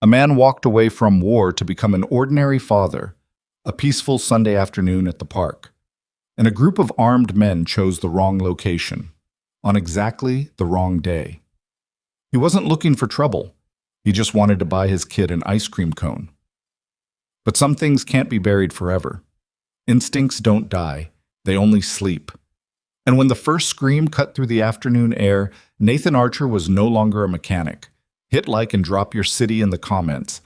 A man walked away from war to become an ordinary father, a peaceful Sunday afternoon at the park. And a group of armed men chose the wrong location, on exactly the wrong day. He wasn't looking for trouble. He just wanted to buy his kid an ice cream cone. But some things can't be buried forever. Instincts don't die, they only sleep. And when the first scream cut through the afternoon air, Nathan Archer was no longer a mechanic. Hit like and drop your city in the comments.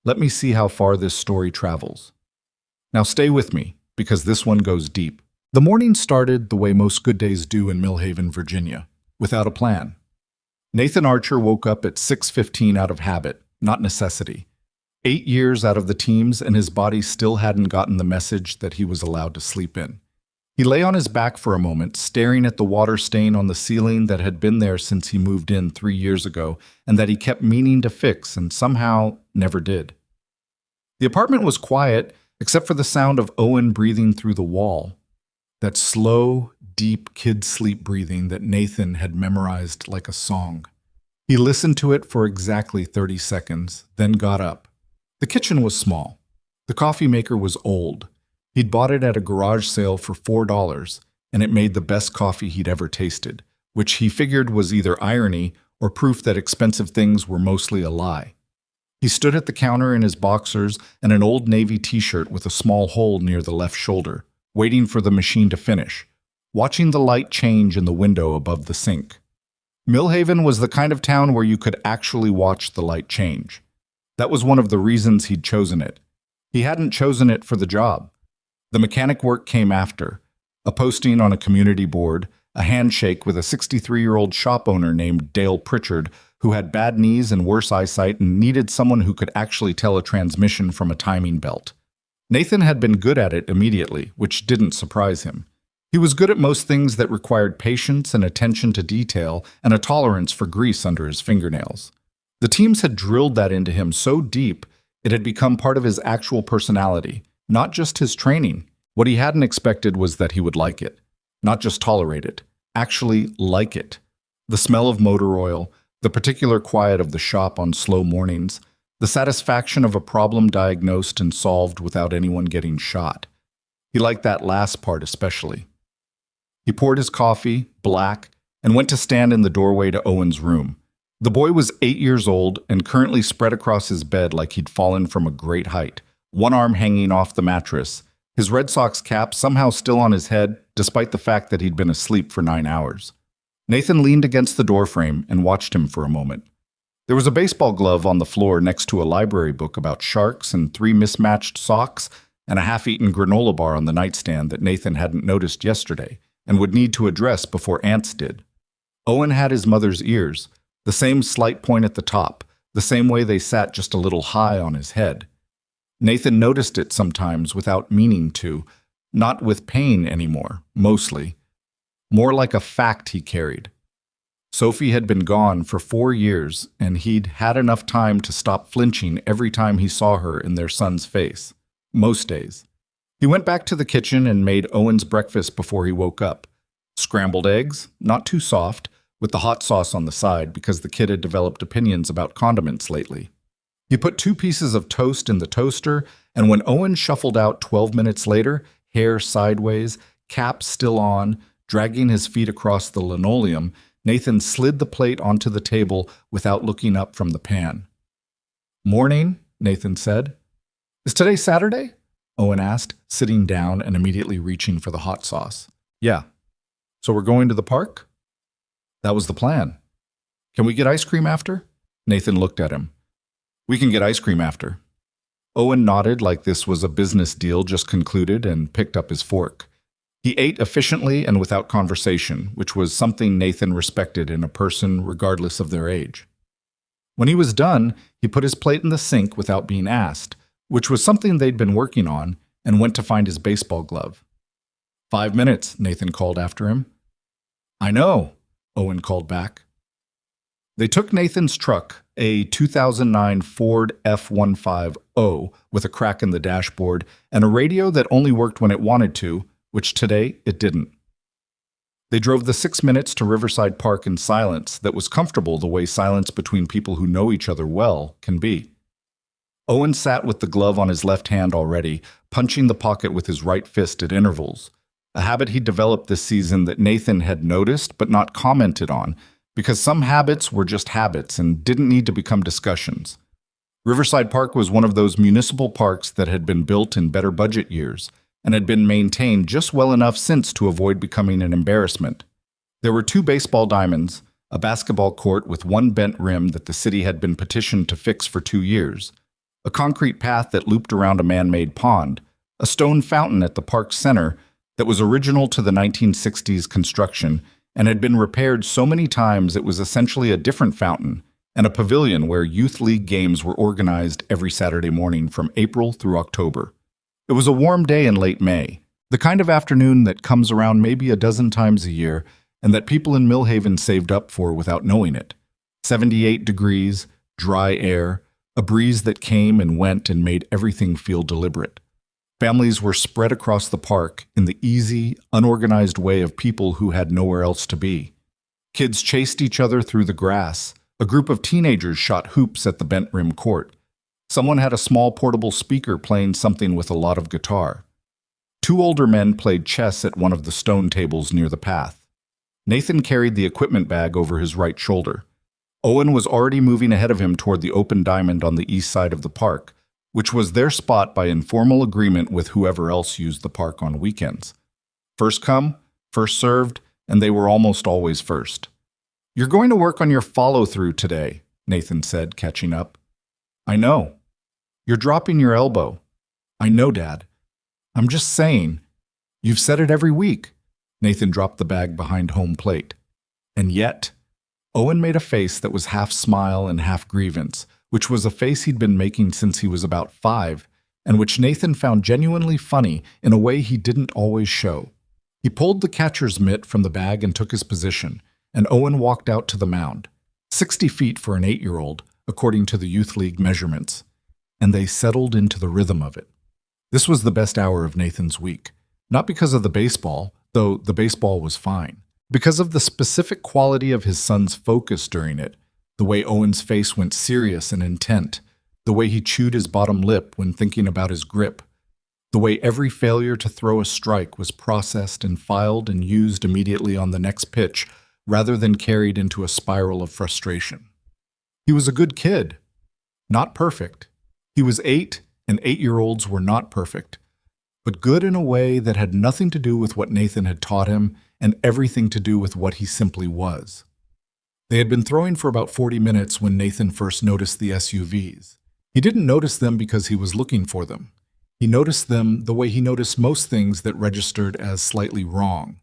Let me see how far this story travels. Now stay with me, because this one goes deep. The morning started the way most good days do in Millhaven, Virginia, without a plan. Nathan Archer woke up at 6:15 out of habit, not necessity. 8 years out of the teams, and his body still hadn't gotten the message that he was allowed to sleep in. He lay on his back for a moment, staring at the water stain on the ceiling that had been there since he moved in 3 years ago, and that he kept meaning to fix and somehow never did. The apartment was quiet, except for the sound of Owen breathing through the wall. That slow, deep kid sleep breathing that Nathan had memorized like a song. He listened to it for exactly 30 seconds, then got up. The kitchen was small. The coffee maker was old. He'd bought it at a garage sale for $4, and it made the best coffee he'd ever tasted, which he figured was either irony or proof that expensive things were mostly a lie. He stood at the counter in his boxers and an old navy t-shirt with a small hole near the left shoulder, waiting for the machine to finish, watching the light change in the window above the sink. Millhaven was the kind of town where you could actually watch the light change. That was one of the reasons he'd chosen it. He hadn't chosen it for the job. The mechanic work came after. A posting on a community board, a handshake with a 63-year-old shop owner named Dale Pritchard who had bad knees and worse eyesight and needed someone who could actually tell a transmission from a timing belt. Nathan had been good at it immediately, which didn't surprise him. He was good at most things that required patience and attention to detail and a tolerance for grease under his fingernails. The teams had drilled that into him so deep, it had become part of his actual personality. Not just his training. What he hadn't expected was that he would like it. Not just tolerate it. Actually like it. The smell of motor oil, the particular quiet of the shop on slow mornings, the satisfaction of a problem diagnosed and solved without anyone getting shot. He liked that last part especially. He poured his coffee, black, and went to stand in the doorway to Owen's room. The boy was 8 years old and currently spread across his bed like he'd fallen from a great height. One arm hanging off the mattress, his Red Sox cap somehow still on his head, despite the fact that he'd been asleep for 9 hours. Nathan leaned against the doorframe and watched him for a moment. There was a baseball glove on the floor next to a library book about sharks and 3 mismatched socks and a half-eaten granola bar on the nightstand that Nathan hadn't noticed yesterday and would need to address before ants did. Owen had his mother's ears, the same slight point at the top, the same way they sat just a little high on his head. Nathan noticed it sometimes without meaning to, not with pain anymore, mostly. More like a fact he carried. Sophie had been gone for 4 years, and he'd had enough time to stop flinching every time he saw her in their son's face. Most days. He went back to the kitchen and made Owen's breakfast before he woke up. Scrambled eggs, not too soft, with the hot sauce on the side because the kid had developed opinions about condiments lately. He put 2 pieces of toast in the toaster, and when Owen shuffled out 12 minutes later, hair sideways, cap still on, dragging his feet across the linoleum, Nathan slid the plate onto the table without looking up from the pan. "Morning," Nathan said. "Is today Saturday?" Owen asked, sitting down and immediately reaching for the hot sauce. "Yeah." "So we're going to the park?" "That was the plan." "Can we get ice cream after?" Nathan looked at him. "We can get ice cream after." Owen nodded like this was a business deal just concluded and picked up his fork. He ate efficiently and without conversation, which was something Nathan respected in a person regardless of their age. When he was done, he put his plate in the sink without being asked, which was something they'd been working on, and went to find his baseball glove. 5 minutes, Nathan called after him. "I know," Owen called back. They took Nathan's truck, a 2009 Ford F-150 with a crack in the dashboard and a radio that only worked when it wanted to, which today it didn't. They drove the 6 minutes to Riverside Park in silence that was comfortable the way silence between people who know each other well can be. Owen sat with the glove on his left hand already, punching the pocket with his right fist at intervals, a habit he developed this season that Nathan had noticed but not commented on, because some habits were just habits and didn't need to become discussions. Riverside Park was one of those municipal parks that had been built in better budget years and had been maintained just well enough since to avoid becoming an embarrassment. There were 2 baseball diamonds, a basketball court with one bent rim that the city had been petitioned to fix for 2 years, a concrete path that looped around a man-made pond, a stone fountain at the park's center that was original to the 1960s construction and had been repaired so many times it was essentially a different fountain, and a pavilion where youth league games were organized every Saturday morning from April through October. It was a warm day in late May, the kind of afternoon that comes around maybe a dozen times a year and that people in Millhaven saved up for without knowing it. 78 degrees, dry air, a breeze that came and went and made everything feel deliberate. Families were spread across the park in the easy, unorganized way of people who had nowhere else to be. Kids chased each other through the grass. A group of teenagers shot hoops at the bent rim court. Someone had a small portable speaker playing something with a lot of guitar. 2 older men played chess at one of the stone tables near the path. Nathan carried the equipment bag over his right shoulder. Owen was already moving ahead of him toward the open diamond on the east side of the park, which was their spot by informal agreement with whoever else used the park on weekends. First come, first served, and they were almost always first. "You're going to work on your follow-through today," Nathan said, catching up. "I know. You're dropping your elbow." "I know, Dad. I'm just saying. You've said it every week." Nathan dropped the bag behind home plate. "And yet," Owen made a face that was half smile and half grievance, which was a face he'd been making since he was about 5, and which Nathan found genuinely funny in a way he didn't always show. He pulled the catcher's mitt from the bag and took his position, and Owen walked out to the mound, 60 feet for an 8-year-old, according to the Youth League measurements, and they settled into the rhythm of it. This was the best hour of Nathan's week, not because of the baseball, though the baseball was fine, because of the specific quality of his son's focus during it, the way Owen's face went serious and intent, the way he chewed his bottom lip when thinking about his grip, the way every failure to throw a strike was processed and filed and used immediately on the next pitch rather than carried into a spiral of frustration. He was a good kid. Not perfect. He was 8, and 8-year-olds were not perfect, but good in a way that had nothing to do with what Nathan had taught him and everything to do with what he simply was. They had been throwing for about 40 minutes when Nathan first noticed the SUVs. He didn't notice them because he was looking for them. He noticed them the way he noticed most things that registered as slightly wrong.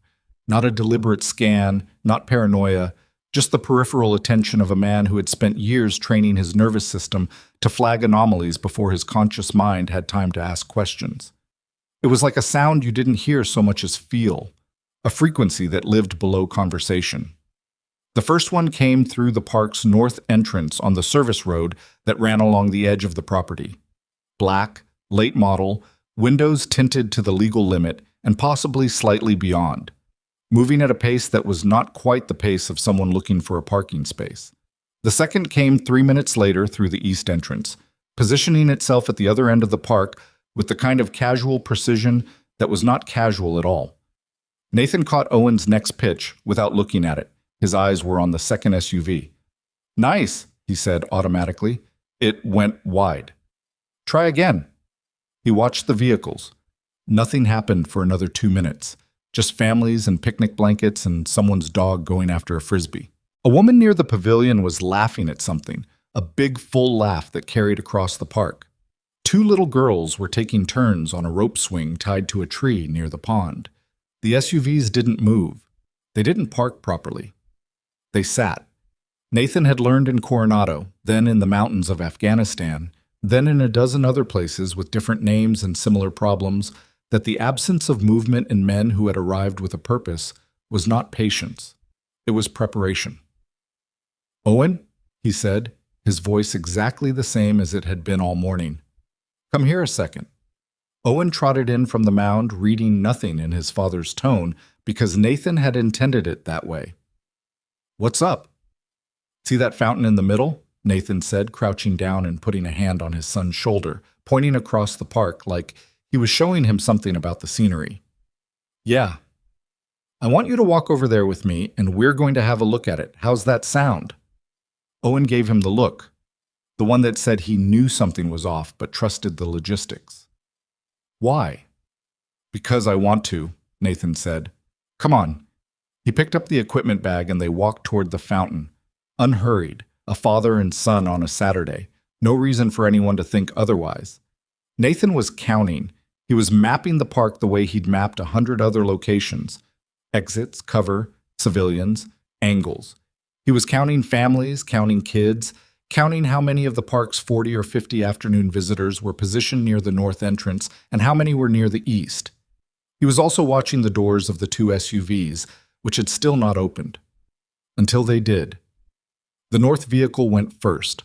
Not a deliberate scan, not paranoia, just the peripheral attention of a man who had spent years training his nervous system to flag anomalies before his conscious mind had time to ask questions. It was like a sound you didn't hear so much as feel, a frequency that lived below conversation. The first one came through the park's north entrance on the service road that ran along the edge of the property. Black, late model, windows tinted to the legal limit and possibly slightly beyond, moving at a pace that was not quite the pace of someone looking for a parking space. The second came 3 minutes later through the east entrance, positioning itself at the other end of the park with the kind of casual precision that was not casual at all. Nathan caught Owen's next pitch without looking at it. His eyes were on the second SUV. "Nice," he said automatically. It went wide. "Try again." He watched the vehicles. Nothing happened for another 2 minutes. Just families and picnic blankets and someone's dog going after a frisbee. A woman near the pavilion was laughing at something, a big full laugh that carried across the park. 2 little girls were taking turns on a rope swing tied to a tree near the pond. The SUVs didn't move. They didn't park properly. They sat. Nathan had learned in Coronado, then in the mountains of Afghanistan, then in a dozen other places with different names and similar problems, that the absence of movement in men who had arrived with a purpose was not patience. It was preparation. "Owen," he said, his voice exactly the same as it had been all morning. "Come here a second." Owen trotted in from the mound, reading nothing in his father's tone because Nathan had intended it that way. "What's up?" "See that fountain in the middle?" Nathan said, crouching down and putting a hand on his son's shoulder, pointing across the park like he was showing him something about the scenery. Yeah. I want you to walk over there with me, and we're going to have a look at it. How's that sound? Owen gave him the look, the one that said he knew something was off but trusted the logistics. Why? Because I want to, Nathan said. Come on. He picked up the equipment bag and they walked toward the fountain, unhurried, a father and son on a Saturday. No reason for anyone to think otherwise. Nathan was counting. He was mapping the park the way he'd mapped 100 other locations. Exits, cover, civilians, angles. He was counting families, counting kids, counting how many of the park's 40 or 50 afternoon visitors were positioned near the north entrance and how many were near the east. He was also watching the doors of the two SUVs, which had still not opened. Until they did. The north vehicle went first,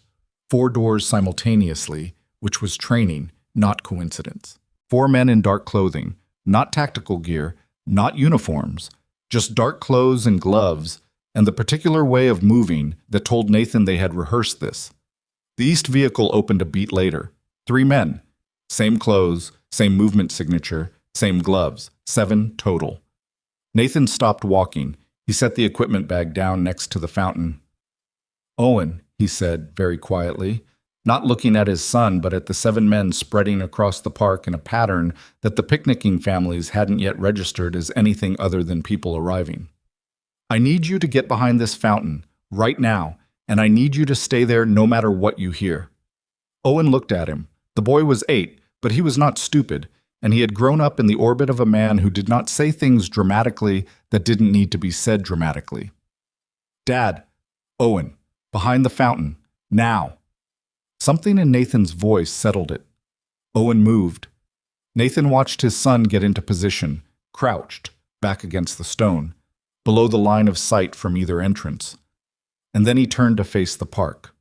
4 doors simultaneously, which was training, not coincidence. 4 men in dark clothing, not tactical gear, not uniforms, just dark clothes and gloves, and the particular way of moving that told Nathan they had rehearsed this. The east vehicle opened a beat later. 3 men. Same clothes, same movement signature, same gloves. 7 total. Nathan stopped walking. He set the equipment bag down next to the fountain. Owen, he said very quietly, not looking at his son but at the 7 men spreading across the park in a pattern that the picnicking families hadn't yet registered as anything other than people arriving. I need you to get behind this fountain, right now, and I need you to stay there no matter what you hear. Owen looked at him. The boy was 8, but he was not stupid, and he had grown up in the orbit of a man who did not say things dramatically that didn't need to be said dramatically. Dad, Owen, behind the fountain, now. Something in Nathan's voice settled it. Owen moved. Nathan watched his son get into position, crouched, back against the stone, below the line of sight from either entrance. And then he turned to face the park.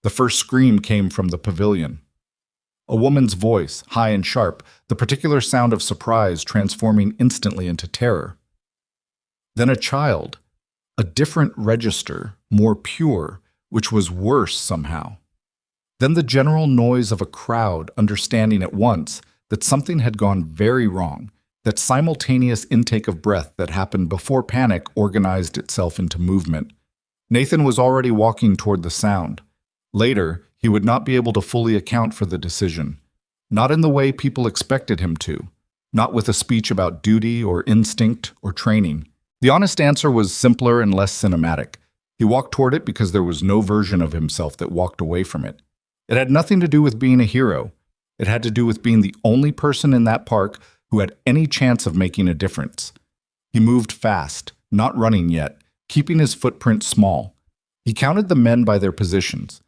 The first scream came from the pavilion. A woman's voice, high and sharp, the particular sound of surprise transforming instantly into terror. Then a child, a different register, more pure, which was worse somehow. Then the general noise of a crowd understanding at once that something had gone very wrong, that simultaneous intake of breath that happened before panic organized itself into movement. Nathan was already walking toward the sound. Later, he would not be able to fully account for the decision. Not in the way people expected him to. Not with a speech about duty or instinct or training. The honest answer was simpler and less cinematic. He walked toward it because there was no version of himself that walked away from it. It had nothing to do with being a hero. It had to do with being the only person in that park who had any chance of making a difference. He moved fast, not running yet, keeping his footprint small. He counted the men by their positions.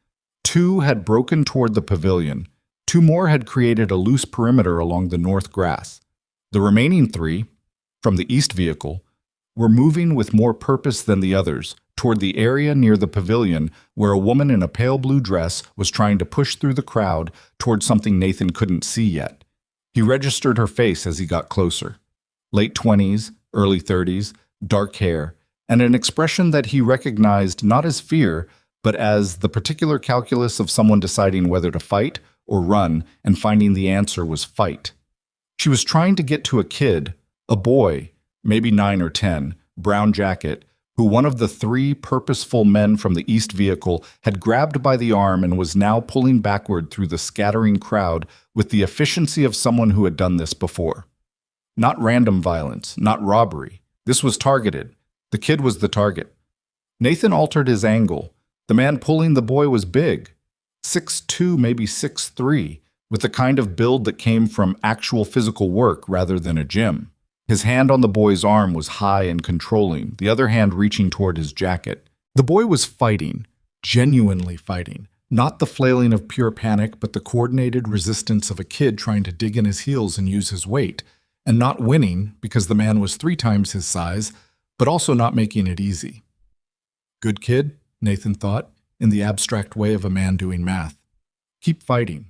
2 had broken toward the pavilion. 2 more had created a loose perimeter along the north grass. The remaining 3, from the east vehicle, were moving with more purpose than the others, toward the area near the pavilion where a woman in a pale blue dress was trying to push through the crowd toward something Nathan couldn't see yet. He registered her face as he got closer. Late 20s, early 30s, dark hair, and an expression that he recognized not as fear, but as the particular calculus of someone deciding whether to fight or run and finding the answer was fight. She was trying to get to a kid, a boy, maybe 9 or 10, brown jacket, who one of the 3 purposeful men from the east vehicle had grabbed by the arm and was now pulling backward through the scattering crowd with the efficiency of someone who had done this before. Not random violence, not robbery. This was targeted. The kid was the target. Nathan altered his angle. The man pulling the boy was big, 6'2", maybe 6'3", with the kind of build that came from actual physical work rather than a gym. His hand on the boy's arm was high and controlling, the other hand reaching toward his jacket. The boy was fighting, genuinely fighting, not the flailing of pure panic, but the coordinated resistance of a kid trying to dig in his heels and use his weight, and not winning because the man was 3 times his size, but also not making it easy. Good kid, Nathan thought, in the abstract way of a man doing math. Keep fighting.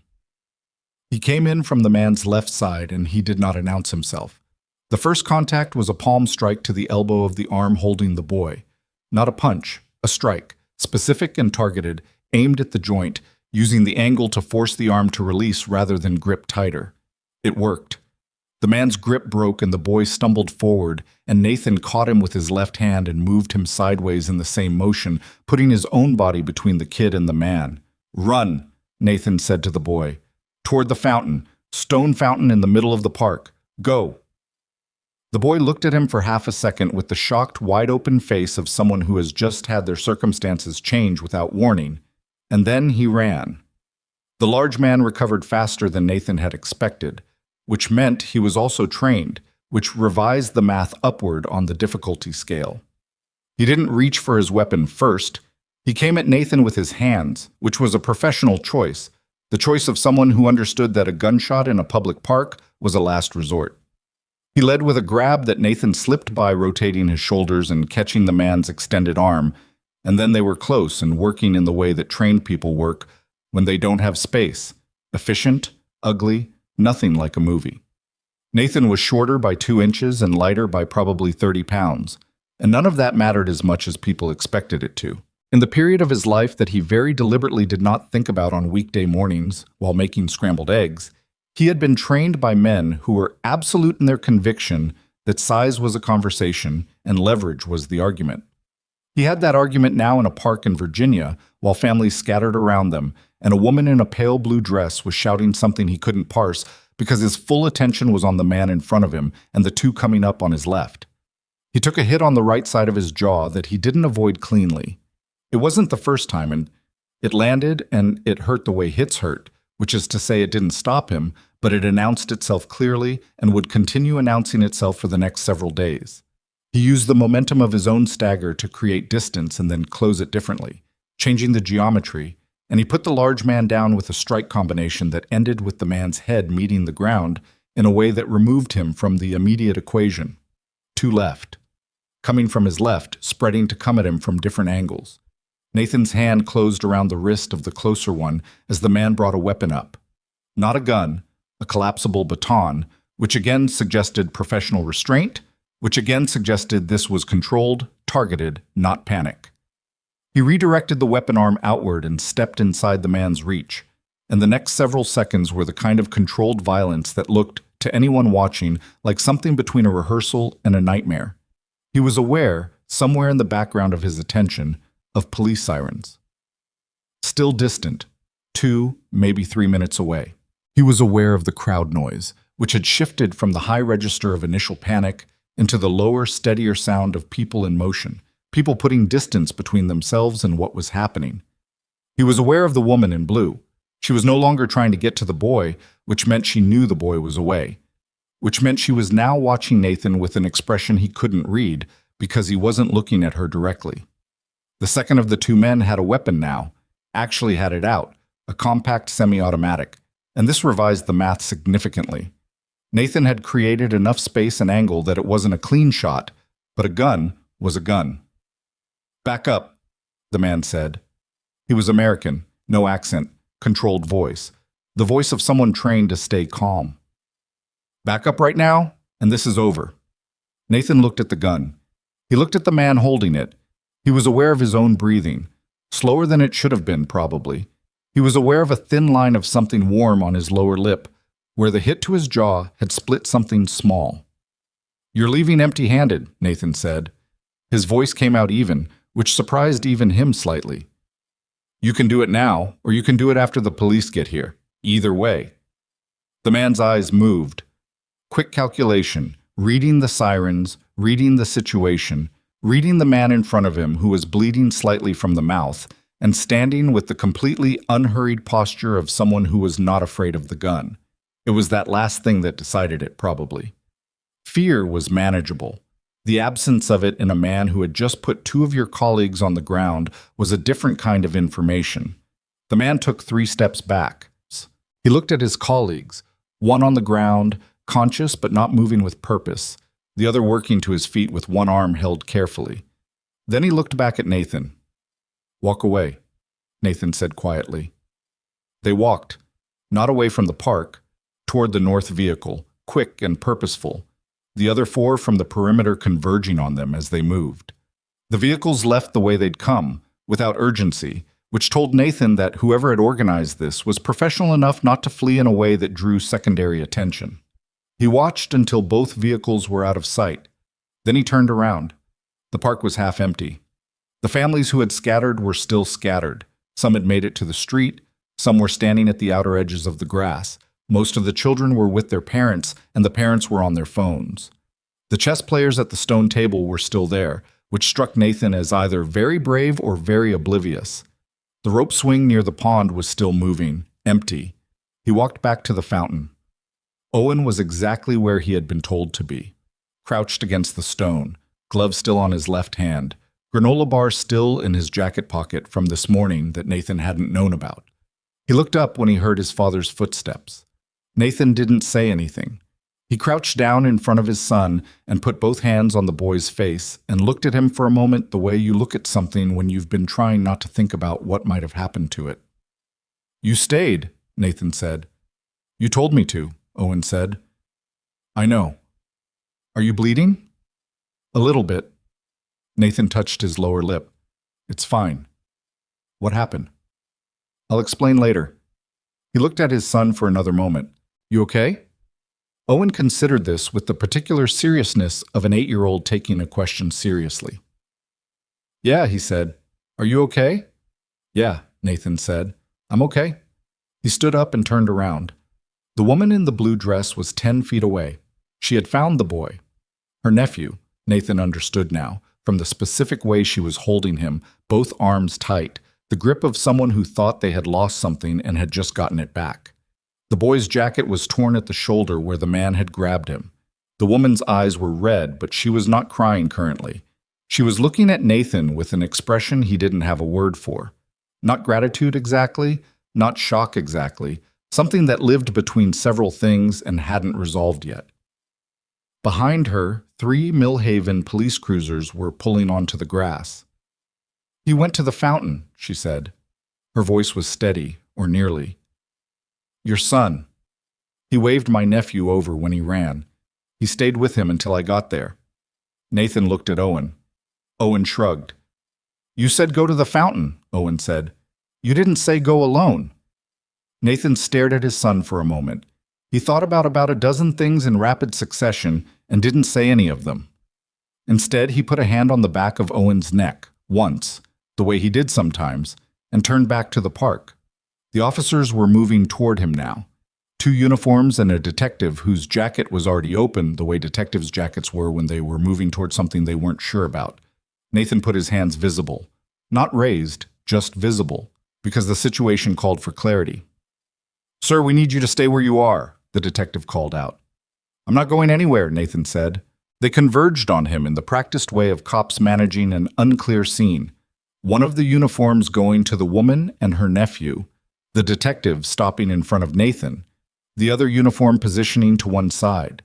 He came in from the man's left side, and he did not announce himself. The first contact was a palm strike to the elbow of the arm holding the boy. Not a punch, a strike, specific and targeted, aimed at the joint, using the angle to force the arm to release rather than grip tighter. It worked. The man's grip broke and the boy stumbled forward, and Nathan caught him with his left hand and moved him sideways in the same motion, putting his own body between the kid and the man. "Run," Nathan said to the boy. "Toward the fountain, stone fountain in the middle of the park. Go." The boy looked at him for half a second with the shocked, wide-open face of someone who has just had their circumstances change without warning, and then he ran. The large man recovered faster than Nathan had expected, which meant he was also trained, which revised the math upward on the difficulty scale. He didn't reach for his weapon first. He came at Nathan with his hands, which was a professional choice, the choice of someone who understood that a gunshot in a public park was a last resort. He led with a grab that Nathan slipped by, rotating his shoulders and catching the man's extended arm, and then they were close and working in the way that trained people work when they don't have space. Efficient, ugly, nothing like a movie. Nathan was shorter by 2 inches and lighter by probably 30 pounds, and none of that mattered as much as people expected it to. In the period of his life that he very deliberately did not think about on weekday mornings while making scrambled eggs, he had been trained by men who were absolute in their conviction that size was a conversation and leverage was the argument. He had that argument now in a park in Virginia while families scattered around them, and a woman in a pale blue dress was shouting something he couldn't parse because his full attention was on the man in front of him and the two coming up on his left. He took a hit on the right side of his jaw that he didn't avoid cleanly. It wasn't the first time, and it landed and it hurt the way hits hurt, which is to say it didn't stop him, but it announced itself clearly and would continue announcing itself for the next several days. He used the momentum of his own stagger to create distance and then close it differently, changing the geometry, and he put the large man down with a strike combination that ended with the man's head meeting the ground in a way that removed him from the immediate equation. 2 left. Coming from his left, spreading to come at him from different angles. Nathan's hand closed around the wrist of the closer one as the man brought a weapon up. Not a gun, a collapsible baton, which again suggested professional restraint, which again suggested this was controlled, targeted, not panic. He redirected the weapon arm outward and stepped inside the man's reach, and the next several seconds were the kind of controlled violence that looked, to anyone watching, like something between a rehearsal and a nightmare. He was aware, somewhere in the background of his attention, of police sirens. Still distant, 2, maybe 3 minutes away. He was aware of the crowd noise, which had shifted from the high register of initial panic into the lower, steadier sound of people in motion, people putting distance between themselves and what was happening. He was aware of the woman in blue. She was no longer trying to get to the boy, which meant she knew the boy was away, which meant she was now watching Nathan with an expression he couldn't read because he wasn't looking at her directly. The second of the 2 men had a weapon now, actually had it out, a compact semi-automatic, and this revised the math significantly. Nathan had created enough space and angle that it wasn't a clean shot, but a gun was a gun. "Back up," the man said. He was American, no accent, controlled voice, the voice of someone trained to stay calm. "Back up right now, and this is over." Nathan looked at the gun. He looked at the man holding it. He was aware of his own breathing, slower than it should have been, probably. He was aware of a thin line of something warm on his lower lip, where the hit to his jaw had split something small. "You're leaving empty-handed," Nathan said. His voice came out even, which surprised even him slightly. "You can do it now, or you can do it after the police get here. Either way." The man's eyes moved. Quick calculation, reading the sirens, reading the situation, reading the man in front of him who was bleeding slightly from the mouth, and standing with the completely unhurried posture of someone who was not afraid of the gun. It was that last thing that decided it, probably. Fear was manageable. The absence of it in a man who had just put 2 of your colleagues on the ground was a different kind of information. The man took 3 steps back. He looked at his colleagues, one on the ground, conscious but not moving with purpose, the other working to his feet with one arm held carefully. Then he looked back at Nathan. "Walk away," Nathan said quietly. They walked, not away from the park, toward the north vehicle, quick and purposeful, the other 4 from the perimeter converging on them as they moved. The vehicles left the way they'd come, without urgency, which told Nathan that whoever had organized this was professional enough not to flee in a way that drew secondary attention. He watched until both vehicles were out of sight. Then he turned around. The park was half empty. The families who had scattered were still scattered. Some had made it to the street. Some were standing at the outer edges of the grass. Most of the children were with their parents, and the parents were on their phones. The chess players at the stone table were still there, which struck Nathan as either very brave or very oblivious. The rope swing near the pond was still moving, empty. He walked back to the fountain. Owen was exactly where he had been told to be, crouched against the stone, glove still on his left hand, granola bar still in his jacket pocket from this morning that Nathan hadn't known about. He looked up when he heard his father's footsteps. Nathan didn't say anything. He crouched down in front of his son and put both hands on the boy's face and looked at him for a moment the way you look at something when you've been trying not to think about what might have happened to it. "You stayed," Nathan said. "You told me to," Owen said. "I know. Are you bleeding?" "A little bit." Nathan touched his lower lip. "It's fine." "What happened?" "I'll explain later." He looked at his son for another moment. "You okay?" Owen considered this with the particular seriousness of an 8-year-old taking a question seriously. "Yeah," he said. "Are you okay?" "Yeah," Nathan said. "I'm okay." He stood up and turned around. The woman in the blue dress was 10 feet away. She had found the boy. Her nephew, Nathan understood now, from the specific way she was holding him, both arms tight, the grip of someone who thought they had lost something and had just gotten it back. The boy's jacket was torn at the shoulder where the man had grabbed him. The woman's eyes were red, but she was not crying currently. She was looking at Nathan with an expression he didn't have a word for. Not gratitude exactly, not shock exactly, something that lived between several things and hadn't resolved yet. Behind her, 3 Millhaven police cruisers were pulling onto the grass. "He went to the fountain," she said. Her voice was steady, or nearly. "Your son. He waved my nephew over when he ran. He stayed with him until I got there." Nathan looked at Owen. Owen shrugged. "You said go to the fountain," Owen said. "You didn't say go alone." Nathan stared at his son for a moment. He thought about a dozen things in rapid succession and didn't say any of them. Instead, he put a hand on the back of Owen's neck, once, the way he did sometimes, and turned back to the park. The officers were moving toward him now. 2 uniforms and a detective whose jacket was already open, the way detectives' jackets were when they were moving toward something they weren't sure about. Nathan put his hands visible. Not raised, just visible, because the situation called for clarity. "Sir, we need you to stay where you are," the detective called out. "I'm not going anywhere," Nathan said. They converged on him in the practiced way of cops managing an unclear scene. One of the uniforms going to the woman and her nephew, the detective stopping in front of Nathan, the other uniform positioning to one side.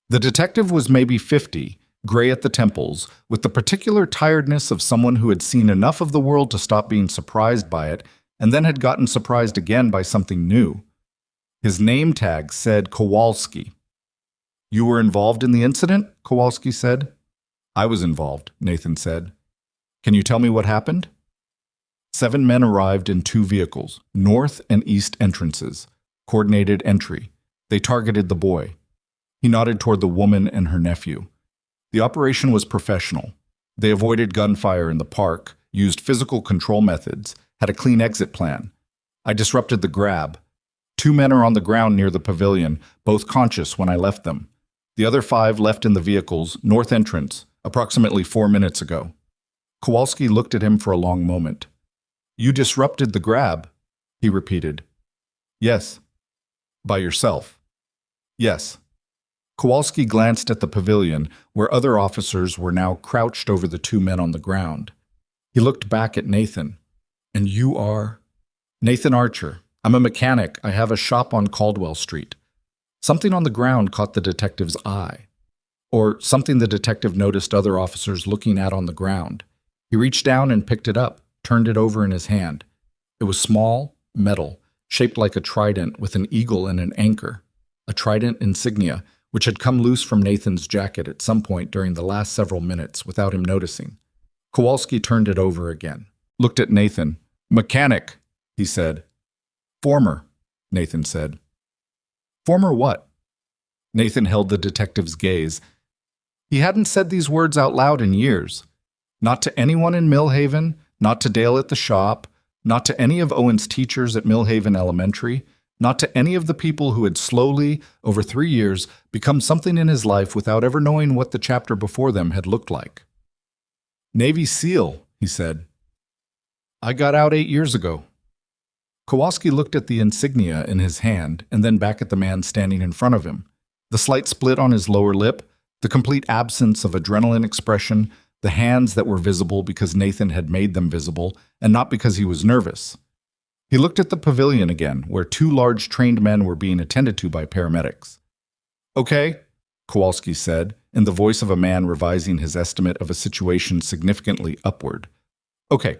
The detective was maybe 50, gray at the temples, with the particular tiredness of someone who had seen enough of the world to stop being surprised by it and then had gotten surprised again by something new. His name tag said Kowalski. "You were involved in the incident?" Kowalski said. "I was involved," Nathan said. "Can you tell me what happened?" 7 men arrived in 2 vehicles, north and east entrances, coordinated entry. They targeted the boy. He nodded toward the woman and her nephew. The operation was professional. They avoided gunfire in the park, used physical control methods, had a clean exit plan. I disrupted the grab. 2 men are on the ground near the pavilion, both conscious when I left them. The other 5 left in the vehicles, north entrance, approximately 4 minutes ago. Kowalski looked at him for a long moment. "You disrupted the grab," he repeated. "Yes." "By yourself?" "Yes." Kowalski glanced at the pavilion, where other officers were now crouched over the 2 men on the ground. He looked back at Nathan. "And you are?" "Nathan Archer. I'm a mechanic. I have a shop on Caldwell Street." Something on the ground caught the detective's eye. Or something the detective noticed other officers looking at on the ground. He reached down and picked it up, turned it over in his hand. It was small, metal, shaped like a trident with an eagle and an anchor. A trident insignia, which had come loose from Nathan's jacket at some point during the last several minutes without him noticing. Kowalski turned it over again, looked at Nathan, Mechanic, he said. Former, Nathan said. Former what? Nathan held the detective's gaze. He hadn't said these words out loud in years. Not to anyone in Millhaven, not to Dale at the shop, not to any of Owen's teachers at Millhaven Elementary, not to any of the people who had slowly, over 3 years, become something in his life without ever knowing what the chapter before them had looked like. Navy SEAL, he said. I got out 8 years ago. Kowalski looked at the insignia in his hand and then back at the man standing in front of him. The slight split on his lower lip, the complete absence of adrenaline expression, the hands that were visible because Nathan had made them visible and not because he was nervous. He looked at the pavilion again, where 2 large trained men were being attended to by paramedics. Okay, Kowalski said, in the voice of a man revising his estimate of a situation significantly upward. Okay,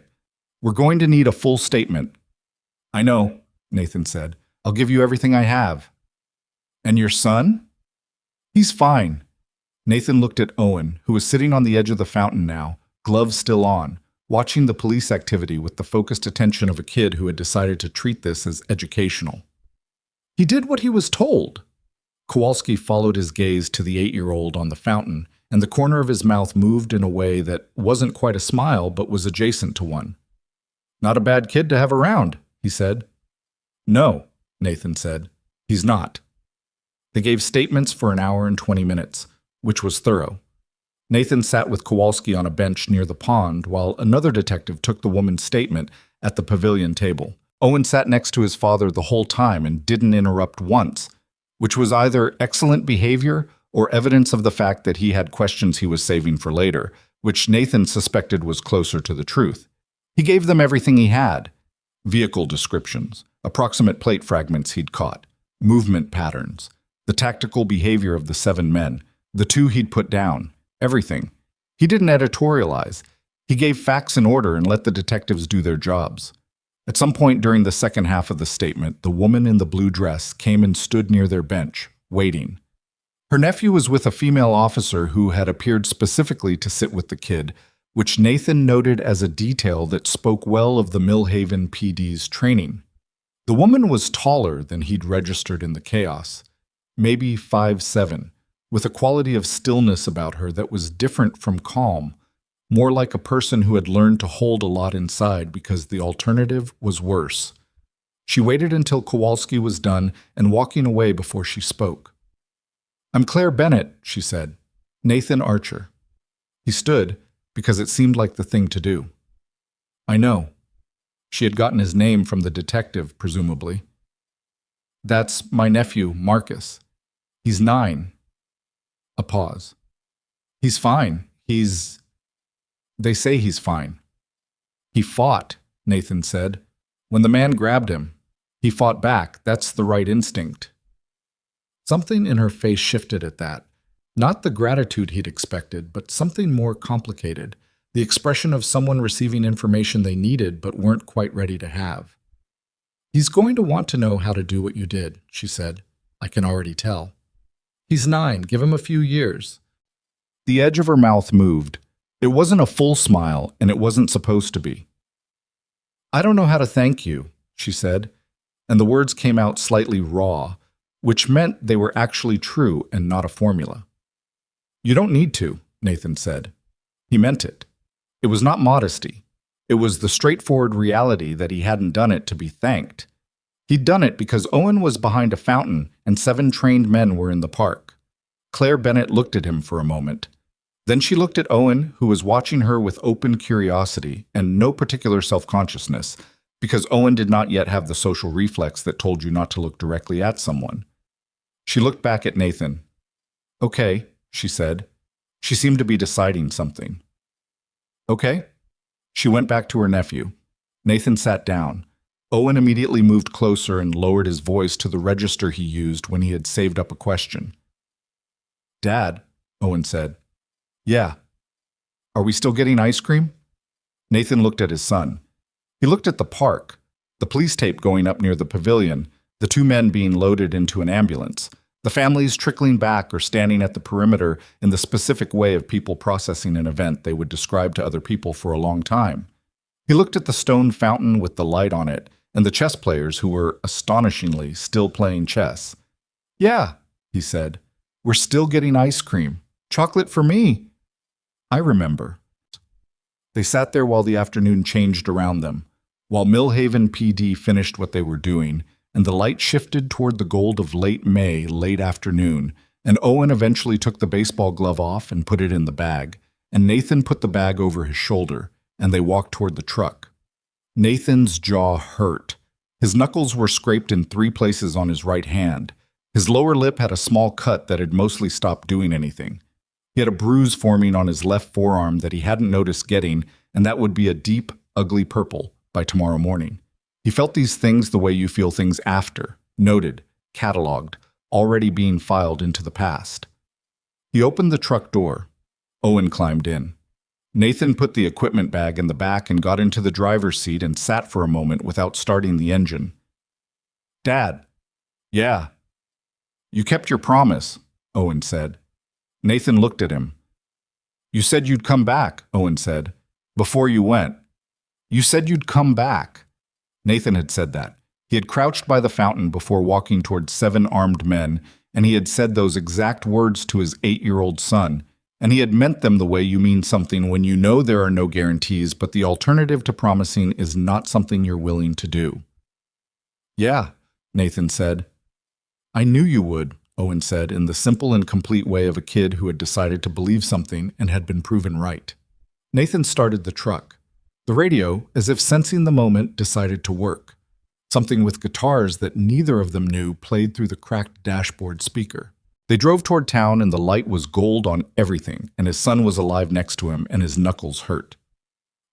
we're going to need a full statement. I know, Nathan said. I'll give you everything I have. And your son? He's fine. Nathan looked at Owen, who was sitting on the edge of the fountain now, gloves still on, watching the police activity with the focused attention of a kid who had decided to treat this as educational. He did what he was told. Kowalski followed his gaze to the 8-year-old on the fountain, and the corner of his mouth moved in a way that wasn't quite a smile but was adjacent to one. Not a bad kid to have around, he said. No, Nathan said. He's not. They gave statements for 1 hour and 20 minutes, which was thorough. Nathan sat with Kowalski on a bench near the pond while another detective took the woman's statement at the pavilion table. Owen sat next to his father the whole time and didn't interrupt once, which was either excellent behavior or evidence of the fact that he had questions he was saving for later, which Nathan suspected was closer to the truth. He gave them everything he had. Vehicle descriptions, approximate plate fragments he'd caught, movement patterns, the tactical behavior of the 7 men, the 2 he'd put down, everything. He didn't editorialize. He gave facts in order and let the detectives do their jobs. At some point during the second half of the statement, the woman in the blue dress came and stood near their bench, waiting. Her nephew was with a female officer who had appeared specifically to sit with the kid, which Nathan noted as a detail that spoke well of the Millhaven PD's training. The woman was taller than he'd registered in the chaos, maybe 5'7", with a quality of stillness about her that was different from calm, more like a person who had learned to hold a lot inside because the alternative was worse. She waited until Kowalski was done and walking away before she spoke. I'm Claire Bennett, she said. Nathan Archer. He stood, because it seemed like the thing to do. I know. She had gotten his name from the detective, presumably. That's my nephew, Marcus. He's 9. A pause. He's fine. They say he's fine. He fought, Nathan said. When the man grabbed him, he fought back. That's the right instinct. Something in her face shifted at that. Not the gratitude he'd expected, but something more complicated. The expression of someone receiving information they needed but weren't quite ready to have. He's going to want to know how to do what you did, she said. I can already tell. He's 9. Give him a few years. The edge of her mouth moved. It wasn't a full smile, and it wasn't supposed to be. I don't know how to thank you, she said, and the words came out slightly raw, which meant they were actually true and not a formula. You don't need to, Nathan said. He meant it. It was not modesty. It was the straightforward reality that he hadn't done it to be thanked. He'd done it because Owen was behind a fountain and 7 trained men were in the park. Claire Bennett looked at him for a moment. Then she looked at Owen, who was watching her with open curiosity and no particular self-consciousness, because Owen did not yet have the social reflex that told you not to look directly at someone. She looked back at Nathan. Okay, she said. She seemed to be deciding something. Okay? She went back to her nephew. Nathan sat down. Owen immediately moved closer and lowered his voice to the register he used when he had saved up a question. Dad, Owen said. Yeah. Are we still getting ice cream? Nathan looked at his son. He looked at the park, the police tape going up near the pavilion, the 2 men being loaded into an ambulance, the families trickling back or standing at the perimeter in the specific way of people processing an event they would describe to other people for a long time. He looked at the stone fountain with the light on it and the chess players who were, astonishingly, still playing chess. "Yeah," he said, "we're still getting ice cream. Chocolate for me." "I remember." They sat there while the afternoon changed around them, while Millhaven PD finished what they were doing, and the light shifted toward the gold of late May, late afternoon, and Owen eventually took the baseball glove off and put it in the bag, and Nathan put the bag over his shoulder, and they walked toward the truck. Nathan's jaw hurt. His knuckles were scraped in 3 places on his right hand. His lower lip had a small cut that had mostly stopped doing anything. He had a bruise forming on his left forearm that he hadn't noticed getting, and that would be a deep, ugly purple by tomorrow morning. He felt these things the way you feel things after, noted, cataloged, already being filed into the past. He opened the truck door. Owen climbed in. Nathan put the equipment bag in the back and got into the driver's seat and sat for a moment without starting the engine. "Dad." "Yeah." "You kept your promise," Owen said. Nathan looked at him. "You said you'd come back," Owen said, "before you went. You said you'd come back." Nathan had said that. He had crouched by the fountain before walking toward 7 armed men, and he had said those exact words to his 8-year-old son, and he had meant them the way you mean something when you know there are no guarantees, but the alternative to promising is not something you're willing to do. "Yeah," Nathan said. "I knew you would," Owen said, in the simple and complete way of a kid who had decided to believe something and had been proven right. Nathan started the truck. The radio, as if sensing the moment, decided to work. Something with guitars that neither of them knew played through the cracked dashboard speaker. They drove toward town, and the light was gold on everything, and his son was alive next to him, and his knuckles hurt.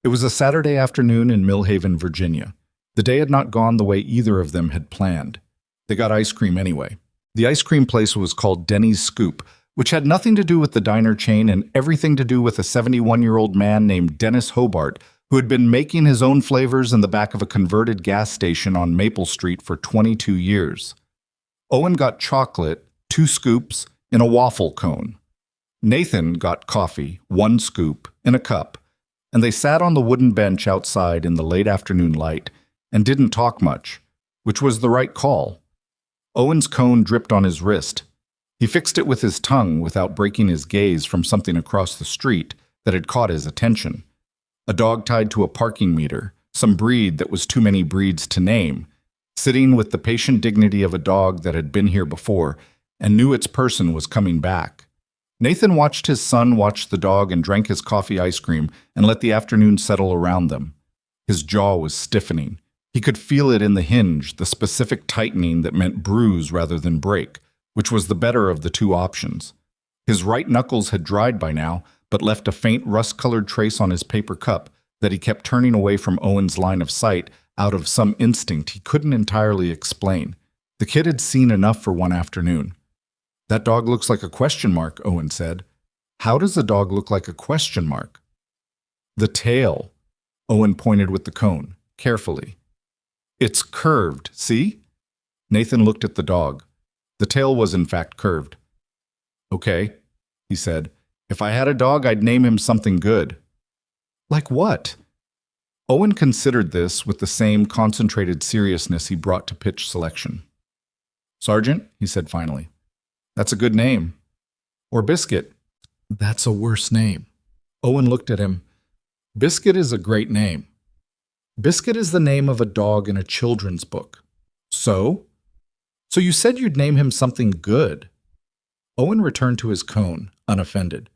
It was a Saturday afternoon in Millhaven, Virginia. The day had not gone the way either of them had planned. They got ice cream anyway. The ice cream place was called Denny's Scoop, which had nothing to do with the diner chain and everything to do with a 71-year-old man named Dennis Hobart, who had been making his own flavors in the back of a converted gas station on Maple Street for 22 years. Owen got chocolate, 2 scoops, in a waffle cone. Nathan got coffee, 1 scoop, in a cup, and they sat on the wooden bench outside in the late afternoon light and didn't talk much, which was the right call. Owen's cone dripped on his wrist. He fixed it with his tongue without breaking his gaze from something across the street that had caught his attention. A dog tied to a parking meter, some breed that was too many breeds to name, sitting with the patient dignity of a dog that had been here before and knew its person was coming back. Nathan watched his son watch the dog and drank his coffee ice cream and let the afternoon settle around them. His jaw was stiffening. He could feel it in the hinge, the specific tightening that meant bruise rather than break, which was the better of the 2 options. His right knuckles had dried by now, but left a faint rust-colored trace on his paper cup that he kept turning away from Owen's line of sight out of some instinct he couldn't entirely explain. The kid had seen enough for one afternoon. "That dog looks like a question mark," Owen said. "How does a dog look like a question mark?" "The tail," Owen pointed with the cone, carefully. "It's curved, see?" Nathan looked at the dog. The tail was in fact curved. "Okay," he said. "If I had a dog, I'd name him something good." "Like what?" Owen considered this with the same concentrated seriousness he brought to pitch selection. "Sergeant," he said finally. "That's a good name." "Or Biscuit." "That's a worse name." Owen looked at him. "Biscuit is a great name." "Biscuit is the name of a dog in a children's book." "So?" "So you said you'd name him something good." Owen returned to his cone, unoffended.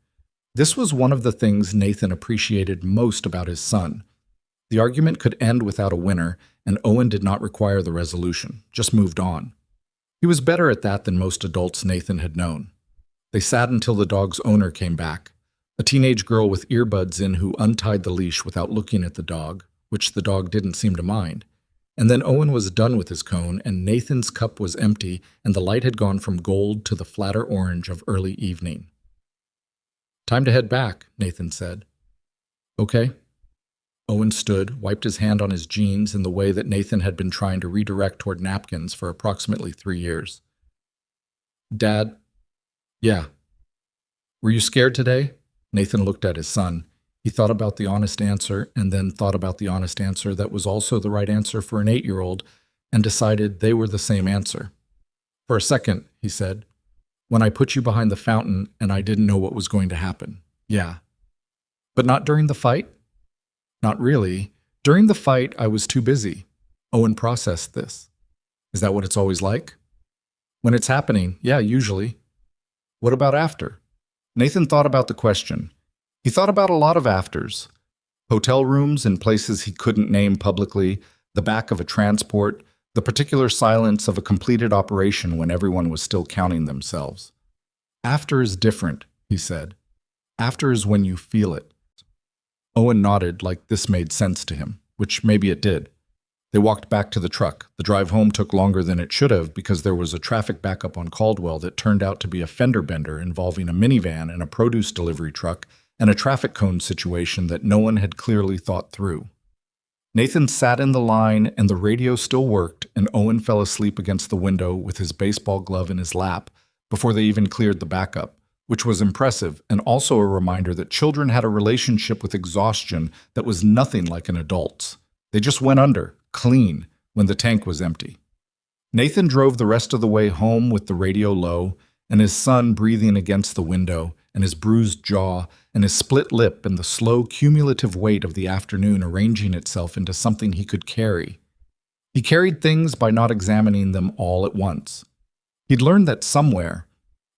This was one of the things Nathan appreciated most about his son. The argument could end without a winner, and Owen did not require the resolution, just moved on. He was better at that than most adults Nathan had known. They sat until the dog's owner came back, a teenage girl with earbuds in who untied the leash without looking at the dog, which the dog didn't seem to mind. And then Owen was done with his cone, and Nathan's cup was empty, and the light had gone from gold to the flatter orange of early evening. "Time to head back," Nathan said. "Okay." Owen stood, wiped his hand on his jeans in the way that Nathan had been trying to redirect toward napkins for approximately 3 years. "Dad?" "Yeah." "Were you scared today?" Nathan looked at his son. He thought about the honest answer and then thought about the honest answer that was also the right answer for an 8-year-old and decided they were the same answer. For a second, he said, when I put you behind the fountain and I didn't know what was going to happen. Yeah. But not during the fight? Not really. During the fight, I was too busy. Owen processed this. Is that what it's always like? When it's happening, yeah, usually. What about after? Nathan thought about the question. He thought about a lot of afters. Hotel rooms in places he couldn't name publicly, the back of a transport, the particular silence of a completed operation when everyone was still counting themselves. After is different, he said. After is when you feel it. Owen nodded like this made sense to him, which maybe it did. They walked back to the truck. The drive home took longer than it should have because there was a traffic backup on Caldwell that turned out to be a fender bender involving a minivan and a produce delivery truck and a traffic cone situation that no one had clearly thought through. Nathan sat in the line and the radio still worked, and Owen fell asleep against the window with his baseball glove in his lap before they even cleared the backup, which was impressive and also a reminder that children had a relationship with exhaustion that was nothing like an adult's. They just went under, clean, when the tank was empty. Nathan drove the rest of the way home with the radio low and his son breathing against the window and his bruised jaw and his split lip and the slow cumulative weight of the afternoon arranging itself into something he could carry. He carried things by not examining them all at once. He'd learned that somewhere,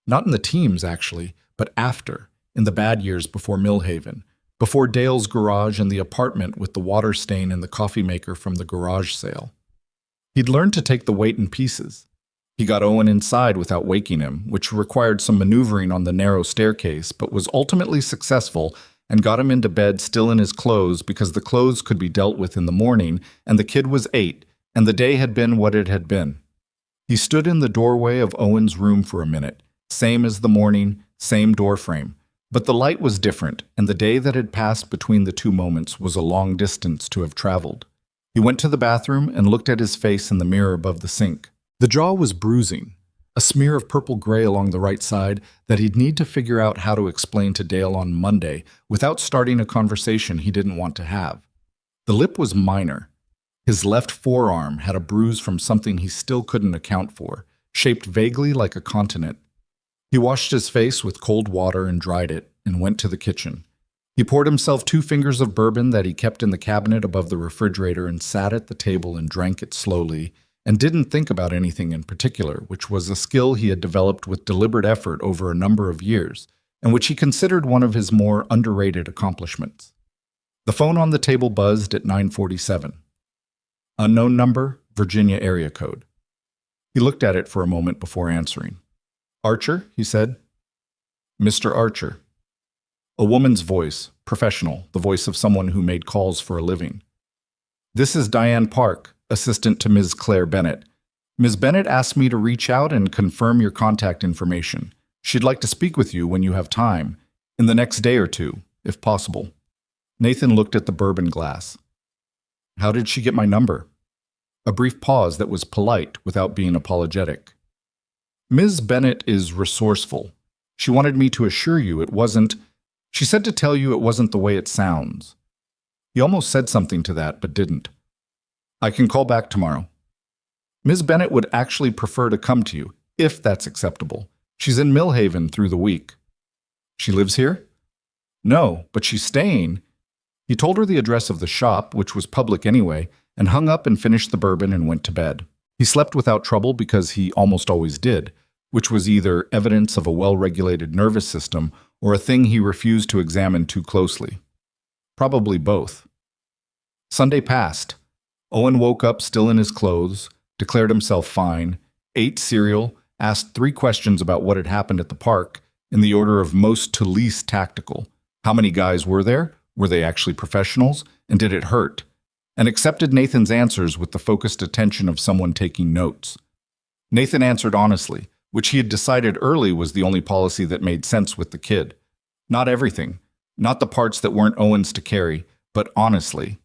not in the teams actually, but after, in the bad years before Millhaven, before Dale's garage and the apartment with the water stain and the coffee maker from the garage sale. He'd learned to take the weight in pieces. He got Owen inside without waking him, which required some maneuvering on the narrow staircase, but was ultimately successful and got him into bed still in his clothes because the clothes could be dealt with in the morning, and the kid was 8, and the day had been what it had been. He stood in the doorway of Owen's room for a minute, same as the morning, same doorframe. But the light was different, and the day that had passed between the two moments was a long distance to have traveled. He went to the bathroom and looked at his face in the mirror above the sink. The jaw was bruising, a smear of purple-gray along the right side that he'd need to figure out how to explain to Dale on Monday without starting a conversation he didn't want to have. The lip was minor. His left forearm had a bruise from something he still couldn't account for, shaped vaguely like a continent. He washed his face with cold water and dried it, and went to the kitchen. He poured himself 2 fingers of bourbon that he kept in the cabinet above the refrigerator and sat at the table and drank it slowly, and didn't think about anything in particular, which was a skill he had developed with deliberate effort over a number of years, and which he considered one of his more underrated accomplishments. The phone on the table buzzed at 9:47. Unknown number, Virginia area code. He looked at it for a moment before answering. Archer, he said. Mr. Archer. A woman's voice, professional, the voice of someone who made calls for a living. This is Diane Park, assistant to Ms. Claire Bennett. Ms. Bennett asked me to reach out and confirm your contact information. She'd like to speak with you when you have time, in the next day or two, if possible. Nathan looked at the bourbon glass. How did she get my number? A brief pause that was polite without being apologetic. Ms. Bennett is resourceful. She wanted me to assure you it wasn't. She said to tell you it wasn't the way it sounds. He almost said something to that, but didn't. I can call back tomorrow. Ms. Bennett would actually prefer to come to you, if that's acceptable. She's in Millhaven through the week. She lives here? No, but she's staying. He told her the address of the shop, which was public anyway, and hung up and finished the bourbon and went to bed. He slept without trouble because he almost always did, which was either evidence of a well-regulated nervous system or a thing he refused to examine too closely. Probably both. Sunday passed. Owen woke up still in his clothes, declared himself fine, ate cereal, asked 3 questions about what had happened at the park, in the order of most to least tactical. How many guys were there? Were they actually professionals? And did it hurt? And accepted Nathan's answers with the focused attention of someone taking notes. Nathan answered honestly, which he had decided early was the only policy that made sense with the kid. Not everything, not the parts that weren't Owen's to carry, but honestly.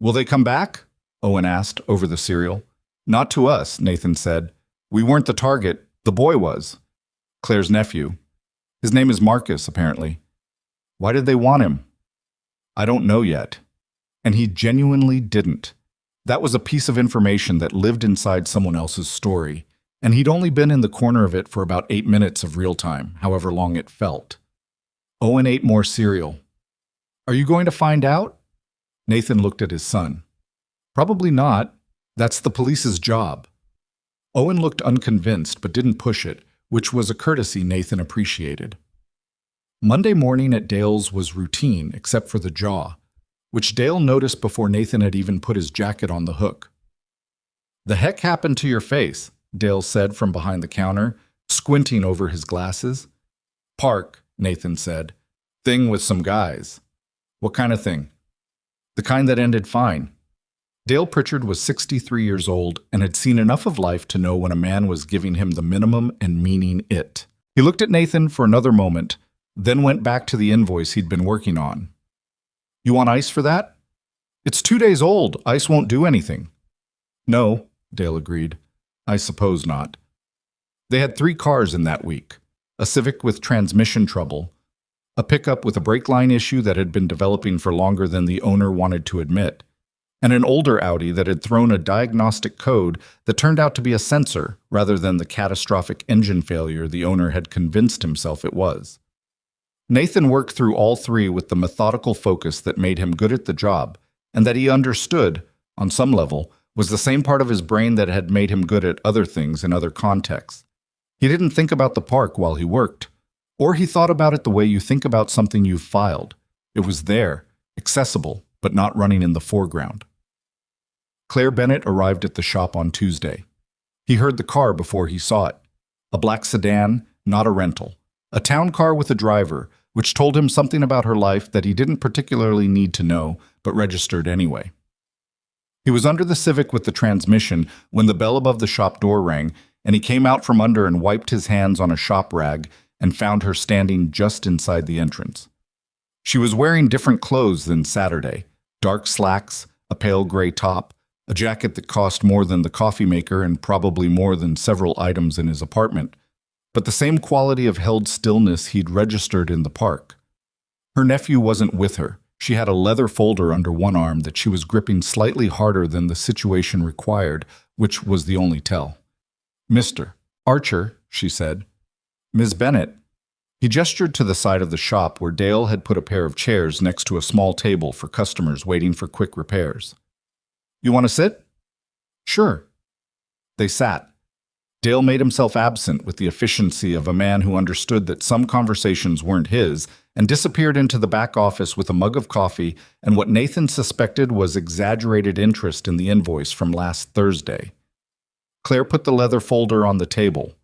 Will they come back? Owen asked over the cereal. Not to us, Nathan said. We weren't the target, the boy was. Claire's nephew. His name is Marcus, apparently. Why did they want him? I don't know yet. And he genuinely didn't. That was a piece of information that lived inside someone else's story, and he'd only been in the corner of it for about 8 minutes of real time, however long it felt. Owen ate more cereal. Are you going to find out? Nathan looked at his son. Probably not. That's the police's job. Owen looked unconvinced but didn't push it, which was a courtesy Nathan appreciated. Monday morning at Dale's was routine except for the jaw, which Dale noticed before Nathan had even put his jacket on the hook. The heck happened to your face? Dale said from behind the counter, squinting over his glasses. Park, Nathan said. Thing with some guys. What kind of thing? The kind that ended fine. Dale Pritchard was 63 years old and had seen enough of life to know when a man was giving him the minimum and meaning it. He looked at Nathan for another moment, then went back to the invoice he'd been working on. You want ice for that? It's 2 days old. Ice won't do anything. No, Dale agreed. I suppose not. They had 3 cars in that week. A Civic with transmission trouble, a pickup with a brake line issue that had been developing for longer than the owner wanted to admit, and an older Audi that had thrown a diagnostic code that turned out to be a sensor rather than the catastrophic engine failure the owner had convinced himself it was. Nathan worked through all 3 with the methodical focus that made him good at the job, and that he understood, on some level, was the same part of his brain that had made him good at other things in other contexts. He didn't think about the park while he worked, or he thought about it the way you think about something you've filed. It was there, accessible, but not running in the foreground. Claire Bennett arrived at the shop on Tuesday. He heard the car before he saw it. A black sedan, not a rental. A town car with a driver, which told him something about her life that he didn't particularly need to know, but registered anyway. He was under the Civic with the transmission when the bell above the shop door rang, and he came out from under and wiped his hands on a shop rag and found her standing just inside the entrance. She was wearing different clothes than Saturday: dark slacks, a pale gray top, a jacket that cost more than the coffee maker and probably more than several items in his apartment, but the same quality of held stillness he'd registered in the park. Her nephew wasn't with her. She had a leather folder under one arm that she was gripping slightly harder than the situation required, which was the only tell. Mr. Archer, she said. Ms. Bennett. He gestured to the side of the shop where Dale had put a pair of chairs next to a small table for customers waiting for quick repairs. You want to sit? Sure. They sat. Dale made himself absent with the efficiency of a man who understood that some conversations weren't his and disappeared into the back office with a mug of coffee and what Nathan suspected was exaggerated interest in the invoice from last Thursday. Claire put the leather folder on the table.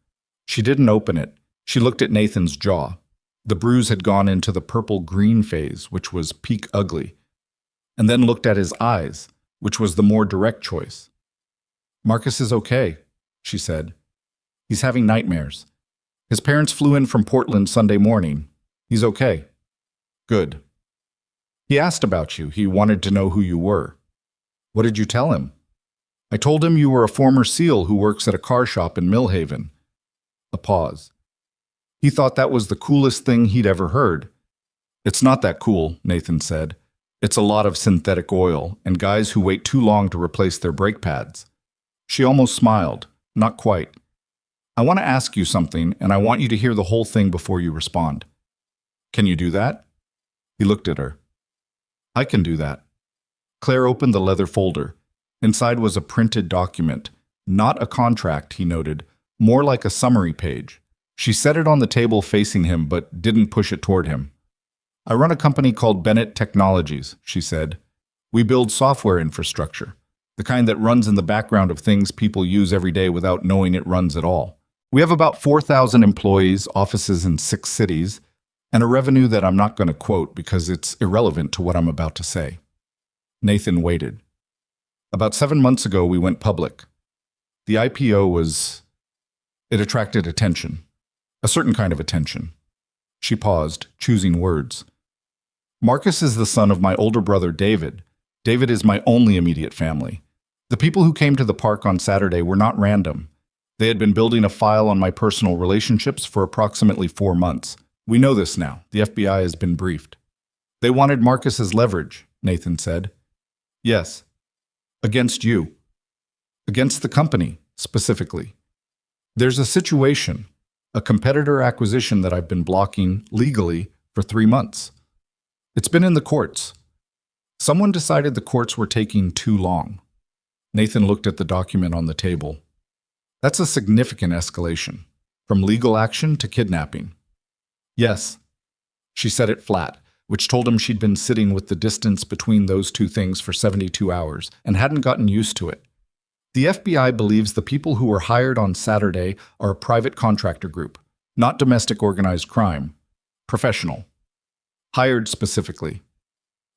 She didn't open it. She looked at Nathan's jaw. The bruise had gone into the purple-green phase, which was peak ugly, and then looked at his eyes, which was the more direct choice. Marcus is okay, she said. He's having nightmares. His parents flew in from Portland Sunday morning. He's okay. Good. He asked about you. He wanted to know who you were. What did you tell him? I told him you were a former SEAL who works at a car shop in Millhaven. A pause. He thought that was the coolest thing he'd ever heard. It's not that cool, Nathan said. It's a lot of synthetic oil and guys who wait too long to replace their brake pads. She almost smiled. Not quite. I want to ask you something, and I want you to hear the whole thing before you respond. Can you do that? He looked at her. I can do that. Claire opened the leather folder. Inside was a printed document. Not a contract, he noted, more like a summary page. She set it on the table facing him, but didn't push it toward him. I run a company called Bennett Technologies, she said. We build software infrastructure, the kind that runs in the background of things people use every day without knowing it runs at all. We have about 4,000 employees, offices in 6 cities, and a revenue that I'm not going to quote because it's irrelevant to what I'm about to say. Nathan waited. About 7 months ago, we went public. The IPO it attracted attention. A certain kind of attention. She paused, choosing words. Marcus is the son of my older brother, David. David is my only immediate family. The people who came to the park on Saturday were not random. They had been building a file on my personal relationships for approximately 4 months. We know this now. The FBI has been briefed. They wanted Marcus as leverage, Nathan said. Yes. Against you. Against the company, specifically. There's a situation, a competitor acquisition that I've been blocking legally for 3 months. It's been in the courts. Someone decided the courts were taking too long. Nathan looked at the document on the table. That's a significant escalation, from legal action to kidnapping. Yes. She said it flat, which told him she'd been sitting with the distance between those two things for 72 hours and hadn't gotten used to it. The FBI believes the people who were hired on Saturday are a private contractor group, not domestic organized crime. Professional. Hired specifically.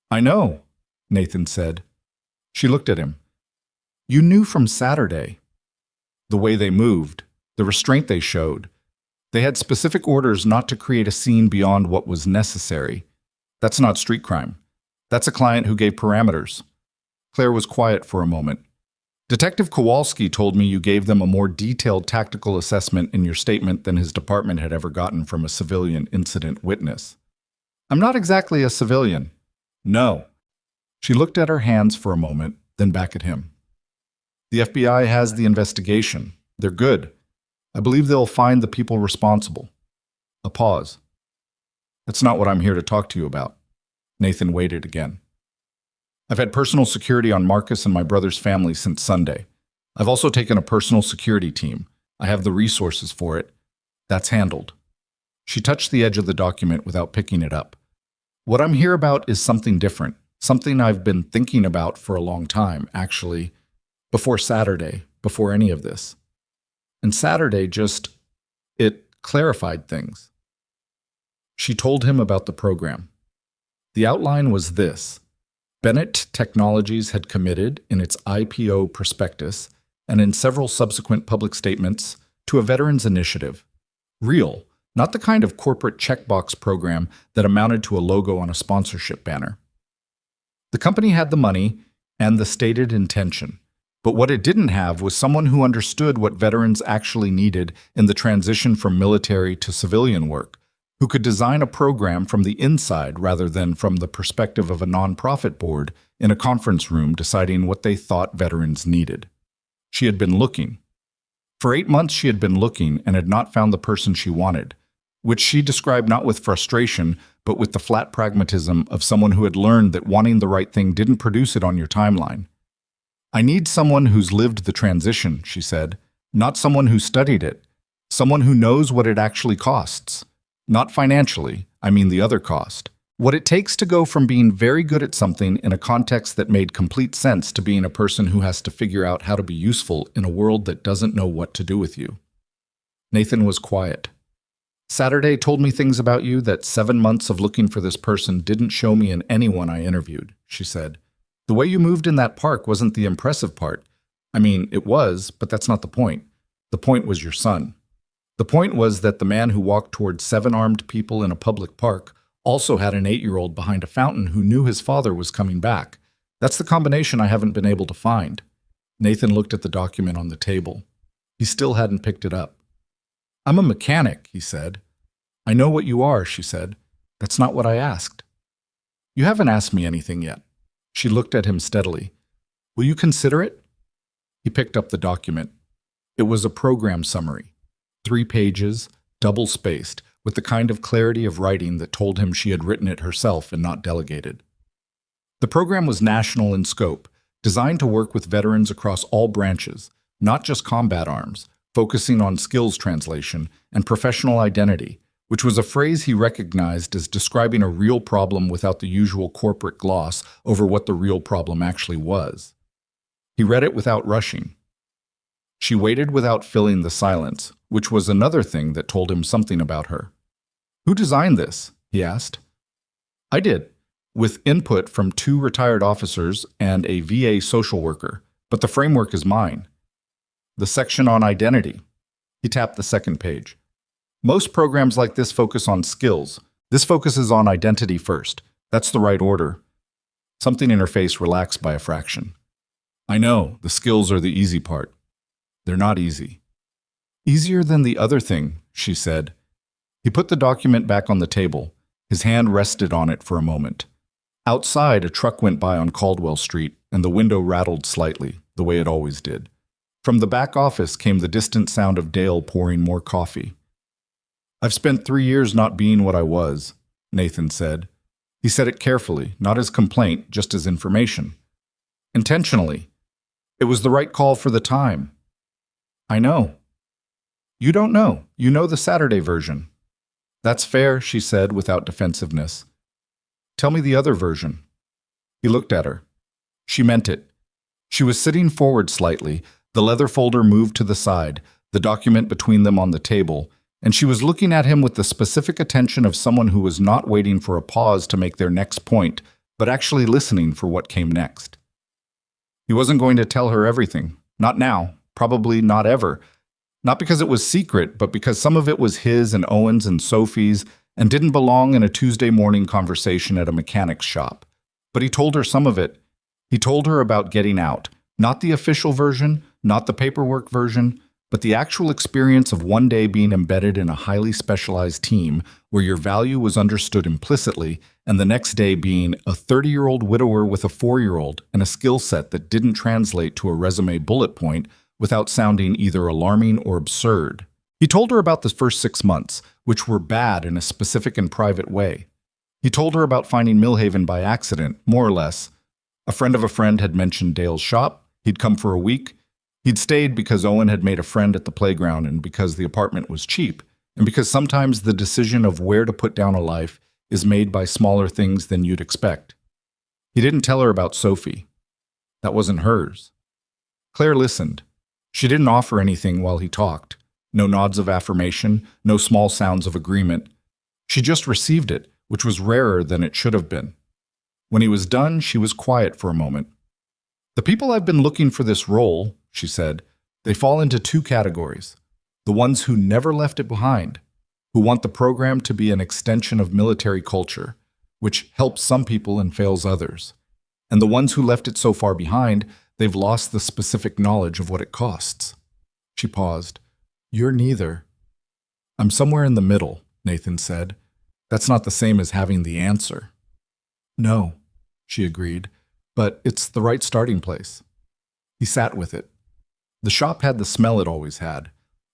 I know, Nathan said. She looked at him. You knew from Saturday. The way they moved, the restraint they showed. They had specific orders not to create a scene beyond what was necessary. That's not street crime. That's a client who gave parameters. Claire was quiet for a moment. Detective Kowalski told me you gave them a more detailed tactical assessment in your statement than his department had ever gotten from a civilian incident witness. I'm not exactly a civilian. No. She looked at her hands for a moment, then back at him. The FBI has the investigation. They're good. I believe they'll find the people responsible. A pause. That's not what I'm here to talk to you about. Nathan waited again. I've had personal security on Marcus and my brother's family since Sunday. I've also taken a personal security team. I have the resources for it. That's handled. She touched the edge of the document without picking it up. What I'm here about is something different, something I've been thinking about for a long time, actually, before Saturday, before any of this. And Saturday it clarified things. She told him about the program. The outline was this. Bennett Technologies had committed, in its IPO prospectus and in several subsequent public statements, to a veterans initiative. Real, not the kind of corporate checkbox program that amounted to a logo on a sponsorship banner. The company had the money and the stated intention, but what it didn't have was someone who understood what veterans actually needed in the transition from military to civilian work, who could design a program from the inside rather than from the perspective of a nonprofit board in a conference room deciding what they thought veterans needed. She had been looking. For 8 months she had been looking and had not found the person she wanted, which she described not with frustration, but with the flat pragmatism of someone who had learned that wanting the right thing didn't produce it on your timeline. I need someone who's lived the transition, she said, not someone who studied it, someone who knows what it actually costs. Not financially, I mean the other cost. What it takes to go from being very good at something in a context that made complete sense to being a person who has to figure out how to be useful in a world that doesn't know what to do with you. Nathan was quiet. Saturday told me things about you that 7 months of looking for this person didn't show me in anyone I interviewed, she said. The way you moved in that park wasn't the impressive part. I mean, it was, but that's not the point. The point was your son. The point was that the man who walked towards 7 armed people in a public park also had an 8-year-old behind a fountain who knew his father was coming back. That's the combination I haven't been able to find. Nathan looked at the document on the table. He still hadn't picked it up. I'm a mechanic, he said. I know what you are, she said. That's not what I asked. You haven't asked me anything yet. She looked at him steadily. Will you consider it? He picked up the document. It was a program summary. 3 pages, double-spaced, with the kind of clarity of writing that told him she had written it herself and not delegated. The program was national in scope, designed to work with veterans across all branches, not just combat arms, focusing on skills translation and professional identity, which was a phrase he recognized as describing a real problem without the usual corporate gloss over what the real problem actually was. He read it without rushing. She waited without filling the silence, which was another thing that told him something about her. Who designed this? He asked. I did, with input from 2 retired officers and a VA social worker, but the framework is mine. The section on identity. He tapped the 2nd page. Most programs like this focus on skills. This focuses on identity first. That's the right order. Something in her face relaxed by a fraction. I know, the skills are the easy part. They're not easy. Easier than the other thing, she said. He put the document back on the table. His hand rested on it for a moment. Outside, a truck went by on Caldwell Street, and the window rattled slightly, the way it always did. From the back office came the distant sound of Dale pouring more coffee. "I've spent 3 years not being what I was," Nathan said. He said it carefully, not as complaint, just as information. Intentionally. It was the right call for the time. "I know." "You don't know. You know the Saturday version." "That's fair," she said without defensiveness. "Tell me the other version." He looked at her. She meant it. She was sitting forward slightly, the leather folder moved to the side, the document between them on the table, and she was looking at him with the specific attention of someone who was not waiting for a pause to make their next point, but actually listening for what came next. He wasn't going to tell her everything. Not now. Probably not ever. Not because it was secret, but because some of it was his and Owen's and Sophie's and didn't belong in a Tuesday morning conversation at a mechanic's shop. But he told her some of it. He told her about getting out. Not the official version, not the paperwork version, but the actual experience of one day being embedded in a highly specialized team where your value was understood implicitly, and the next day being a 30-year-old widower with a 4-year-old and a skill set that didn't translate to a resume bullet point without sounding either alarming or absurd. He told her about the first 6 months, which were bad in a specific and private way. He told her about finding Millhaven by accident, more or less. A friend of a friend had mentioned Dale's shop. He'd come for a week. He'd stayed because Owen had made a friend at the playground and because the apartment was cheap, and because sometimes the decision of where to put down a life is made by smaller things than you'd expect. He didn't tell her about Sophie. That wasn't hers. Claire listened. She didn't offer anything while he talked. No nods of affirmation, no small sounds of agreement. She just received it, which was rarer than it should have been. When he was done, she was quiet for a moment. "The people I've been looking for this role," she said, "they fall into 2 categories. The ones who never left it behind, who want the program to be an extension of military culture, which helps some people and fails others. And the ones who left it so far behind, they've lost the specific knowledge of what it costs." She paused. "You're neither." "I'm somewhere in the middle," Nathan said. "That's not the same as having the answer." "No," she agreed, "but it's the right starting place." He sat with it. The shop had the smell it always had,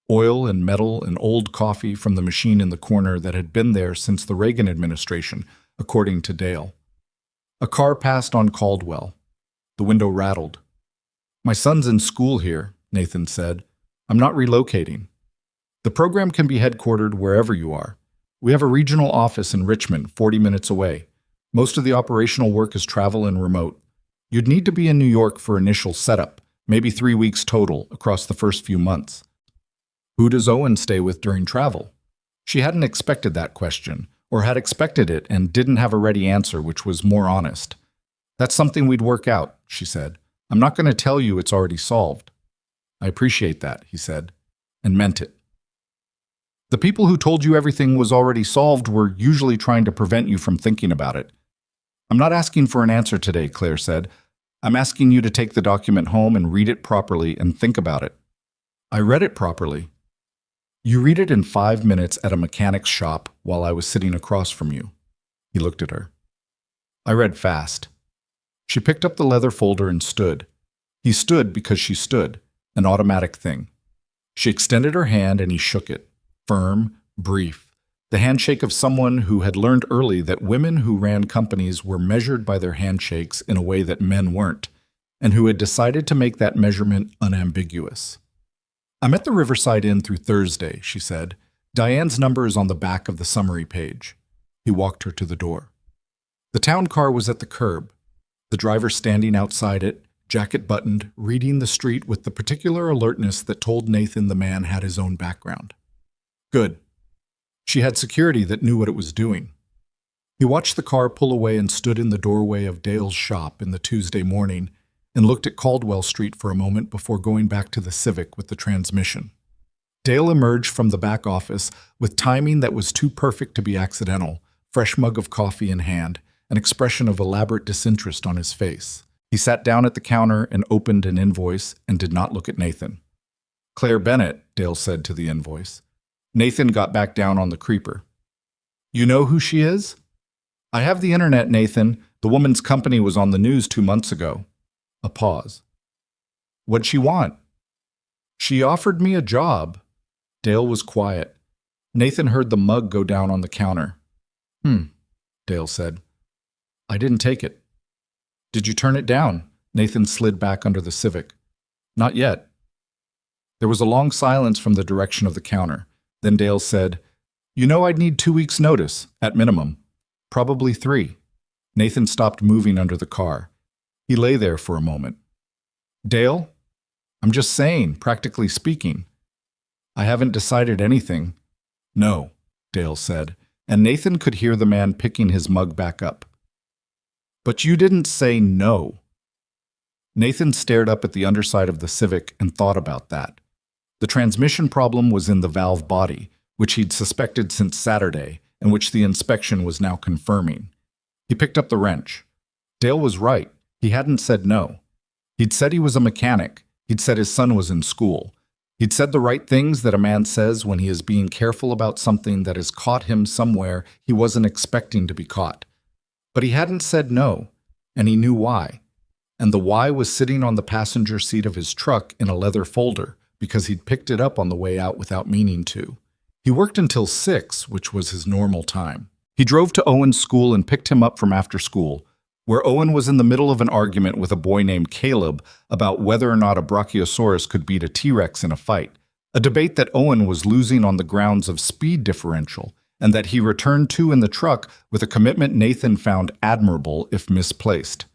oil and metal and old coffee from the machine in the corner that had been there since the Reagan administration, according to Dale. A car passed on Caldwell. The window rattled. "My son's in school here," Nathan said. "I'm not relocating. The program can be headquartered wherever you are. We have a regional office in Richmond, 40 minutes away. Most of the operational work is travel and remote. You'd need to be in New York for initial setup, maybe 3 weeks total across the first few months." "Who does Owen stay with during travel?" She hadn't expected that question, or had expected it and didn't have a ready answer, which was more honest. "That's something we'd work out," she said. "I'm not going to tell you it's already solved." "I appreciate that," he said, and meant it. "The people who told you everything was already solved were usually trying to prevent you from thinking about it." "I'm not asking for an answer today," Claire said. "I'm asking you to take the document home and read it properly and think about it." "I read it properly." "You read it in 5 minutes at a mechanic's shop while I was sitting across from you." He looked at her. "I read fast." She picked up the leather folder and stood. He stood because she stood, an automatic thing. She extended her hand and he shook it, firm, brief, the handshake of someone who had learned early that women who ran companies were measured by their handshakes in a way that men weren't, and who had decided to make that measurement unambiguous. "I'm at the Riverside Inn through Thursday," she said. "Diane's number is on the back of the summary page." He walked her to the door. The town car was at the curb, the driver standing outside it, jacket buttoned, reading the street with the particular alertness that told Nathan the man had his own background. Good. She had security that knew what it was doing. He watched the car pull away and stood in the doorway of Dale's shop in the Tuesday morning and looked at Caldwell Street for a moment before going back to the Civic with the transmission. Dale emerged from the back office with timing that was too perfect to be accidental, fresh mug of coffee in hand, an expression of elaborate disinterest on his face. He sat down at the counter and opened an invoice and did not look at Nathan. "Claire Bennett," Dale said to the invoice. Nathan got back down on the creeper. "You know who she is?" "I have the internet, Nathan. The The woman's company was on the news 2 months ago. A pause. What'd she want? She offered me a job. Dale was quiet. Nathan heard the mug go down on the counter. Dale said. I didn't take it. Did you turn it down? Nathan slid back under the Civic. Not yet. There was a long silence from the direction of the counter. Then Dale said, You know I'd need 2 weeks' notice, at minimum. Probably 3. Nathan stopped moving under the car. He lay there for a moment. Dale? I'm just saying, practically speaking. I haven't decided anything. No, Dale said, and Nathan could hear the man picking his mug back up. But you didn't say no. Nathan stared up at the underside of the Civic and thought about that. The transmission problem was in the valve body, which he'd suspected since Saturday, and which the inspection was now confirming. He picked up the wrench. Dale was right. He hadn't said no. He'd said he was a mechanic. He'd said his son was in school. He'd said the right things that a man says when he is being careful about something that has caught him somewhere he wasn't expecting to be caught. But he hadn't said no, and he knew why. And the why was sitting on the passenger seat of his truck in a leather folder, because he'd picked it up on the way out without meaning to. He worked until 6, which was his normal time. He drove to Owen's school and picked him up from after school, where Owen was in the middle of an argument with a boy named Caleb about whether or not a Brachiosaurus could beat a T-Rex in a fight, a debate that Owen was losing on the grounds of speed differential, and that he returned to in the truck with a commitment Nathan found admirable if misplaced.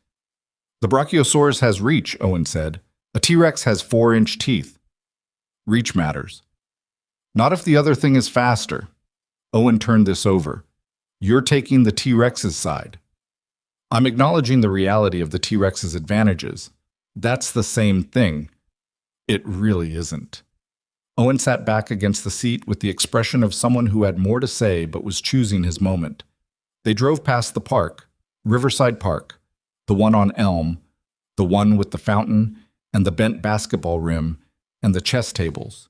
The Brachiosaurus has reach, Owen said. A T-Rex has 4-inch teeth. Reach matters. Not if the other thing is faster. Owen turned this over. You're taking the T-Rex's side. I'm acknowledging the reality of the T-Rex's advantages. That's the same thing. It really isn't. Owen sat back against the seat with the expression of someone who had more to say but was choosing his moment. They drove past the park, Riverside Park, the one on Elm, the one with the fountain and the bent basketball rim and the chess tables.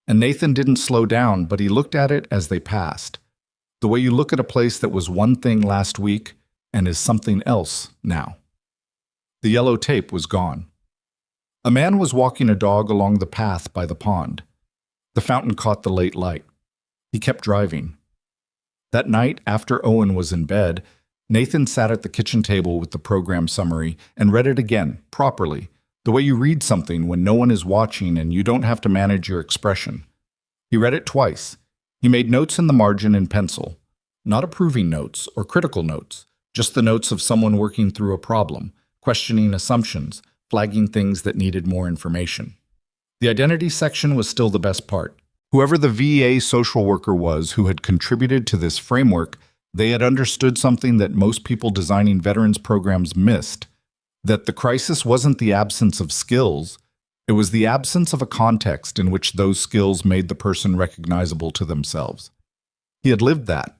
And Nathan didn't slow down, but he looked at it as they passed. The way you look at a place that was one thing last week and is something else now. The yellow tape was gone. A man was walking a dog along the path by the pond. The fountain caught the late light. He kept driving. That night, after Owen was in bed, Nathan sat at the kitchen table with the program summary and read it again, properly, the way you read something when no one is watching and you don't have to manage your expression. He read it twice. He made notes in the margin in pencil. Not approving notes or critical notes, just the notes of someone working through a problem, questioning assumptions, flagging things that needed more information. The identity section was still the best part. Whoever the VA social worker was who had contributed to this framework, they had understood something that most people designing veterans programs missed, that the crisis wasn't the absence of skills, it was the absence of a context in which those skills made the person recognizable to themselves. He had lived that.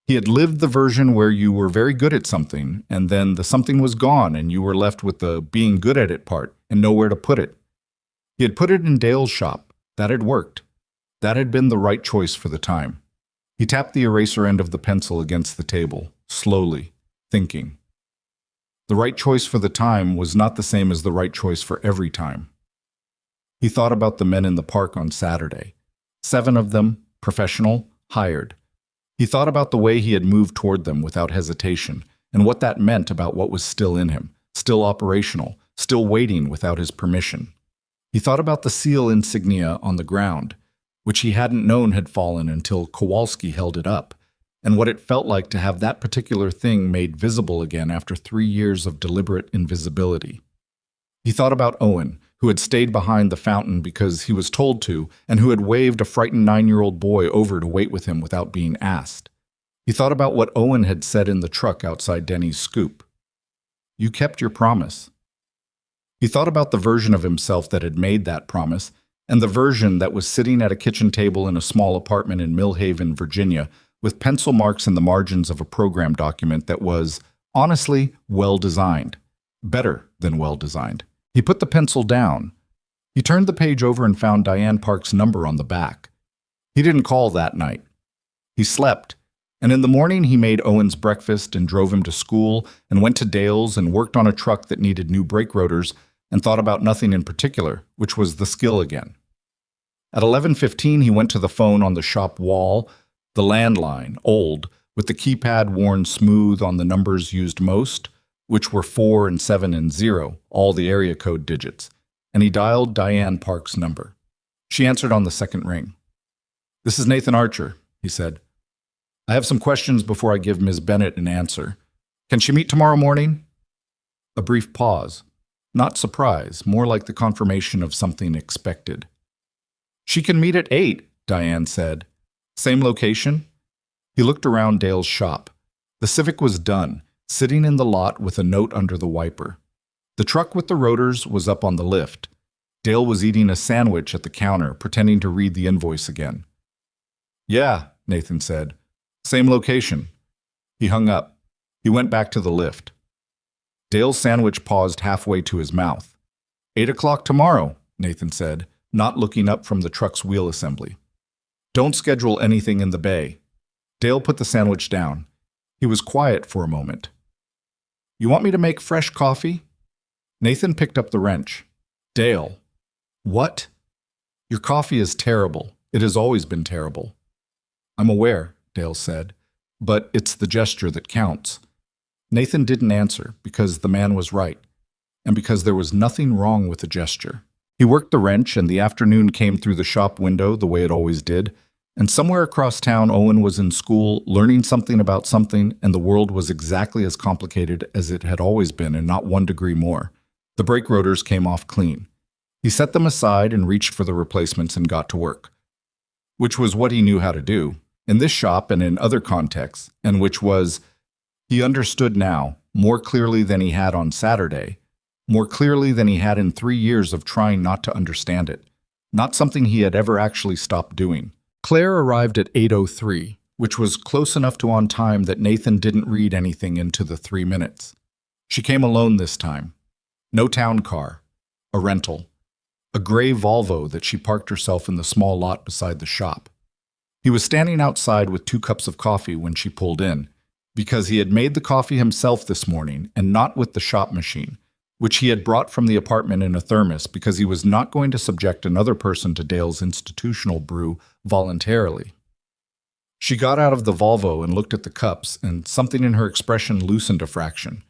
He had lived the version where you were very good at something, and then the something was gone and you were left with the being good at it part and nowhere to put it. He had put it in Dale's shop. That had worked. That had been the right choice for the time. He tapped the eraser end of the pencil against the table, slowly, thinking. The right choice for the time was not the same as the right choice for every time. He thought about the men in the park on Saturday. 7 of them, professional, hired. He thought about the way he had moved toward them without hesitation, and what that meant about what was still in him, still operational, still waiting without his permission. He thought about the seal insignia on the ground, which he hadn't known had fallen until Kowalski held it up, and what it felt like to have that particular thing made visible again after 3 years of deliberate invisibility. He thought about Owen, who had stayed behind the fountain because he was told to, and who had waved a frightened 9-year-old boy over to wait with him without being asked. He thought about what Owen had said in the truck outside Denny's Scoop. You kept your promise. He thought about the version of himself that had made that promise, and the version that was sitting at a kitchen table in a small apartment in Millhaven, Virginia, with pencil marks in the margins of a program document that was, honestly, well-designed. Better than well-designed. He put the pencil down. He turned the page over and found Diane Park's number on the back. He didn't call that night. He slept. And in the morning, he made Owen's breakfast and drove him to school and went to Dale's and worked on a truck that needed new brake rotors and thought about nothing in particular, which was the skill again. At 11:15, he went to the phone on the shop wall, the landline, old, with the keypad worn smooth on the numbers used most, which were 4 and 7 and 0, all the area code digits, and he dialed Diane Park's number. She answered on the second ring. "This is Nathan Archer," he said. "I have some questions before I give Ms. Bennett an answer. Can she meet tomorrow morning?" A brief pause. Not surprise, more like the confirmation of something expected. "She can meet at 8, Diane said. "Same location?" He looked around Dale's shop. The Civic was done, sitting in the lot with a note under the wiper. The truck with the rotors was up on the lift. Dale was eating a sandwich at the counter, pretending to read the invoice again. "Yeah," Nathan said. "Same location." He hung up. He went back to the lift. Dale's sandwich paused halfway to his mouth. 8 o'clock tomorrow, Nathan said, not looking up from the truck's wheel assembly. "Don't schedule anything in the bay." Dale put the sandwich down. He was quiet for a moment. "You want me to make fresh coffee?" Nathan picked up the wrench. "Dale." "What?" "Your coffee is terrible. It has always been terrible." "I'm aware," Dale said, "but it's the gesture that counts." Nathan didn't answer because the man was right, and because there was nothing wrong with the gesture. He worked the wrench, and the afternoon came through the shop window the way it always did, and somewhere across town Owen was in school, learning something about something, and the world was exactly as complicated as it had always been and not 1 degree more. The brake rotors came off clean. He set them aside and reached for the replacements and got to work, which was what he knew how to do, in this shop and in other contexts, and which was, he understood now, more clearly than he had on Saturday, more clearly than he had in 3 years of trying not to understand it, not something he had ever actually stopped doing. Claire arrived at 8:03, which was close enough to on time that Nathan didn't read anything into the 3 minutes. She came alone this time. No town car. A rental. A gray Volvo that she parked herself in the small lot beside the shop. He was standing outside with 2 cups of coffee when she pulled in, because he had made the coffee himself this morning and not with the shop machine, which he had brought from the apartment in a thermos because he was not going to subject another person to Dale's institutional brew voluntarily. She got out of the Volvo and looked at the cups, and something in her expression loosened a fraction.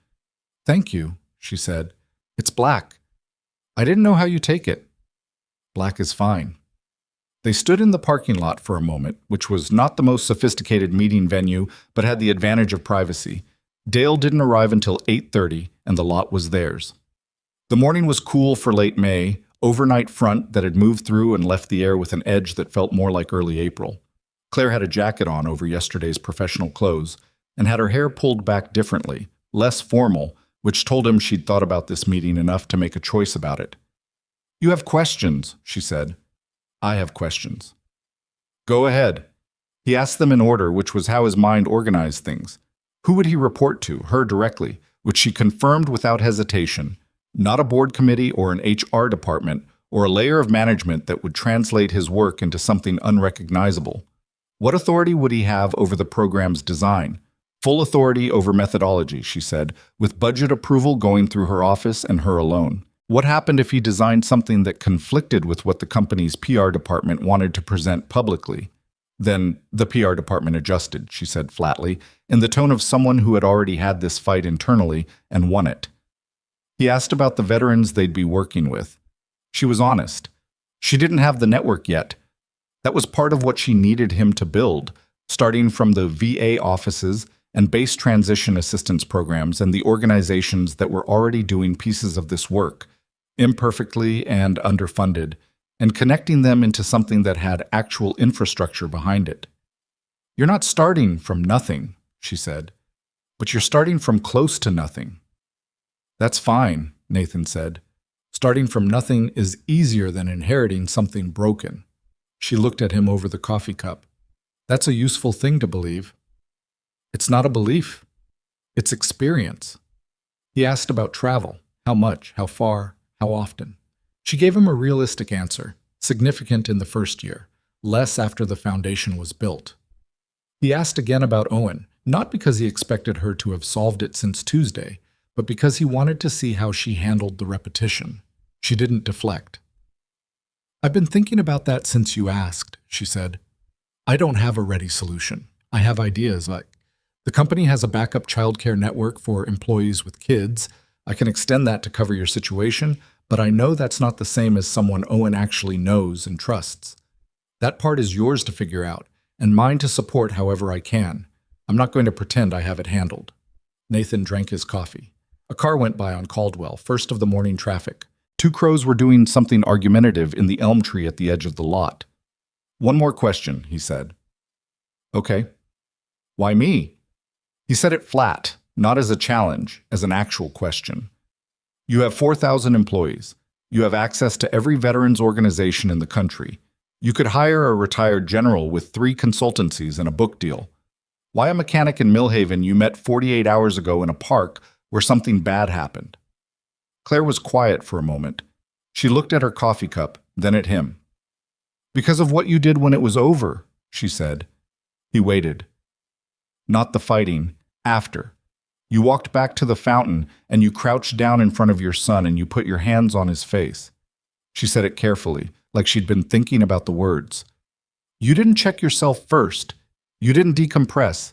"Thank you," she said. "It's black. I didn't know how you take it." "Black is fine." They stood in the parking lot for a moment, which was not the most sophisticated meeting venue, but had the advantage of privacy. Dale didn't arrive until 8:30, and the lot was theirs. The morning was cool for late May, overnight front that had moved through and left the air with an edge that felt more like early April. Claire had a jacket on over yesterday's professional clothes, and had her hair pulled back differently, less formal, which told him she'd thought about this meeting enough to make a choice about it. "You have questions," she said. "I have questions." "Go ahead." He asked them in order, which was how his mind organized things. Who would he report to? Her directly, which she confirmed without hesitation. Not a board committee or an HR department or a layer of management that would translate his work into something unrecognizable. What authority would he have over the program's design? Full authority over methodology, she said, with budget approval going through her office and her alone. What happened if he designed something that conflicted with what the company's PR department wanted to present publicly? Then the PR department adjusted, she said flatly, in the tone of someone who had already had this fight internally and won it. He asked about the veterans they'd be working with. She was honest. She didn't have the network yet. That was part of what she needed him to build, starting from the VA offices and base transition assistance programs and the organizations that were already doing pieces of this work, imperfectly and underfunded, and connecting them into something that had actual infrastructure behind it. "You're not starting from nothing," she said, "but you're starting from close to nothing." "That's fine," Nathan said. "Starting from nothing is easier than inheriting something broken." She looked at him over the coffee cup. "That's a useful thing to believe." "It's not a belief. It's experience." He asked about travel. How much, how far, how often. She gave him a realistic answer, significant in the first year, less after the foundation was built. He asked again about Owen, not because he expected her to have solved it since Tuesday, but because he wanted to see how she handled the repetition. She didn't deflect. "I've been thinking about that since you asked," she said. "I don't have a ready solution. I have ideas like the company has a backup childcare network for employees with kids. I can extend that to cover your situation, but I know that's not the same as someone Owen actually knows and trusts. That part is yours to figure out, and mine to support however I can. I'm not going to pretend I have it handled." Nathan drank his coffee. A car went by on Caldwell, first of the morning traffic. Two crows were doing something argumentative in the elm tree at the edge of the lot. "One more question," he said. "Okay." "Why me?" He said it flat, not as a challenge, as an actual question. "You have 4,000 employees. You have access to every veterans organization in the country. You could hire a retired general with 3 consultancies and a book deal. Why a mechanic in Millhaven you met 48 hours ago in a park where something bad happened?" Claire was quiet for a moment. She looked at her coffee cup, then at him. "Because of what you did when it was over," she said. He waited. "Not the fighting. After. You walked back to the fountain and you crouched down in front of your son and you put your hands on his face." She said it carefully, like she'd been thinking about the words. "You didn't check yourself first. You didn't decompress.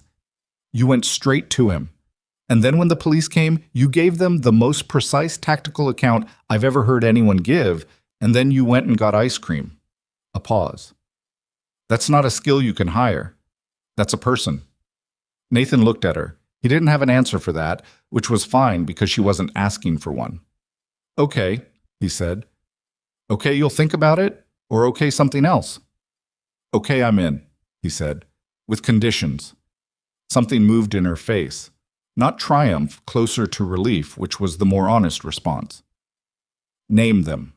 You went straight to him. And then when the police came, you gave them the most precise tactical account I've ever heard anyone give, and then you went and got ice cream." A pause. "That's not a skill you can hire. That's a person." Nathan looked at her. He didn't have an answer for that, which was fine because she wasn't asking for one. "Okay," he said. "Okay, you'll think about it? Or okay, something else?" "Okay, I'm in," he said, with conditions. Something moved in her face. Not triumph, closer to relief, which was the more honest response. "Name them."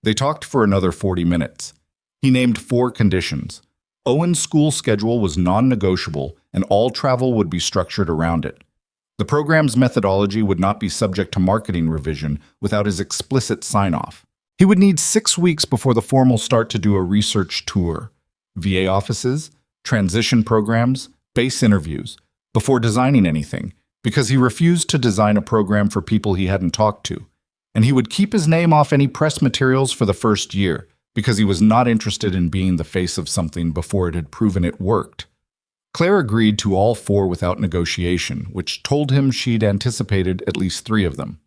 They talked for another 40 minutes. He named 4 conditions. Owen's school schedule was non-negotiable, and all travel would be structured around it. The program's methodology would not be subject to marketing revision without his explicit sign-off. He would need 6 weeks before the formal start to do a research tour, VA offices, transition programs, base interviews, before designing anything, because he refused to design a program for people he hadn't talked to. And he would keep his name off any press materials for the first year, because he was not interested in being the face of something before it had proven it worked. Claire agreed to all 4 without negotiation, which told him she'd anticipated at least 3 of them.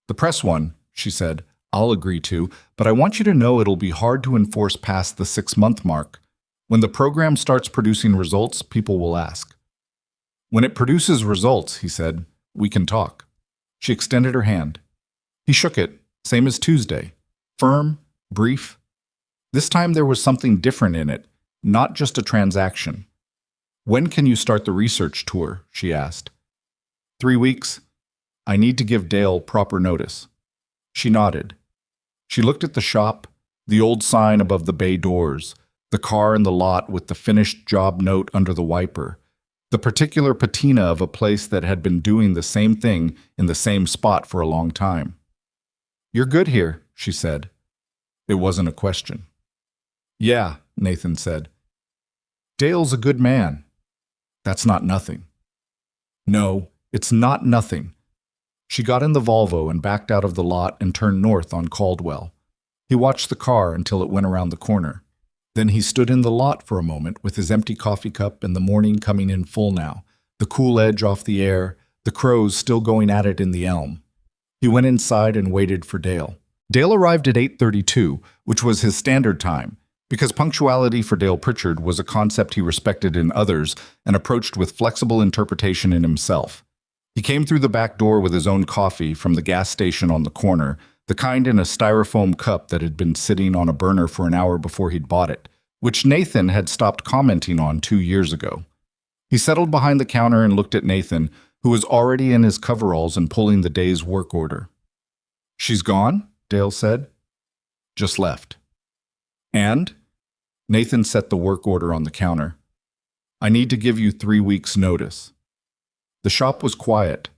"The press one," she said, "I'll agree to, but I want you to know it'll be hard to enforce past the 6-month mark. When the program starts producing results, people will ask." "When it produces results," he said, "we can talk." She extended her hand. He shook it, same as Tuesday. Firm, brief. This time there was something different in it, not just a transaction. "When can you start the research tour?" she asked. 3 weeks. I need to give Dale proper notice." She nodded. She looked at the shop, the old sign above the bay doors, the car in the lot with the finished job note under the wiper, the particular patina of a place that had been doing the same thing in the same spot for a long time. "You're good here," she said. It wasn't a question. "Yeah," Nathan said. "Dale's a good man." "That's not nothing." "No, it's not nothing." She got in the Volvo and backed out of the lot and turned north on Caldwell. He watched the car until it went around the corner. Then he stood in the lot for a moment with his empty coffee cup and the morning coming in full now, the cool edge off the air, the crows still going at it in the elm. He went inside and waited for Dale. Dale arrived at 8:32, which was his standard time, because punctuality for Dale Pritchard was a concept he respected in others and approached with flexible interpretation in himself. He came through the back door with his own coffee from the gas station on the corner, the kind in a styrofoam cup that had been sitting on a burner for an hour before he'd bought it, which Nathan had stopped commenting on 2 years ago. He settled behind the counter and looked at Nathan, who was already in his coveralls and pulling the day's work order. "She's gone?" Dale said. "Just left." "And?" Nathan set the work order on the counter. "I need to give you 3 weeks' notice." The shop was quiet.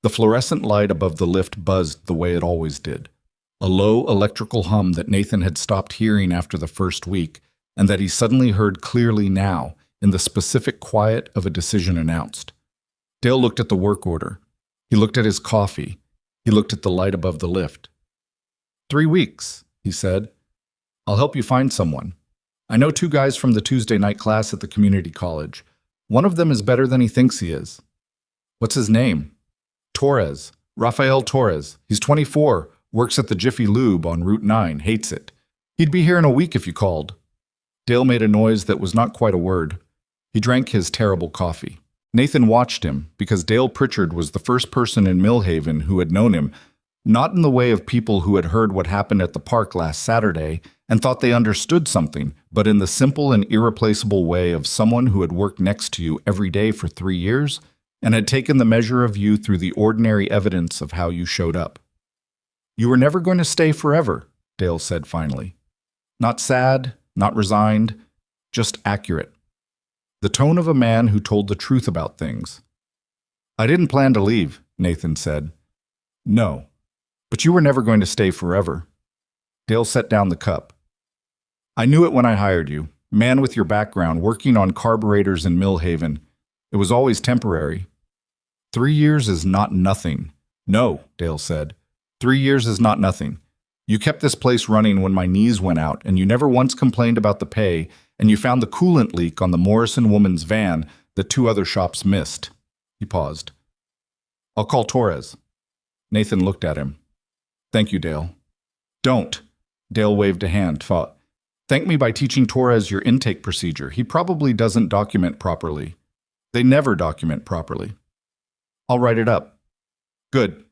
The fluorescent light above the lift buzzed the way it always did, a low electrical hum that Nathan had stopped hearing after the first week, and that he suddenly heard clearly now, in the specific quiet of a decision announced. Dale looked at the work order. He looked at his coffee. He looked at the light above the lift. 3 weeks, he said. I'll help you find someone. I know 2 guys from the Tuesday night class at the community college. One of them is better than he thinks he is. What's his name? Torres. Rafael Torres. He's 24, works at the Jiffy Lube on Route 9, hates it. He'd be here in a week if you called. Dale made a noise that was not quite a word. He drank his terrible coffee. Nathan watched him because Dale Pritchard was the first person in Millhaven who had known him, not in the way of people who had heard what happened at the park last Saturday and thought they understood something, but in the simple and irreplaceable way of someone who had worked next to you every day for 3 years and had taken the measure of you through the ordinary evidence of how you showed up. You were never going to stay forever, Dale said finally. Not sad, not resigned, just accurate. The tone of a man who told the truth about things. I didn't plan to leave, Nathan said. No, but you were never going to stay forever. Dale set down the cup. I knew it when I hired you. Man with your background, working on carburetors in Millhaven. It was always temporary. 3 years is not nothing. No, Dale said. 3 years is not nothing. You kept this place running when my knees went out, and you never once complained about the pay, and you found the coolant leak on the Morrison woman's van that 2 other shops missed. He paused. I'll call Torres. Nathan looked at him. Thank you, Dale. Don't. Dale waved a hand. Thank me by teaching Torres your intake procedure. He probably doesn't document properly. They never document properly. I'll write it up. Good.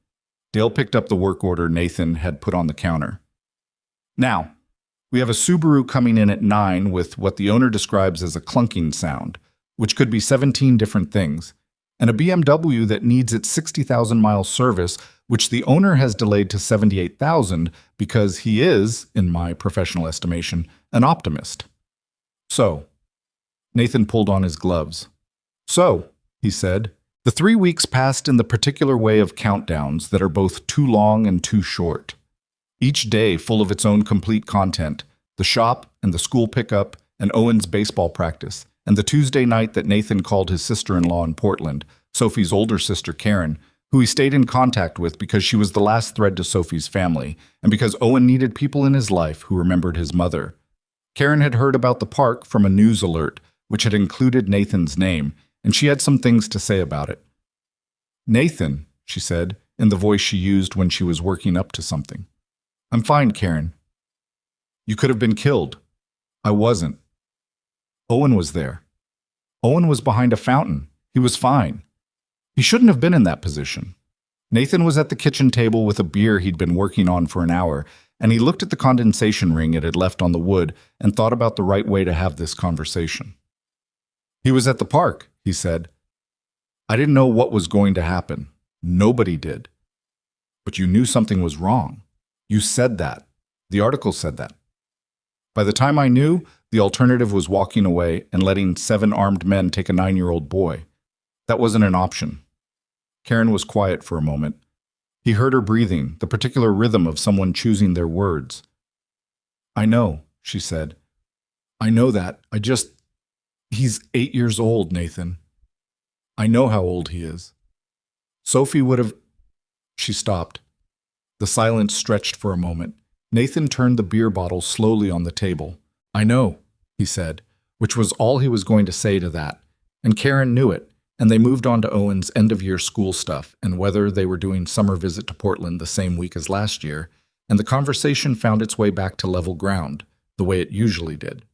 Dale picked up the work order Nathan had put on the counter. Now, we have a Subaru coming in at 9 with what the owner describes as a clunking sound, which could be 17 different things, and a BMW that needs its 60,000-mile service, which the owner has delayed to 78,000 because he is, in my professional estimation, an optimist. So, Nathan pulled on his gloves. So, he said, the 3 weeks passed in the particular way of countdowns that are both too long and too short. Each day full of its own complete content, the shop and the school pickup and Owen's baseball practice, and the Tuesday night that Nathan called his sister-in-law in Portland, Sophie's older sister Karen, who he stayed in contact with because she was the last thread to Sophie's family, and because Owen needed people in his life who remembered his mother. Karen had heard about the park from a news alert, which had included Nathan's name, and she had some things to say about it. Nathan, she said, in the voice she used when she was working up to something. I'm fine, Karen. You could have been killed. I wasn't. Owen was there. Owen was behind a fountain. He was fine. He shouldn't have been in that position. Nathan was at the kitchen table with a beer he'd been working on for an hour, and he looked at the condensation ring it had left on the wood and thought about the right way to have this conversation. He was at the park, he said. I didn't know what was going to happen. Nobody did. But you knew something was wrong. You said that. The article said that. By the time I knew, the alternative was walking away and letting 7 armed men take a 9-year-old boy. That wasn't an option. Karen was quiet for a moment. He heard her breathing, the particular rhythm of someone choosing their words. I know, she said. I know that. He's 8 years old, Nathan. I know how old he is. Sophie would have... She stopped. The silence stretched for a moment. Nathan turned the beer bottle slowly on the table. I know, he said, which was all he was going to say to that. And Karen knew it, and they moved on to Owen's end-of-year school stuff and whether they were doing summer visit to Portland the same week as last year, and the conversation found its way back to level ground, the way it usually did.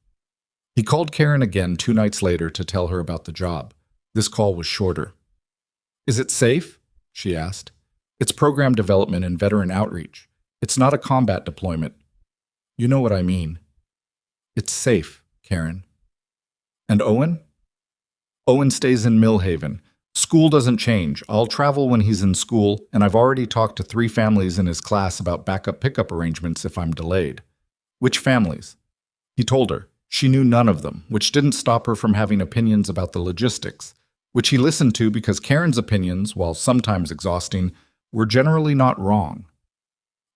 He called Karen again 2 nights later to tell her about the job. This call was shorter. Is it safe? She asked. It's program development and veteran outreach. It's not a combat deployment. You know what I mean. It's safe, Karen. And Owen? Owen stays in Millhaven. School doesn't change. I'll travel when he's in school, and I've already talked to 3 families in his class about backup pickup arrangements if I'm delayed. Which families? He told her. She knew none of them, which didn't stop her from having opinions about the logistics, which he listened to because Karen's opinions, while sometimes exhausting, were generally not wrong.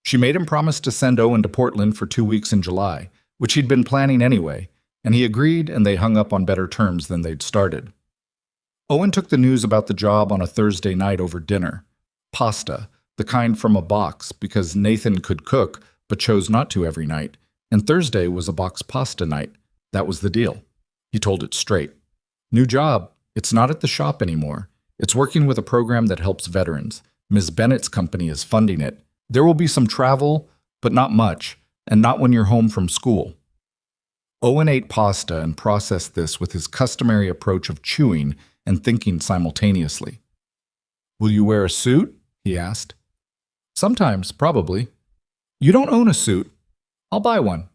She made him promise to send Owen to Portland for 2 weeks in July, which he'd been planning anyway, and he agreed, and they hung up on better terms than they'd started. Owen took the news about the job on a Thursday night over dinner. Pasta, the kind from a box, because Nathan could cook but chose not to every night, and Thursday was a box pasta night. That was the deal. He told it straight. New job. It's not at the shop anymore. It's working with a program that helps veterans. Ms. Bennett's company is funding it. There will be some travel, but not much, and not when you're home from school. Owen ate pasta and processed this with his customary approach of chewing and thinking simultaneously. Will you wear a suit? He asked. Sometimes, probably. You don't own a suit. I'll buy one.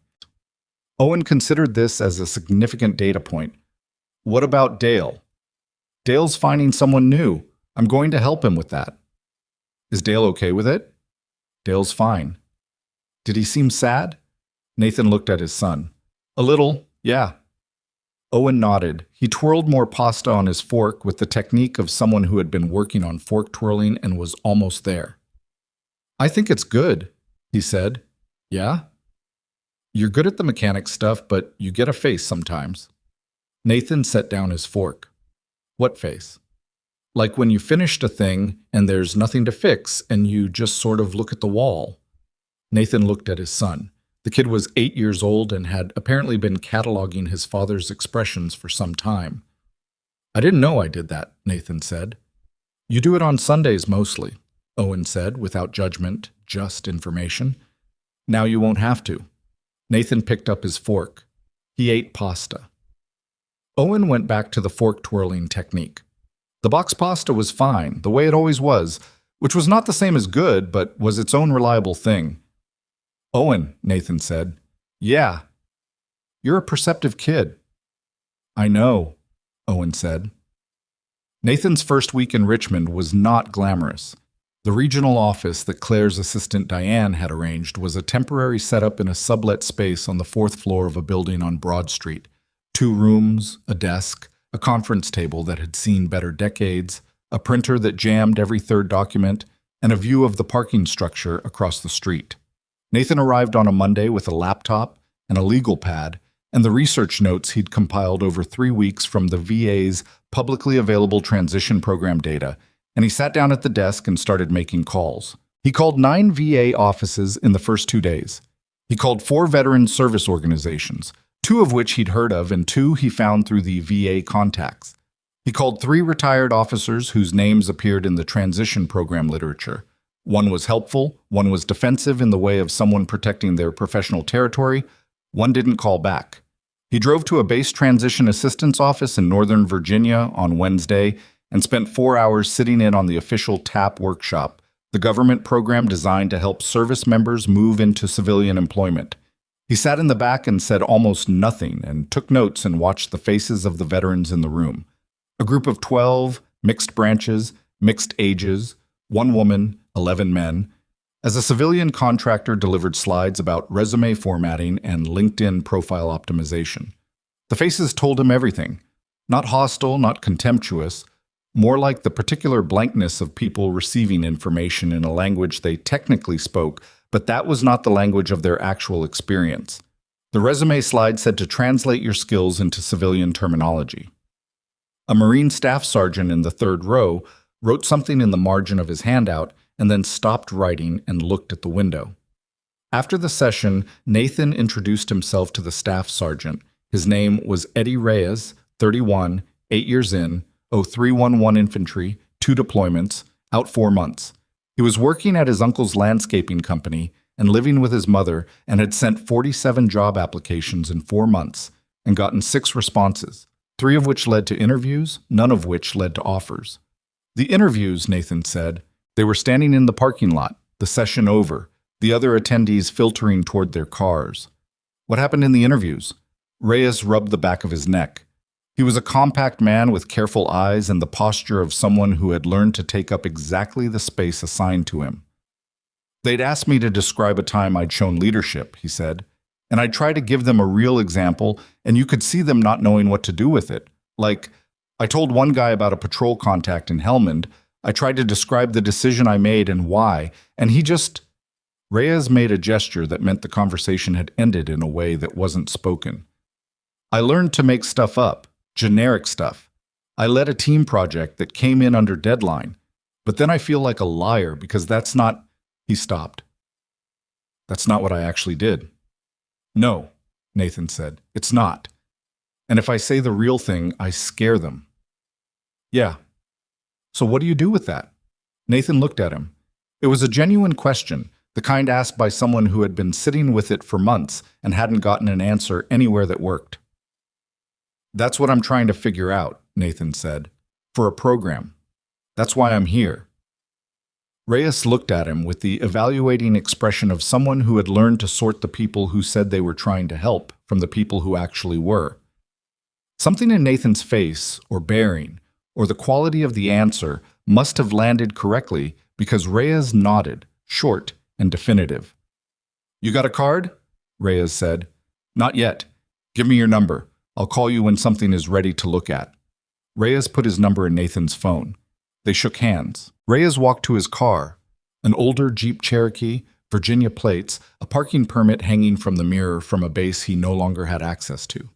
Owen considered this as a significant data point. What about Dale? Dale's finding someone new. I'm going to help him with that. Is Dale okay with it? Dale's fine. Did he seem sad? Nathan looked at his son. A little, yeah. Owen nodded. He twirled more pasta on his fork with the technique of someone who had been working on fork twirling and was almost there. I think it's good, he said. Yeah? You're good at the mechanic stuff, but you get a face sometimes. Nathan set down his fork. What face? Like when you finished a thing and there's nothing to fix and you just sort of look at the wall. Nathan looked at his son. The kid was 8 years old and had apparently been cataloging his father's expressions for some time. I didn't know I did that, Nathan said. You do it on Sundays mostly, Owen said, without judgment, just information. Now you won't have to. Nathan picked up his fork. He ate pasta. Owen went back to the fork twirling technique. The box pasta was fine, the way it always was, which was not the same as good, but was its own reliable thing. Owen, Nathan said. Yeah. You're a perceptive kid. I know, Owen said. Nathan's first week in Richmond was not glamorous. The regional office that Claire's assistant Diane had arranged was a temporary setup in a sublet space on the 4th floor of a building on Broad Street. 2 rooms, a desk, a conference table that had seen better decades, a printer that jammed every third document, and a view of the parking structure across the street. Nathan arrived on a Monday with a laptop and a legal pad and the research notes he'd compiled over 3 weeks from the VA's publicly available transition program data, and he sat down at the desk and started making calls. He called 9 VA offices in the first 2 days. He called 4 veteran service organizations, 2 of which he'd heard of and 2 he found through the VA contacts. He called 3 retired officers whose names appeared in the transition program literature. One was helpful, one was defensive in the way of someone protecting their professional territory, one didn't call back. He drove to a base transition assistance office in Northern Virginia on Wednesday and spent 4 hours sitting in on the official TAP workshop, the government program designed to help service members move into civilian employment. He sat in the back and said almost nothing and took notes and watched the faces of the veterans in the room. A group of 12, mixed branches, mixed ages, 1 woman, 11 men. As a civilian contractor delivered slides about resume formatting and LinkedIn profile optimization. The faces told him everything. Not hostile, not contemptuous, more like the particular blankness of people receiving information in a language they technically spoke, but that was not the language of their actual experience. The resume slide said to translate your skills into civilian terminology. A Marine staff sergeant in the 3rd row wrote something in the margin of his handout and then stopped writing and looked at the window. After the session, Nathan introduced himself to the staff sergeant. His name was Eddie Reyes, 31, 8 years in, 0311 infantry, 2 deployments, out 4 months. He was working at his uncle's landscaping company and living with his mother and had sent 47 job applications in 4 months and gotten 6 responses, 3 of which led to interviews, none of which led to offers. The interviews, Nathan said, they were standing in the parking lot, the session over, the other attendees filtering toward their cars. What happened in the interviews? Reyes rubbed the back of his neck. He was a compact man with careful eyes and the posture of someone who had learned to take up exactly the space assigned to him. They'd asked me to describe a time I'd shown leadership, he said, and I'd try to give them a real example, and you could see them not knowing what to do with it. Like, I told one guy about a patrol contact in Helmand. I tried to describe the decision I made and why, and he just... Reyes made a gesture that meant the conversation had ended in a way that wasn't spoken. I learned to make stuff up, generic stuff. I led a team project that came in under deadline, but then I feel like a liar because that's not—" He stopped. "That's not what I actually did." "No," Nathan said, "it's not. And if I say the real thing, I scare them." "Yeah. So what do you do with that?" Nathan looked at him. It was a genuine question, the kind asked by someone who had been sitting with it for months and hadn't gotten an answer anywhere that worked. "That's what I'm trying to figure out," Nathan said, "for a program. That's why I'm here." Reyes looked at him with the evaluating expression of someone who had learned to sort the people who said they were trying to help from the people who actually were. Something in Nathan's face, or bearing, or the quality of the answer must have landed correctly because Reyes nodded, short and definitive. "You got a card?" Reyes said. "Not yet. Give me your number. I'll call you when something is ready to look at." Reyes put his number in Nathan's phone. They shook hands. Reyes walked to his car, an older Jeep Cherokee, Virginia plates, a parking permit hanging from the mirror from a base he no longer had access to.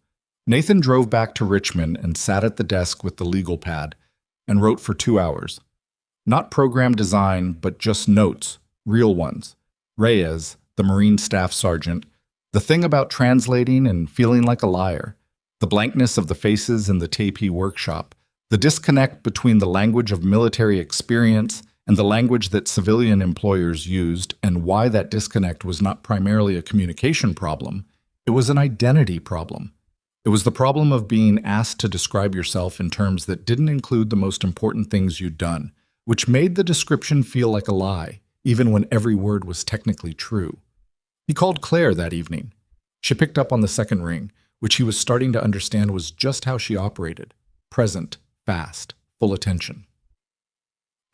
Nathan drove back to Richmond and sat at the desk with the legal pad and wrote for 2 hours. Not program design, but just notes, real ones. Reyes, the Marine Staff Sergeant, the thing about translating and feeling like a liar, the blankness of the faces in the Tapey workshop, the disconnect between the language of military experience and the language that civilian employers used, and why that disconnect was not primarily a communication problem, it was an identity problem. It was the problem of being asked to describe yourself in terms that didn't include the most important things you'd done, which made the description feel like a lie, even when every word was technically true. He called Claire that evening. She picked up on the second ring, which he was starting to understand was just how she operated. Present, fast, full attention.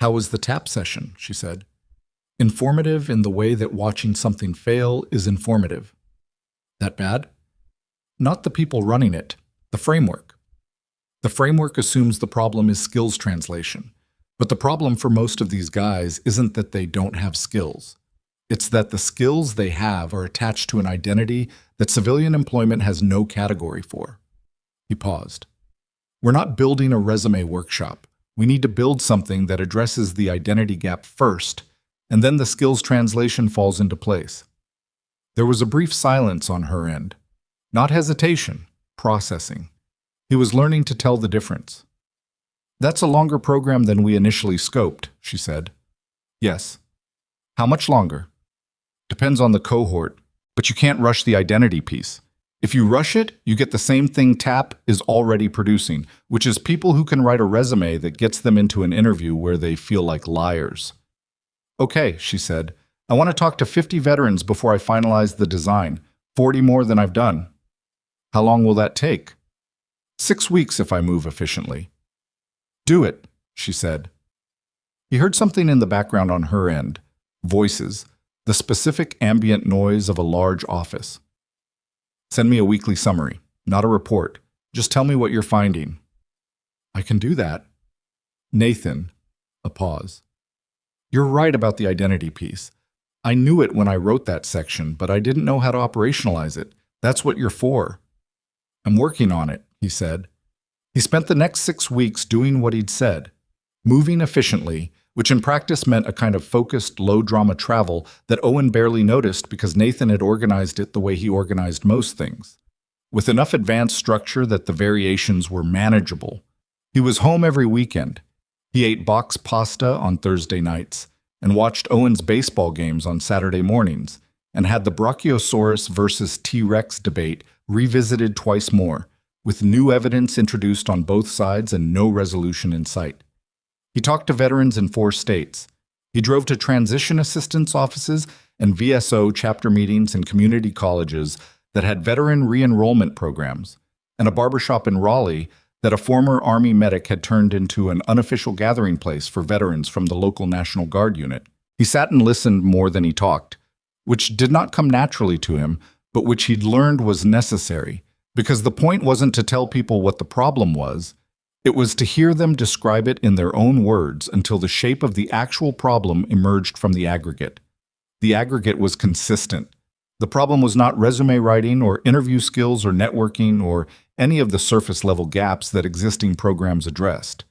"How was the tap session?" she said. "Informative in the way that watching something fail is informative." "That bad?" "Not the people running it, the framework. The framework assumes the problem is skills translation. But the problem for most of these guys isn't that they don't have skills. It's that the skills they have are attached to an identity that civilian employment has no category for." He paused. "We're not building a resume workshop. We need to build something that addresses the identity gap first, and then the skills translation falls into place." There was a brief silence on her end. Not hesitation, processing. He was learning to tell the difference. "That's a longer program than we initially scoped," she said. "Yes." "How much longer?" "Depends on the cohort, but you can't rush the identity piece. If you rush it, you get the same thing TAP is already producing, which is people who can write a resume that gets them into an interview where they feel like liars." "Okay," she said. "I want to talk to 50 veterans before I finalize the design, 40 more than I've done." "How long will that take?" 6 weeks if I move efficiently." "Do it," she said. He heard something in the background on her end. Voices, the specific ambient noise of a large office. "Send me a weekly summary, not a report. Just tell me what you're finding." "I can do that." "Nathan," a pause. "You're right about the identity piece. I knew it when I wrote that section, but I didn't know how to operationalize it. That's what you're for." "I'm working on it," he said. He spent the next 6 weeks doing what he'd said, moving efficiently, which in practice meant a kind of focused, low-drama travel that Owen barely noticed because Nathan had organized it the way he organized most things, with enough advanced structure that the variations were manageable. He was home every weekend. He ate box pasta on Thursday nights and watched Owen's baseball games on Saturday mornings and had the Brachiosaurus versus T-Rex debate revisited twice more, with new evidence introduced on both sides and no resolution in sight. He talked to veterans in 4 states. He drove to transition assistance offices and VSO chapter meetings in community colleges that had veteran re-enrollment programs, and a barbershop in Raleigh that a former Army medic had turned into an unofficial gathering place for veterans from the local National Guard unit. He sat and listened more than he talked, which did not come naturally to him, but which he'd learned was necessary, because the point wasn't to tell people what the problem was. It was to hear them describe it in their own words until the shape of the actual problem emerged from the aggregate. The aggregate was consistent. The problem was not resume writing or interview skills or networking or any of the surface-level gaps that existing programs addressed.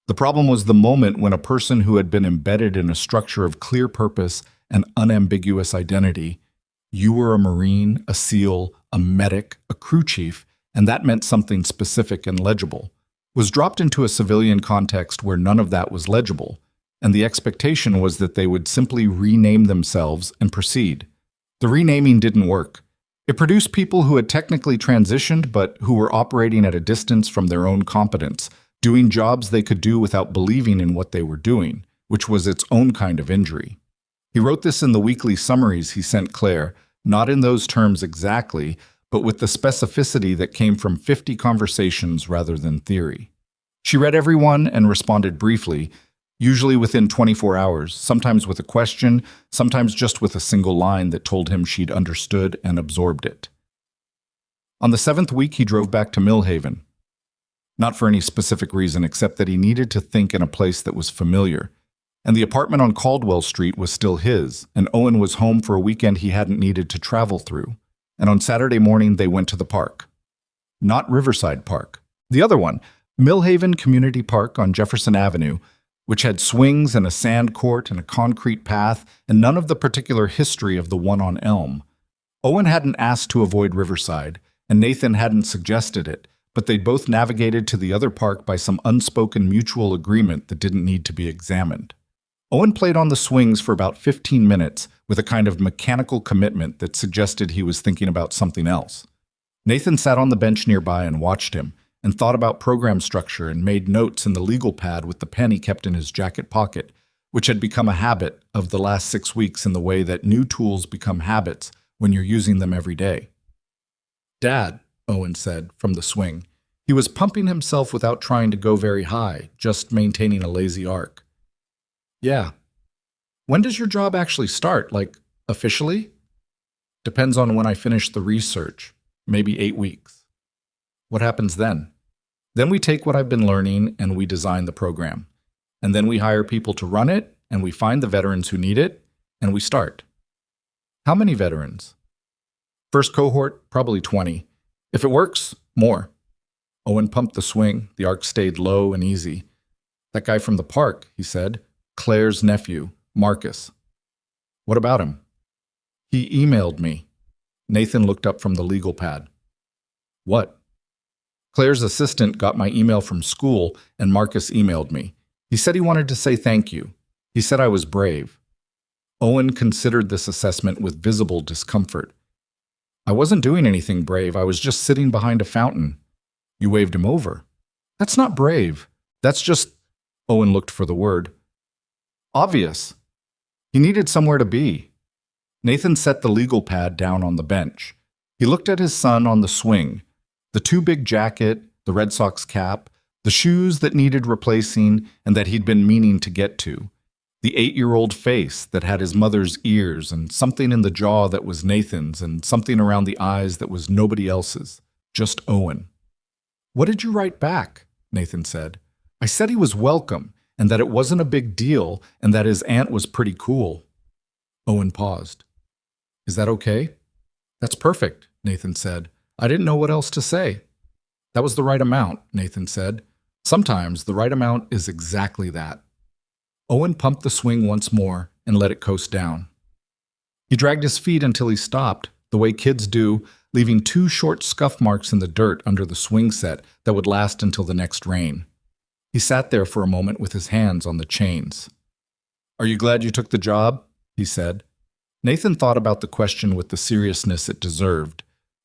The problem was the moment when a person who had been embedded in a structure of clear purpose and unambiguous identity — you were a Marine, a SEAL, a medic, a crew chief, and that meant something specific and legible — was dropped into a civilian context where none of that was legible, and the expectation was that they would simply rename themselves and proceed. The renaming didn't work. It produced people who had technically transitioned but who were operating at a distance from their own competence, doing jobs they could do without believing in what they were doing, which was its own kind of injury. He wrote this in the weekly summaries he sent Claire, not in those terms exactly, but with the specificity that came from 50 conversations rather than theory. She read every one and responded briefly, usually within 24 hours, sometimes with a question, sometimes just with a single line that told him she'd understood and absorbed it. On the 7th week, he drove back to Millhaven. Not for any specific reason except that he needed to think in a place that was familiar. And the apartment on Caldwell Street was still his, and Owen was home for a weekend he hadn't needed to travel through. And on Saturday morning, they went to the park. Not Riverside Park. The other one, Millhaven Community Park on Jefferson Avenue, which had swings and a sand court and a concrete path and none of the particular history of the one on Elm. Owen hadn't asked to avoid Riverside, and Nathan hadn't suggested it, but they'd both navigated to the other park by some unspoken mutual agreement that didn't need to be examined. Owen played on the swings for about 15 minutes with a kind of mechanical commitment that suggested he was thinking about something else. Nathan sat on the bench nearby and watched him, and thought about program structure and made notes in the legal pad with the pen he kept in his jacket pocket, which had become a habit of the last 6 weeks in the way that new tools become habits when you're using them every day. "Dad," Owen said from the swing. He was pumping himself without trying to go very high, just maintaining a lazy arc. "Yeah. When does your job actually start, like, officially?" "Depends on when I finish the research. Maybe 8 weeks. "What happens then?" "Then we take what I've been learning and we design the program. And then we hire people to run it, and we find the veterans who need it, and we start." "How many veterans?" "First cohort, probably 20. If it works, more." Owen pumped the swing. The arc stayed low and easy. "That guy from the park," he said. "Claire's nephew, Marcus." "What about him?" "He emailed me." Nathan looked up from the legal pad. "What?" "Claire's assistant got my email from school, and Marcus emailed me. He said he wanted to say thank you. He said I was brave." Owen considered this assessment with visible discomfort. "I wasn't doing anything brave. I was just sitting behind a fountain." "You waved him over." "That's not brave. That's just—" Owen looked for the word. "Obvious." He needed somewhere to be. Nathan set the legal pad down on the bench. He looked at his son on the swing. The too big jacket, the Red Sox cap, the shoes that needed replacing and that he'd been meaning to get to, the 8-year-old face that had his mother's ears and something in the jaw that was Nathan's and something around the eyes that was nobody else's, just Owen. "What did you write back?" Nathan said. "I said he was welcome and that it wasn't a big deal and that his aunt was pretty cool." Owen paused. "Is that okay?" "That's perfect," Nathan said. "I didn't know what else to say." "That was the right amount," Nathan said. "Sometimes the right amount is exactly that." Owen pumped the swing once more and let it coast down. He dragged his feet until he stopped, the way kids do, leaving 2 short scuff marks in the dirt under the swing set that would last until the next rain. He sat there for a moment with his hands on the chains. "Are you glad you took the job?" he said. Nathan thought about the question with the seriousness it deserved.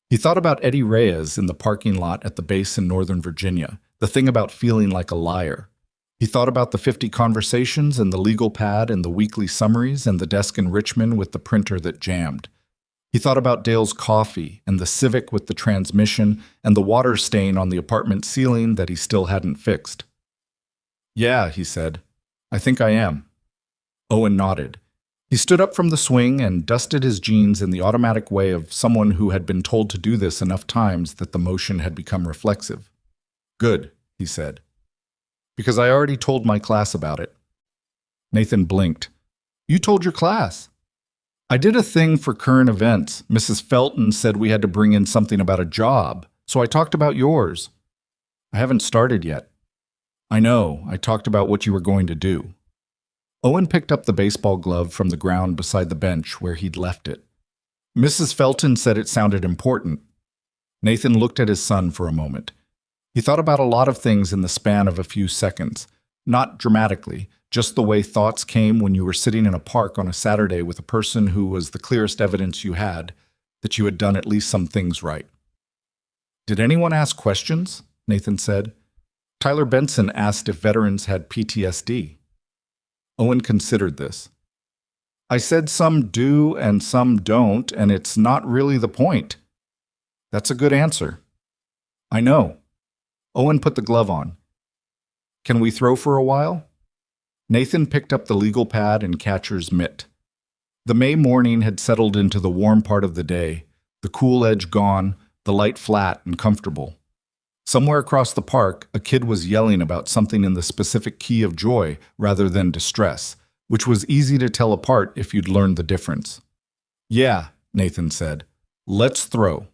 He thought about Eddie Reyes in the parking lot at the base in Northern Virginia, the thing about feeling like a liar. He thought about the 50 conversations and the legal pad and the weekly summaries and the desk in Richmond with the printer that jammed. He thought about Dale's coffee and the Civic with the transmission and the water stain on the apartment ceiling that he still hadn't fixed. "Yeah," he said. "I think I am." Owen nodded. He stood up from the swing and dusted his jeans in the automatic way of someone who had been told to do this enough times that the motion had become reflexive. "Good," he said. "Because I already told my class about it." Nathan blinked. "You told your class?" I did a thing for current events. Mrs. Felton said we had to bring in something about a job, so I talked about yours. I haven't started yet. I know, I talked about what you were going to do. Owen picked up the baseball glove from the ground beside the bench where he'd left it. Mrs. Felton said it sounded important. Nathan looked at his son for a moment. He thought about a lot of things in the span of a few seconds. Not dramatically, just the way thoughts came when you were sitting in a park on a Saturday with a person who was the clearest evidence you had that you had done at least some things right. Did anyone ask questions? Nathan said. Tyler Benson asked if veterans had PTSD. Owen considered this. I said some do and some don't, and it's not really the point. That's a good answer. I know. Owen put the glove on. Can we throw for a while? Nathan picked up the legal pad and catcher's mitt. The May morning had settled into the warm part of the day, the cool edge gone, the light flat and comfortable. Somewhere across the park, a kid was yelling about something in the specific key of joy rather than distress, which was easy to tell apart if you'd learned the difference. Yeah, Nathan said. Let's throw.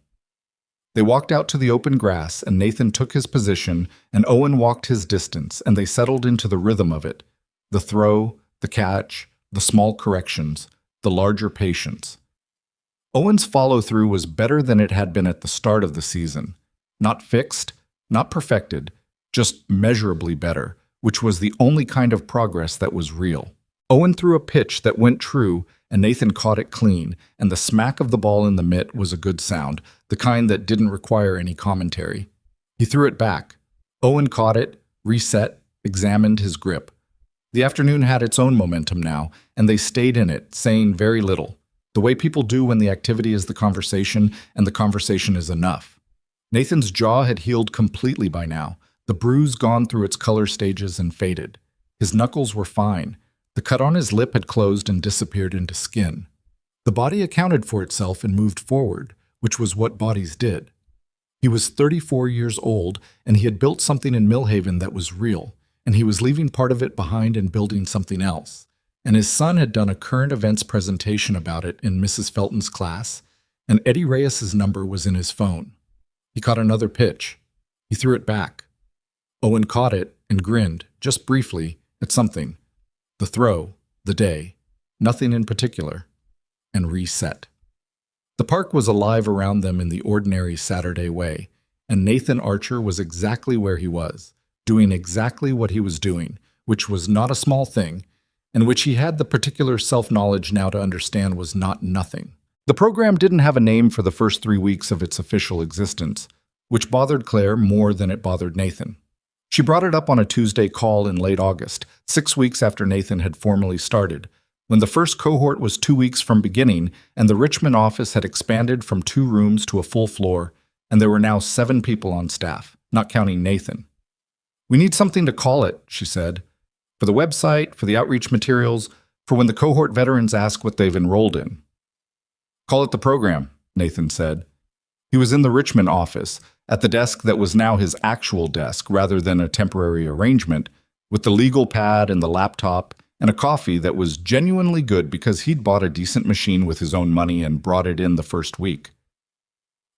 They walked out to the open grass, and Nathan took his position, and Owen walked his distance, and they settled into the rhythm of it. The throw, the catch, the small corrections, the larger patience. Owen's follow-through was better than it had been at the start of the season. Not fixed, not perfected, just measurably better, which was the only kind of progress that was real. Owen threw a pitch that went true, and Nathan caught it clean, and the smack of the ball in the mitt was a good sound, the kind that didn't require any commentary. He threw it back. Owen caught it, reset, examined his grip. The afternoon had its own momentum now, and they stayed in it, saying very little, the way people do when the activity is the conversation and the conversation is enough. Nathan's jaw had healed completely by now, the bruise gone through its color stages and faded. His knuckles were fine. The cut on his lip had closed and disappeared into skin. The body accounted for itself and moved forward, which was what bodies did. He was 34 years old, and he had built something in Millhaven that was real, and he was leaving part of it behind and building something else. And his son had done a current events presentation about it in Mrs. Felton's class, and Eddie Reyes's number was in his phone. He caught another pitch. He threw it back. Owen caught it and grinned, just briefly, at something. The throw, the day, nothing in particular, and reset. The park was alive around them in the ordinary Saturday way, and Nathan Archer was exactly where he was, doing exactly what he was doing, which was not a small thing, and which he had the particular self-knowledge now to understand was not nothing. The program didn't have a name for the first 3 weeks of its official existence, which bothered Claire more than it bothered Nathan. She brought it up on a Tuesday call in late August, 6 weeks after Nathan had formally started, when the first cohort was 2 weeks from beginning and the Richmond office had expanded from 2 rooms to a full floor, and there were now 7 people on staff, not counting Nathan. We need something to call it, she said, for the website, for the outreach materials, for when the cohort veterans ask what they've enrolled in. Call it the program, Nathan said. He was in the Richmond office, at the desk that was now his actual desk rather than a temporary arrangement, with the legal pad and the laptop and a coffee that was genuinely good because he'd bought a decent machine with his own money and brought it in the first week.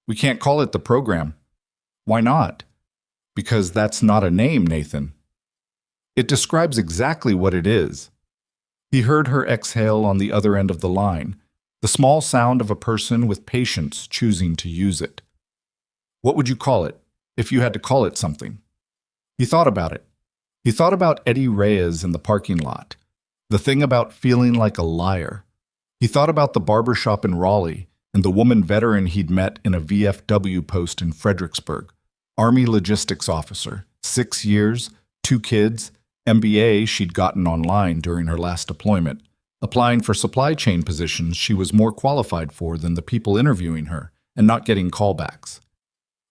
We can't call it the program. Why not? Because that's not a name, Nathan. It describes exactly what it is. He heard her exhale on the other end of the line, the small sound of a person with patience choosing to use it. What would you call it, if you had to call it something? He thought about it. He thought about Eddie Reyes in the parking lot, the thing about feeling like a liar. He thought about the barbershop in Raleigh and the woman veteran he'd met in a VFW post in Fredericksburg, Army logistics officer, 6 years, 2 kids, MBA she'd gotten online during her last deployment, applying for supply chain positions she was more qualified for than the people interviewing her, and not getting callbacks.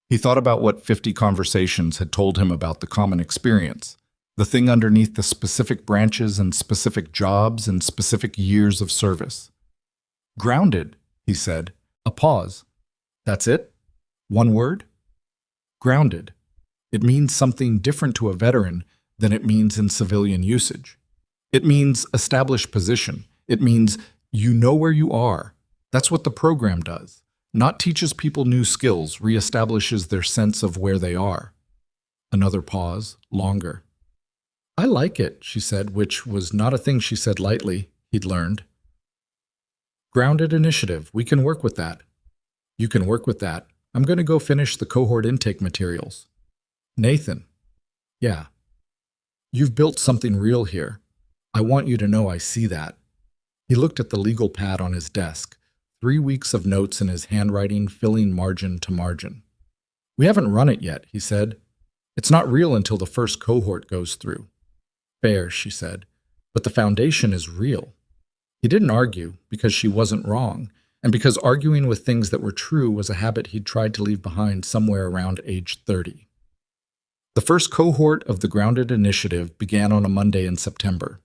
He thought about what 50 conversations had told him about the common experience, the thing underneath the specific branches and specific jobs and specific years of service. Grounded, he said. A pause. That's it? One word? Grounded. It means something different to a veteran than it means in civilian usage. It means established position. It means You know where you are. That's what the program does. Not teaches people new skills, reestablishes their sense of where they are. Another pause, longer. I like it, she said, which was not a thing she said lightly, he'd learned. Grounded initiative, we can work with that. You can work with that. I'm going to go finish the cohort intake materials. Nathan. Yeah. You've built something real here. I want you to know I see that. He looked at the legal pad on his desk, 3 weeks of notes in his handwriting filling margin to margin. We haven't run it yet, he said. It's not real until the first cohort goes through. Fair, she said, but the foundation is real. He didn't argue because she wasn't wrong, and because arguing with things that were true was a habit he'd tried to leave behind somewhere around age 30. The first cohort of the Grounded Initiative began on a Monday in September.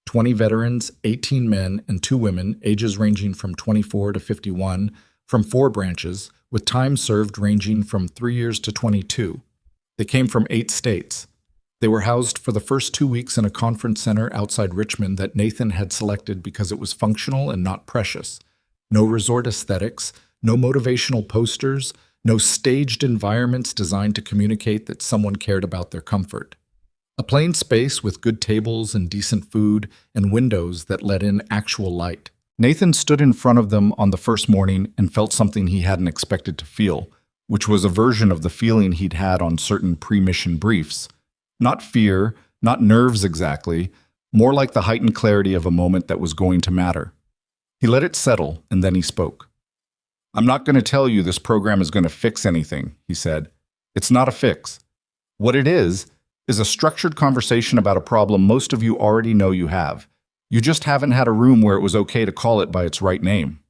20 veterans, 18 men, and 2 women, ages ranging from 24 to 51, from 4 branches, with time served ranging from 3 years to 22. They came from 8 states. They were housed for the first 2 weeks in a conference center outside Richmond that Nathan had selected because it was functional and not precious. No resort aesthetics, no motivational posters, no staged environments designed to communicate that someone cared about their comfort. A plain space with good tables and decent food and windows that let in actual light. Nathan stood in front of them on the first morning and felt something he hadn't expected to feel, which was a version of the feeling he'd had on certain pre-mission briefs. Not fear, not nerves exactly, more like the heightened clarity of a moment that was going to matter. He let it settle, and then he spoke. I'm not going to tell you this program is going to fix anything, he said. It's not a fix. What it is a structured conversation about a problem most of you already know you have. You just haven't had a room where it was okay to call it by its right name.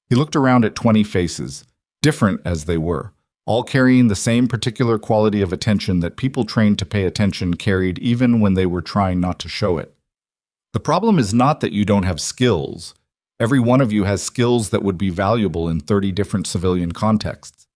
He looked around at 20 faces, different as they were, all carrying the same particular quality of attention that people trained to pay attention carried even when they were trying not to show it. The problem is not that you don't have skills. Every one of you has skills that would be valuable in 30 different civilian contexts.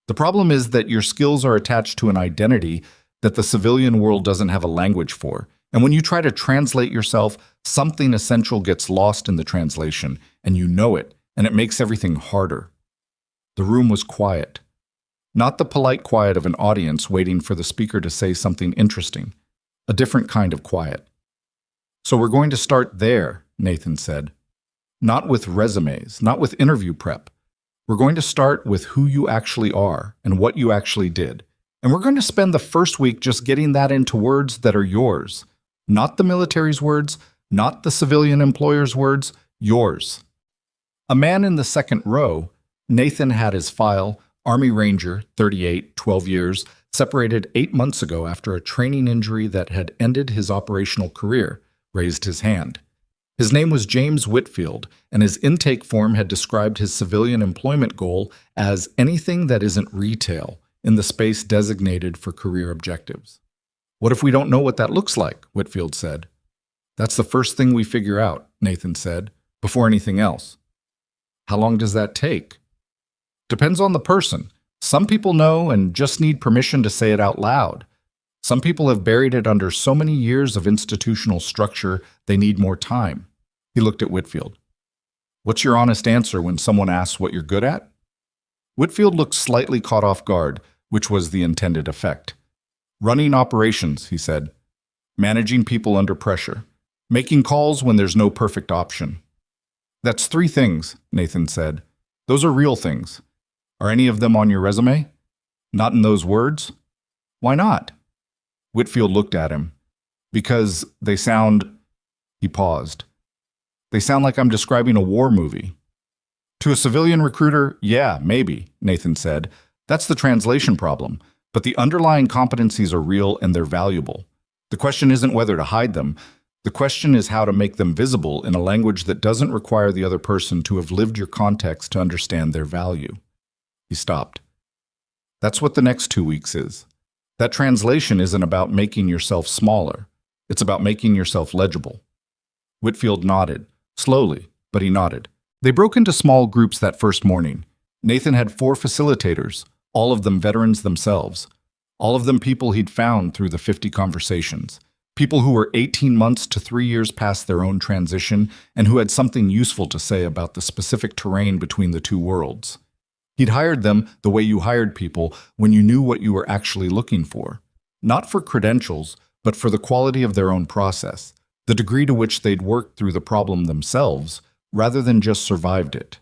The problem is that your skills are attached to an identity that the civilian world doesn't have a language for. And when you try to translate yourself, something essential gets lost in the translation, and you know it, and it makes everything harder. The room was quiet. Not the polite quiet of an audience waiting for the speaker to say something interesting. A different kind of quiet. So we're going to start there, Nathan said. Not with resumes, not with interview prep. We're going to start with who you actually are and what you actually did. And we're going to spend the first week just getting that into words that are yours. Not the military's words, not the civilian employer's words, yours. A man in the second row, Nathan had his file, Army Ranger, 38, 12 years, separated 8 months ago after a training injury that had ended his operational career, raised his hand. His name was James Whitfield, and his intake form had described his civilian employment goal as anything that isn't retail, in the space designated for career objectives. What if we don't know what that looks like? Whitfield said. That's the first thing we figure out, Nathan said, before anything else. How long does that take? Depends on the person. Some people know and just need permission to say it out loud. Some people have buried it under so many years of institutional structure they need more time. He looked at Whitfield. What's your honest answer when someone asks what you're good at? Whitfield looked slightly caught off guard, which was the intended effect. Running operations, he said. Managing people under pressure. Making calls when there's no perfect option. That's 3 things, Nathan said. Those are real things. Are any of them on your resume? Not in those words? Why not? Whitfield looked at him. Because they sound... He paused. They sound like I'm describing a war movie. To a civilian recruiter, yeah, maybe, Nathan said. That's the translation problem. But the underlying competencies are real and they're valuable. The question isn't whether to hide them. The question is how to make them visible in a language that doesn't require the other person to have lived your context to understand their value. He stopped. That's what the next 2 weeks is. That translation isn't about making yourself smaller. It's about making yourself legible. Whitfield nodded, slowly, but he nodded. They broke into small groups that first morning. Nathan had 4 facilitators, all of them veterans themselves. All of them people he'd found through the 50 conversations. People who were 18 months to 3 years past their own transition and who had something useful to say about the specific terrain between the two worlds. He'd hired them the way you hired people when you knew what you were actually looking for. Not for credentials, but for the quality of their own process, the degree to which they'd worked through the problem themselves, rather than just survived it.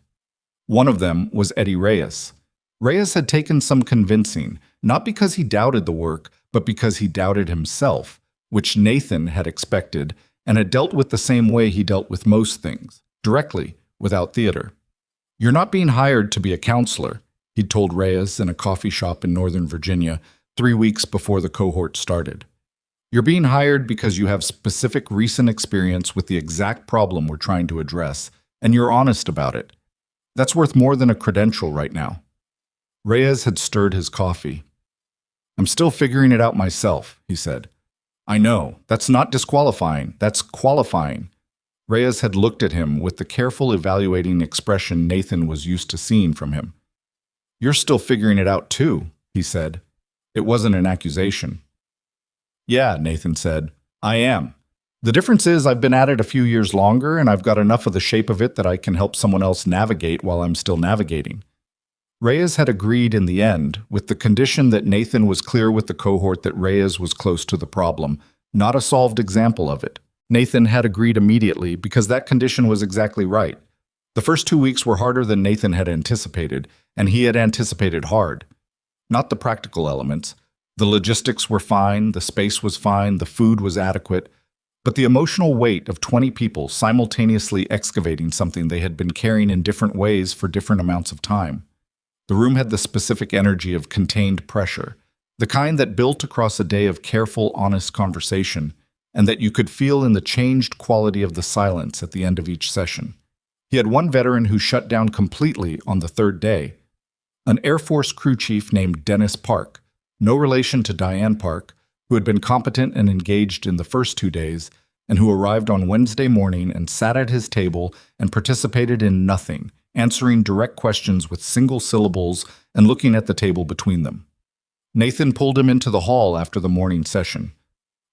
One of them was Eddie Reyes. Reyes had taken some convincing, not because he doubted the work, but because he doubted himself, which Nathan had expected, and had dealt with the same way he dealt with most things, directly, without theater. "You're not being hired to be a counselor," he'd told Reyes in a coffee shop in Northern Virginia 3 weeks before the cohort started. "You're being hired because you have specific recent experience with the exact problem we're trying to address, and you're honest about it. That's worth more than a credential right now." Reyes had stirred his coffee. "I'm still figuring it out myself," he said. "I know. That's not disqualifying. That's qualifying." Reyes had looked at him with the careful evaluating expression Nathan was used to seeing from him. "You're still figuring it out too," he said. It wasn't an accusation. "Yeah," Nathan said. "I am. The difference is I've been at it a few years longer and I've got enough of the shape of it that I can help someone else navigate while I'm still navigating." Reyes had agreed in the end, with the condition that Nathan was clear with the cohort that Reyes was close to the problem, not a solved example of it. Nathan had agreed immediately because that condition was exactly right. The first 2 weeks were harder than Nathan had anticipated, and he had anticipated hard. Not the practical elements. The logistics were fine, the space was fine, the food was adequate, but the emotional weight of 20 people simultaneously excavating something they had been carrying in different ways for different amounts of time. The room had the specific energy of contained pressure, the kind that built across a day of careful, honest conversation, and that you could feel in the changed quality of the silence at the end of each session. He had one veteran who shut down completely on the third day, an Air Force crew chief named Dennis Park, no relation to Diane Park, who had been competent and engaged in the first 2 days, and who arrived on Wednesday morning and sat at his table and participated in nothing, answering direct questions with single syllables and looking at the table between them. Nathan pulled him into the hall after the morning session.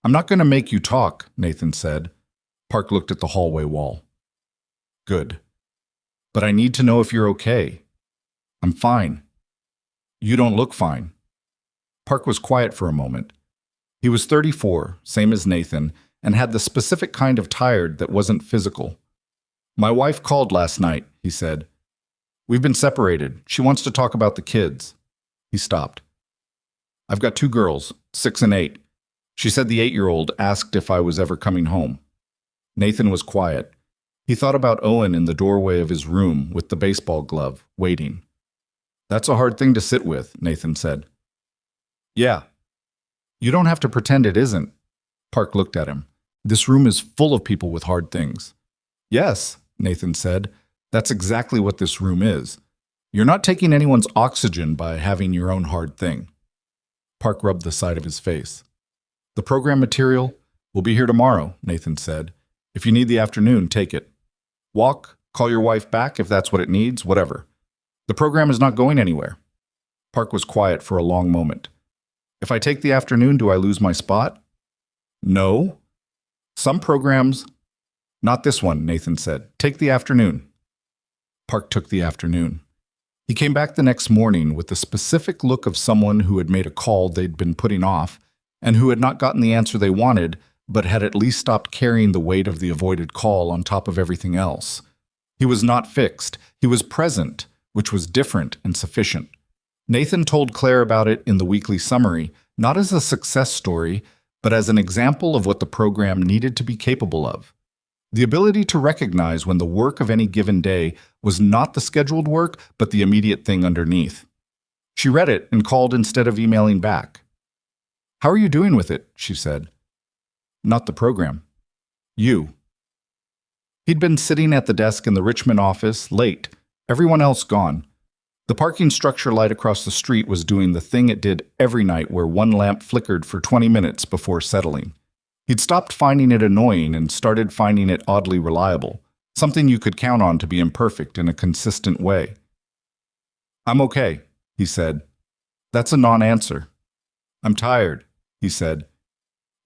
"I'm not going to make you talk," Nathan said. Park looked at the hallway wall. "Good. But I need to know if you're okay." "I'm fine." "You don't look fine." Park was quiet for a moment. He was 34, same as Nathan, and had the specific kind of tired that wasn't physical. "My wife called last night," he said. "We've been separated. She wants to talk about the kids." He stopped. "I've got 2 girls, 6 and 8. She said the 8-year-old asked if I was ever coming home." Nathan was quiet. He thought about Owen in the doorway of his room with the baseball glove, waiting. "That's a hard thing to sit with," Nathan said. "Yeah. You don't have to pretend it isn't." Park looked at him. "This room is full of people with hard things." "Yes," Nathan said. "That's exactly what this room is. You're not taking anyone's oxygen by having your own hard thing." Park rubbed the side of his face. "The program material will be here tomorrow," Nathan said. "If you need the afternoon, take it. Walk, call your wife back if that's what it needs, whatever. The program is not going anywhere." Park was quiet for a long moment. "If I take the afternoon, do I lose my spot?" "No. Some programs—" "Not this one," Nathan said. "Take the afternoon." Park took the afternoon. He came back the next morning with the specific look of someone who had made a call they'd been putting off and who had not gotten the answer they wanted, but had at least stopped carrying the weight of the avoided call on top of everything else. He was not fixed. He was present, which was different and sufficient. Nathan told Claire about it in the weekly summary, not as a success story, but as an example of what the program needed to be capable of. The ability to recognize when the work of any given day was not the scheduled work, but the immediate thing underneath. She read it and called instead of emailing back. "How are you doing with it?" she said. "Not the program. You." He'd been sitting at the desk in the Richmond office, late, everyone else gone. The parking structure light across the street was doing the thing it did every night where one lamp flickered for 20 minutes before settling. He'd stopped finding it annoying and started finding it oddly reliable, something you could count on to be imperfect in a consistent way. "I'm okay," he said. That's a non-answer. "I'm tired," he said.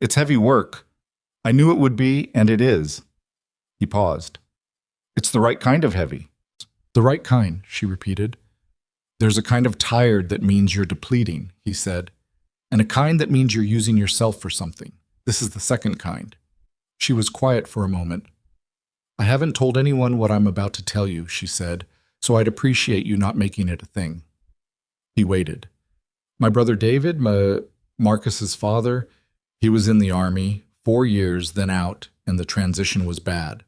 "It's heavy work, I knew it would be, and it is. He paused. It's the right kind of heavy. The right kind, she repeated. There's a kind of tired that means you're depleting, he said, and a kind that means you're using yourself for something. This is the second kind. She was quiet for a moment. I haven't told anyone what I'm about to tell you, she said, so I'd appreciate you not making it a thing. He waited. My brother David, Marcus's father, he was in the army, 4 years, then out, and the transition was bad.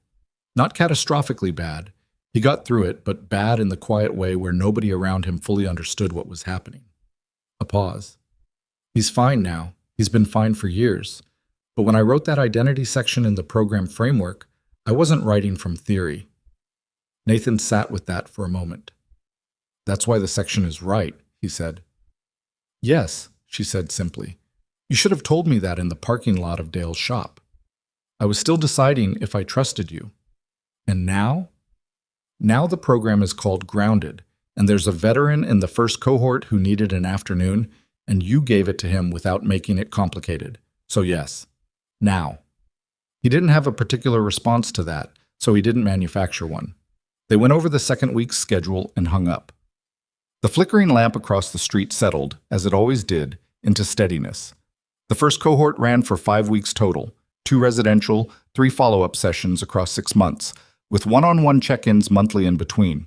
Not catastrophically bad. He got through it, but bad in the quiet way where nobody around him fully understood what was happening. A pause. He's fine now. He's been fine for years. But when I wrote that identity section in the program framework, I wasn't writing from theory. Nathan sat with that for a moment. That's why the section is right, he said. Yes, she said simply. You should have told me that in the parking lot of Dale's shop. I was still deciding if I trusted you. And now? Now the program is called Grounded, and there's a veteran in the first cohort who needed an afternoon, and you gave it to him without making it complicated. So yes, now. He didn't have a particular response to that, so he didn't manufacture one. They went over the second week's schedule and hung up. The flickering lamp across the street settled, as it always did, into steadiness. The first cohort ran for 5 weeks total, 2 residential, 3 follow-up sessions across 6 months, with one-on-one check-ins monthly in between.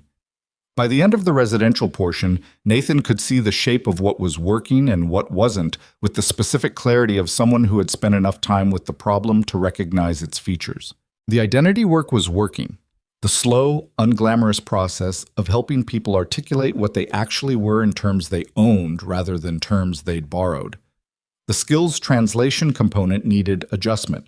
By the end of the residential portion, Nathan could see the shape of what was working and what wasn't with the specific clarity of someone who had spent enough time with the problem to recognize its features. The identity work was working. The slow, unglamorous process of helping people articulate what they actually were in terms they owned rather than terms they'd borrowed. The skills translation component needed adjustment.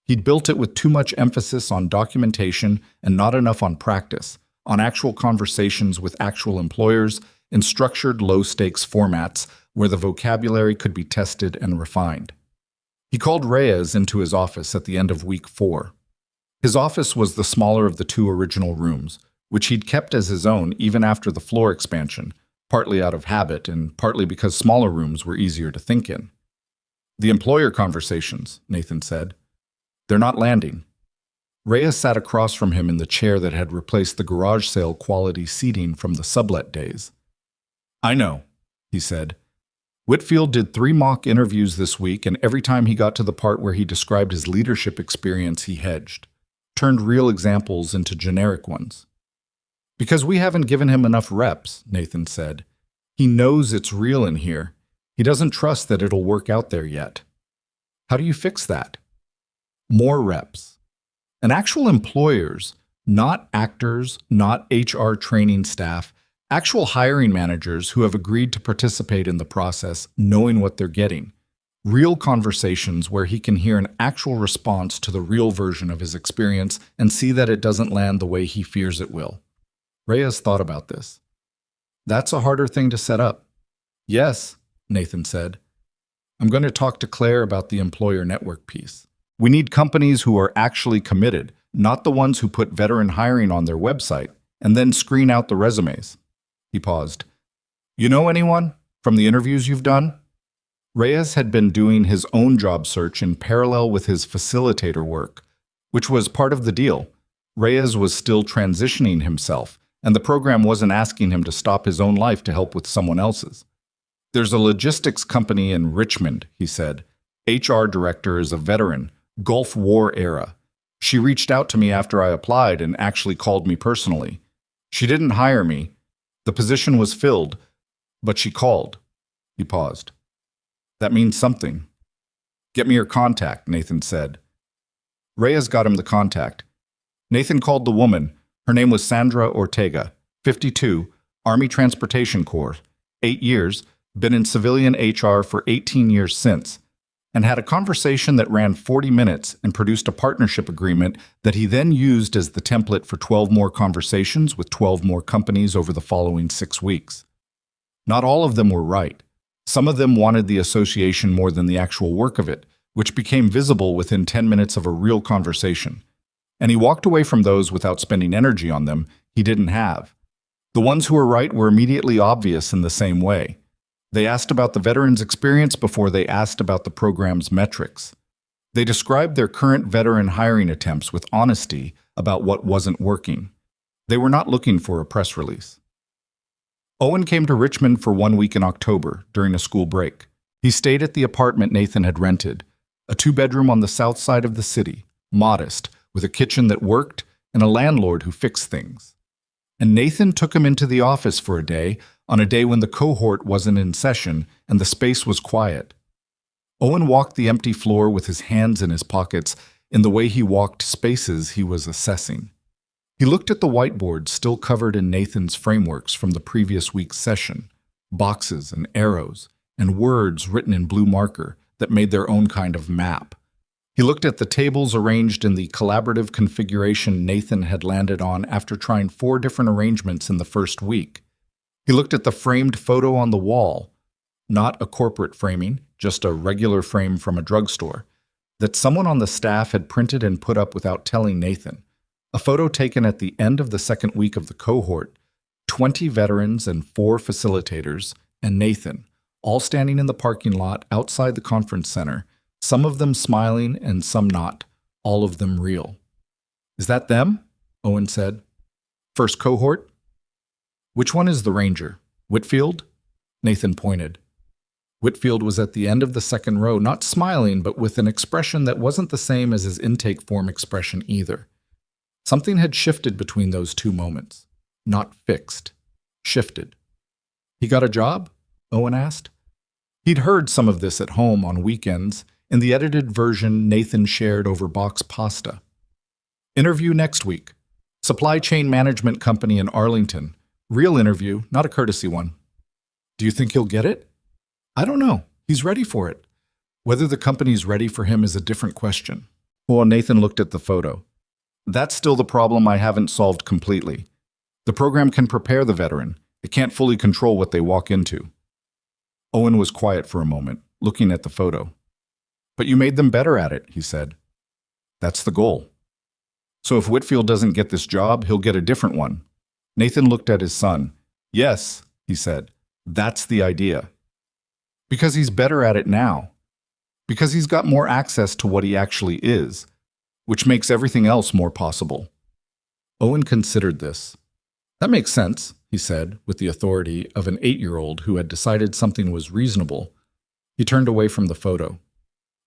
He'd built it with too much emphasis on documentation and not enough on practice, on actual conversations with actual employers, in structured low-stakes formats where the vocabulary could be tested and refined. He called Reyes into his office at the end of week 4. His office was the smaller of the 2 original rooms, which he'd kept as his own even after the floor expansion, partly out of habit and partly because smaller rooms were easier to think in. The employer conversations, Nathan said. They're not landing. Reyes sat across from him in the chair that had replaced the garage sale quality seating from the sublet days. I know, he said. Whitfield did 3 mock interviews this week, and every time he got to the part where he described his leadership experience, he hedged, turned real examples into generic ones. Because we haven't given him enough reps, Nathan said. He knows it's real in here. He doesn't trust that it'll work out there yet. How do you fix that? More reps. And actual employers, not actors, not HR training staff, actual hiring managers who have agreed to participate in the process, knowing what they're getting. Real conversations where he can hear an actual response to the real version of his experience and see that it doesn't land the way he fears it will. Reyes thought about this. That's a harder thing to set up. Yes, Nathan said. I'm going to talk to Claire about the employer network piece. We need companies who are actually committed, not the ones who put veteran hiring on their website and then screen out the resumes. He paused. You know anyone from the interviews you've done? Reyes had been doing his own job search in parallel with his facilitator work, which was part of the deal. Reyes was still transitioning himself, and the program wasn't asking him to stop his own life to help with someone else's. There's a logistics company in Richmond, he said. HR director is a veteran, Gulf War era. She reached out to me after I applied and actually called me personally. She didn't hire me. The position was filled, but she called. He paused. That means something. Get me your contact, Nathan said. Reyes got him the contact. Nathan called the woman. Her name was Sandra Ortega, 52, Army Transportation Corps, 8 years, been in civilian HR for 18 years since, and had a conversation that ran 40 minutes and produced a partnership agreement that he then used as the template for 12 more conversations with 12 more companies over the following 6 weeks. Not all of them were right. Some of them wanted the association more than the actual work of it, which became visible within 10 minutes of a real conversation. And he walked away from those without spending energy on them he didn't have. The ones who were right were immediately obvious in the same way. They asked about the veteran's experience before they asked about the program's metrics. They described their current veteran hiring attempts with honesty about what wasn't working. They were not looking for a press release. Owen came to Richmond for 1 week in October during a school break. He stayed at the apartment Nathan had rented, a 2-bedroom on the south side of the city, modest, with a kitchen that worked and a landlord who fixed things. And Nathan took him into the office for a day, on a day when the cohort wasn't in session and the space was quiet. Owen walked the empty floor with his hands in his pockets in the way he walked spaces he was assessing. He looked at the whiteboard still covered in Nathan's frameworks from the previous week's session, boxes and arrows, and words written in blue marker that made their own kind of map. He looked at the tables arranged in the collaborative configuration Nathan had landed on after trying 4 different arrangements in the first week. He looked at the framed photo on the wall, not a corporate framing, just a regular frame from a drugstore, that someone on the staff had printed and put up without telling Nathan. A photo taken at the end of the second week of the cohort, 20 veterans and 4 facilitators, and Nathan, all standing in the parking lot outside the conference center, some of them smiling and some not, all of them real. "Is that them?" Owen said. "First cohort?" "Which one is the ranger? Whitfield?" Nathan pointed. Whitfield was at the end of the second row, not smiling, but with an expression that wasn't the same as his intake form expression either. Something had shifted between those 2 moments. Not fixed. Shifted. "He got a job?" Owen asked. He'd heard some of this at home on weekends, in the edited version Nathan shared over box pasta. "Interview next week. Supply chain management company in Arlington. Real interview, not a courtesy one." "Do you think he'll get it?" "I don't know. He's ready for it. Whether the company's ready for him is a different question." Well, Nathan looked at the photo. "That's still the problem I haven't solved completely. The program can prepare the veteran. It can't fully control what they walk into." Owen was quiet for a moment, looking at the photo. "But you made them better at it," he said. "That's the goal. So if Whitfield doesn't get this job, he'll get a different one." Nathan looked at his son. "Yes," he said, "that's the idea. Because he's better at it now. Because he's got more access to what he actually is, which makes everything else more possible." Owen considered this. "That makes sense," he said, with the authority of an 8-year-old who had decided something was reasonable. He turned away from the photo.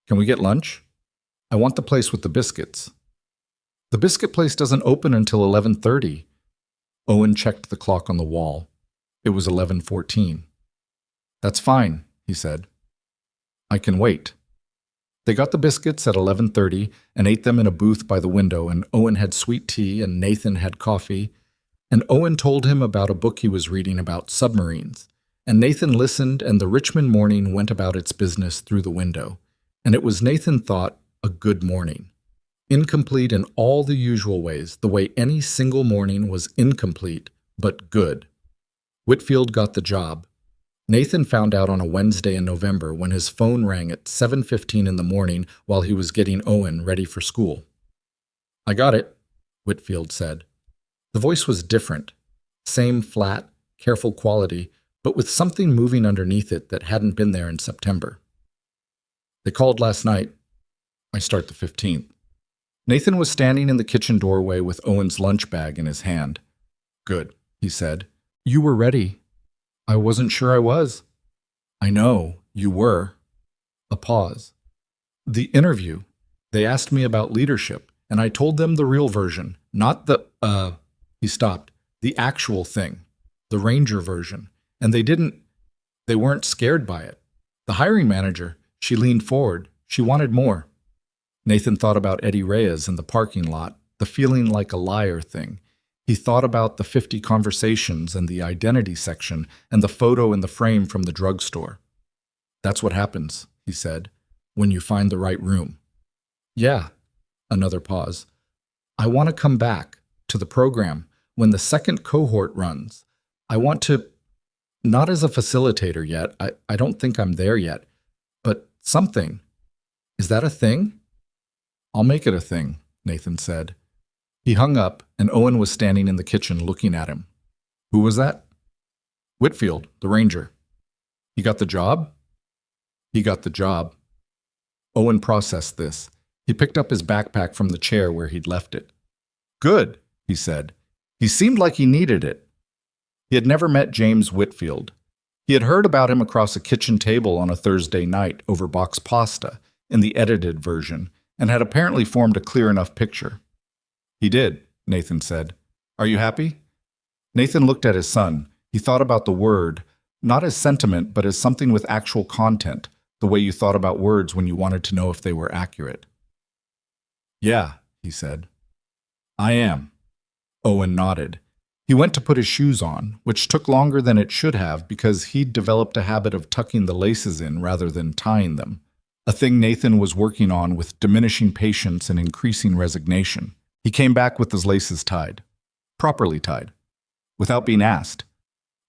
"Can we get lunch? I want the place with the biscuits." "The biscuit place doesn't open until 11:30. Owen checked the clock on the wall. It was 11:14. "That's fine," he said. "I can wait." They got the biscuits at 11:30 and ate them in a booth by the window, and Owen had sweet tea and Nathan had coffee, and Owen told him about a book he was reading about submarines, and Nathan listened, and the Richmond morning went about its business through the window, and it was, Nathan thought, a good morning. Incomplete in all the usual ways, the way any single morning was incomplete, but good. Whitfield got the job. Nathan found out on a Wednesday in November when his phone rang at 7:15 in the morning while he was getting Owen ready for school. "I got it," Whitfield said. The voice was different. Same flat, careful quality, but with something moving underneath it that hadn't been there in September. "They called last night. I start the 15th. Nathan was standing in the kitchen doorway with Owen's lunch bag in his hand. "Good," he said. "You were ready." "I wasn't sure I was." "I know, you were." A pause. "The interview. They asked me about leadership, and I told them the real version, not the, He stopped. "The actual thing. The Ranger version. And they weren't scared by it. The hiring manager, she leaned forward. She wanted more." Nathan thought about Eddie Reyes in the parking lot, the feeling like a liar thing. He thought about the 50 conversations and the identity section and the photo in the frame from the drugstore. "That's what happens," he said, "when you find the right room." "Yeah." Another pause. "I want to come back to the program when the second cohort runs. I want to, not as a facilitator yet, I don't think I'm there yet, but something. Is that a thing?" "I'll make it a thing," Nathan said. He hung up, and Owen was standing in the kitchen looking at him. "Who was that?" "Whitfield, the ranger." "He got the job?" "He got the job." Owen processed this. He picked up his backpack from the chair where he'd left it. Good, he said. He seemed like he needed it. He had never met James Whitfield. He had heard about him across a kitchen table on a Thursday night over boxed pasta in the edited version, and had apparently formed a clear enough picture. He did, Nathan said. Are you happy? Nathan looked at his son. He thought about the word, not as sentiment, but as something with actual content, the way you thought about words when you wanted to know if they were accurate. Yeah, he said. I am. Owen nodded. He went to put his shoes on, which took longer than it should have because he'd developed a habit of tucking the laces in rather than tying them, a thing Nathan was working on with diminishing patience and increasing resignation. He came back with his laces tied. Properly tied. Without being asked.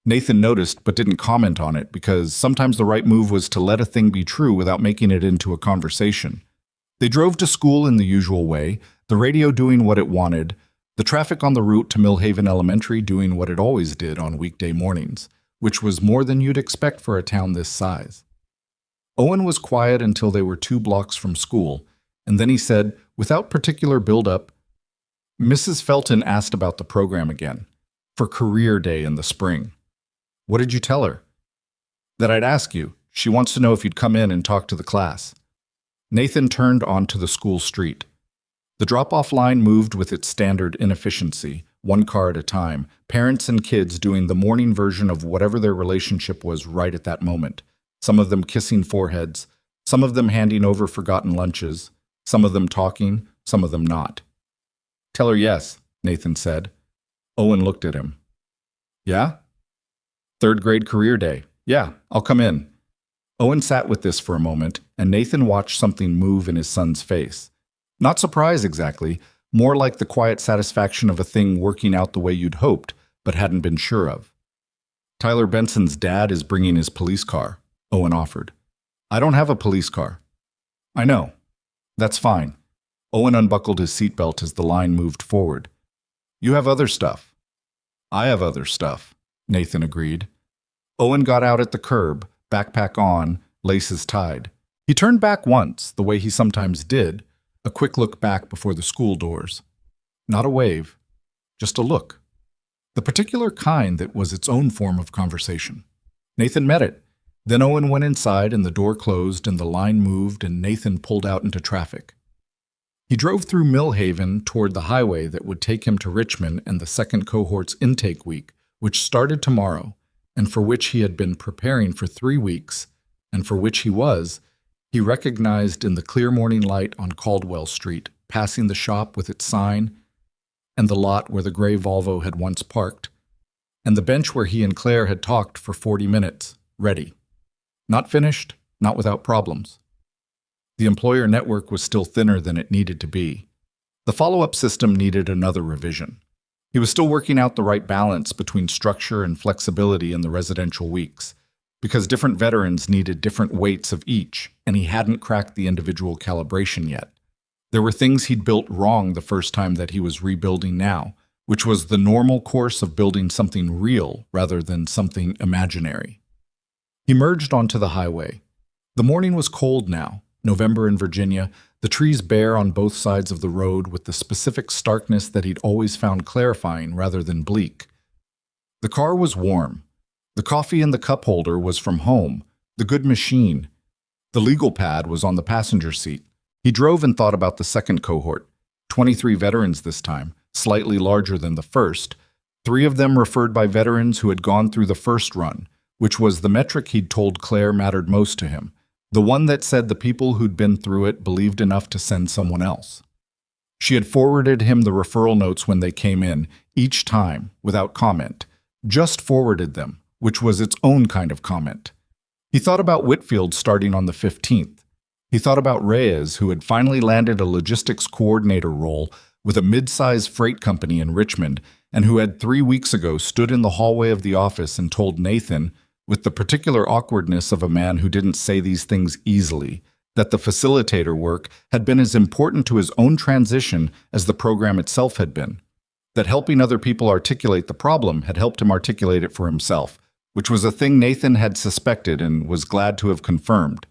Nathan noticed but didn't comment on it because sometimes the right move was to let a thing be true without making it into a conversation. They drove to school in the usual way, the radio doing what it wanted, the traffic on the route to Millhaven Elementary doing what it always did on weekday mornings, which was more than you'd expect for a town this size. Owen was quiet until they were 2 blocks from school, and then he said, without particular build-up, Mrs. Felton asked about the program again, for Career Day in the spring. What did you tell her? That I'd ask you. She wants to know if you'd come in and talk to the class. Nathan turned onto the school street. The drop-off line moved with its standard inefficiency, 1 car at a time, parents and kids doing the morning version of whatever their relationship was right at that moment, some of them kissing foreheads, some of them handing over forgotten lunches, some of them talking, some of them not. Tell her yes, Nathan said. Owen looked at him. Yeah? 3rd grade career day. Yeah, I'll come in. Owen sat with this for a moment, and Nathan watched something move in his son's face. Not surprise exactly, more like the quiet satisfaction of a thing working out the way you'd hoped, but hadn't been sure of. Tyler Benson's dad is bringing his police car, Owen offered. I don't have a police car. I know. That's fine. Owen unbuckled his seatbelt as the line moved forward. You have other stuff. I have other stuff, Nathan agreed. Owen got out at the curb, backpack on, laces tied. He turned back once, the way he sometimes did, a quick look back before the school doors. Not a wave, just a look. The particular kind that was its own form of conversation. Nathan met it. Then Owen went inside and the door closed and the line moved and Nathan pulled out into traffic. He drove through Millhaven toward the highway that would take him to Richmond and the 2nd cohort's intake week, which started tomorrow, and for which he had been preparing for 3 weeks, and for which he recognized in the clear morning light on Caldwell Street, passing the shop with its sign, and the lot where the gray Volvo had once parked, and the bench where he and Claire had talked for 40 minutes, ready. Not finished, not without problems. The employer network was still thinner than it needed to be. The follow-up system needed another revision. He was still working out the right balance between structure and flexibility in the residential weeks, because different veterans needed different weights of each, and he hadn't cracked the individual calibration yet. There were things he'd built wrong the first time that he was rebuilding now, which was the normal course of building something real rather than something imaginary. He merged onto the highway. The morning was cold now, November in Virginia, the trees bare on both sides of the road with the specific starkness that he'd always found clarifying rather than bleak. The car was warm. The coffee in the cup holder was from home, the good machine. The legal pad was on the passenger seat. He drove and thought about the 2nd cohort, 23 veterans this time, slightly larger than the first, 3 of them referred by veterans who had gone through the first run, which was the metric he'd told Claire mattered most to him, the one that said the people who'd been through it believed enough to send someone else. She had forwarded him the referral notes when they came in, each time, without comment, just forwarded them, which was its own kind of comment. He thought about Whitfield starting on the 15th. He thought about Reyes, who had finally landed a logistics coordinator role with a mid-sized freight company in Richmond, and who had 3 weeks ago stood in the hallway of the office and told Nathan, with the particular awkwardness of a man who didn't say these things easily, that the facilitator work had been as important to his own transition as the program itself had been, that helping other people articulate the problem had helped him articulate it for himself, which was a thing Nathan had suspected and was glad to have confirmed.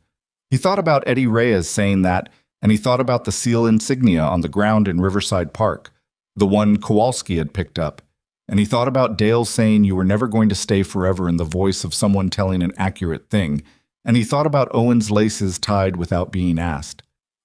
He thought about Eddie Reyes saying that, and he thought about the seal insignia on the ground in Riverside Park, the one Kowalski had picked up, and he thought about Dale saying you were never going to stay forever in the voice of someone telling an accurate thing, and he thought about Owen's laces tied without being asked.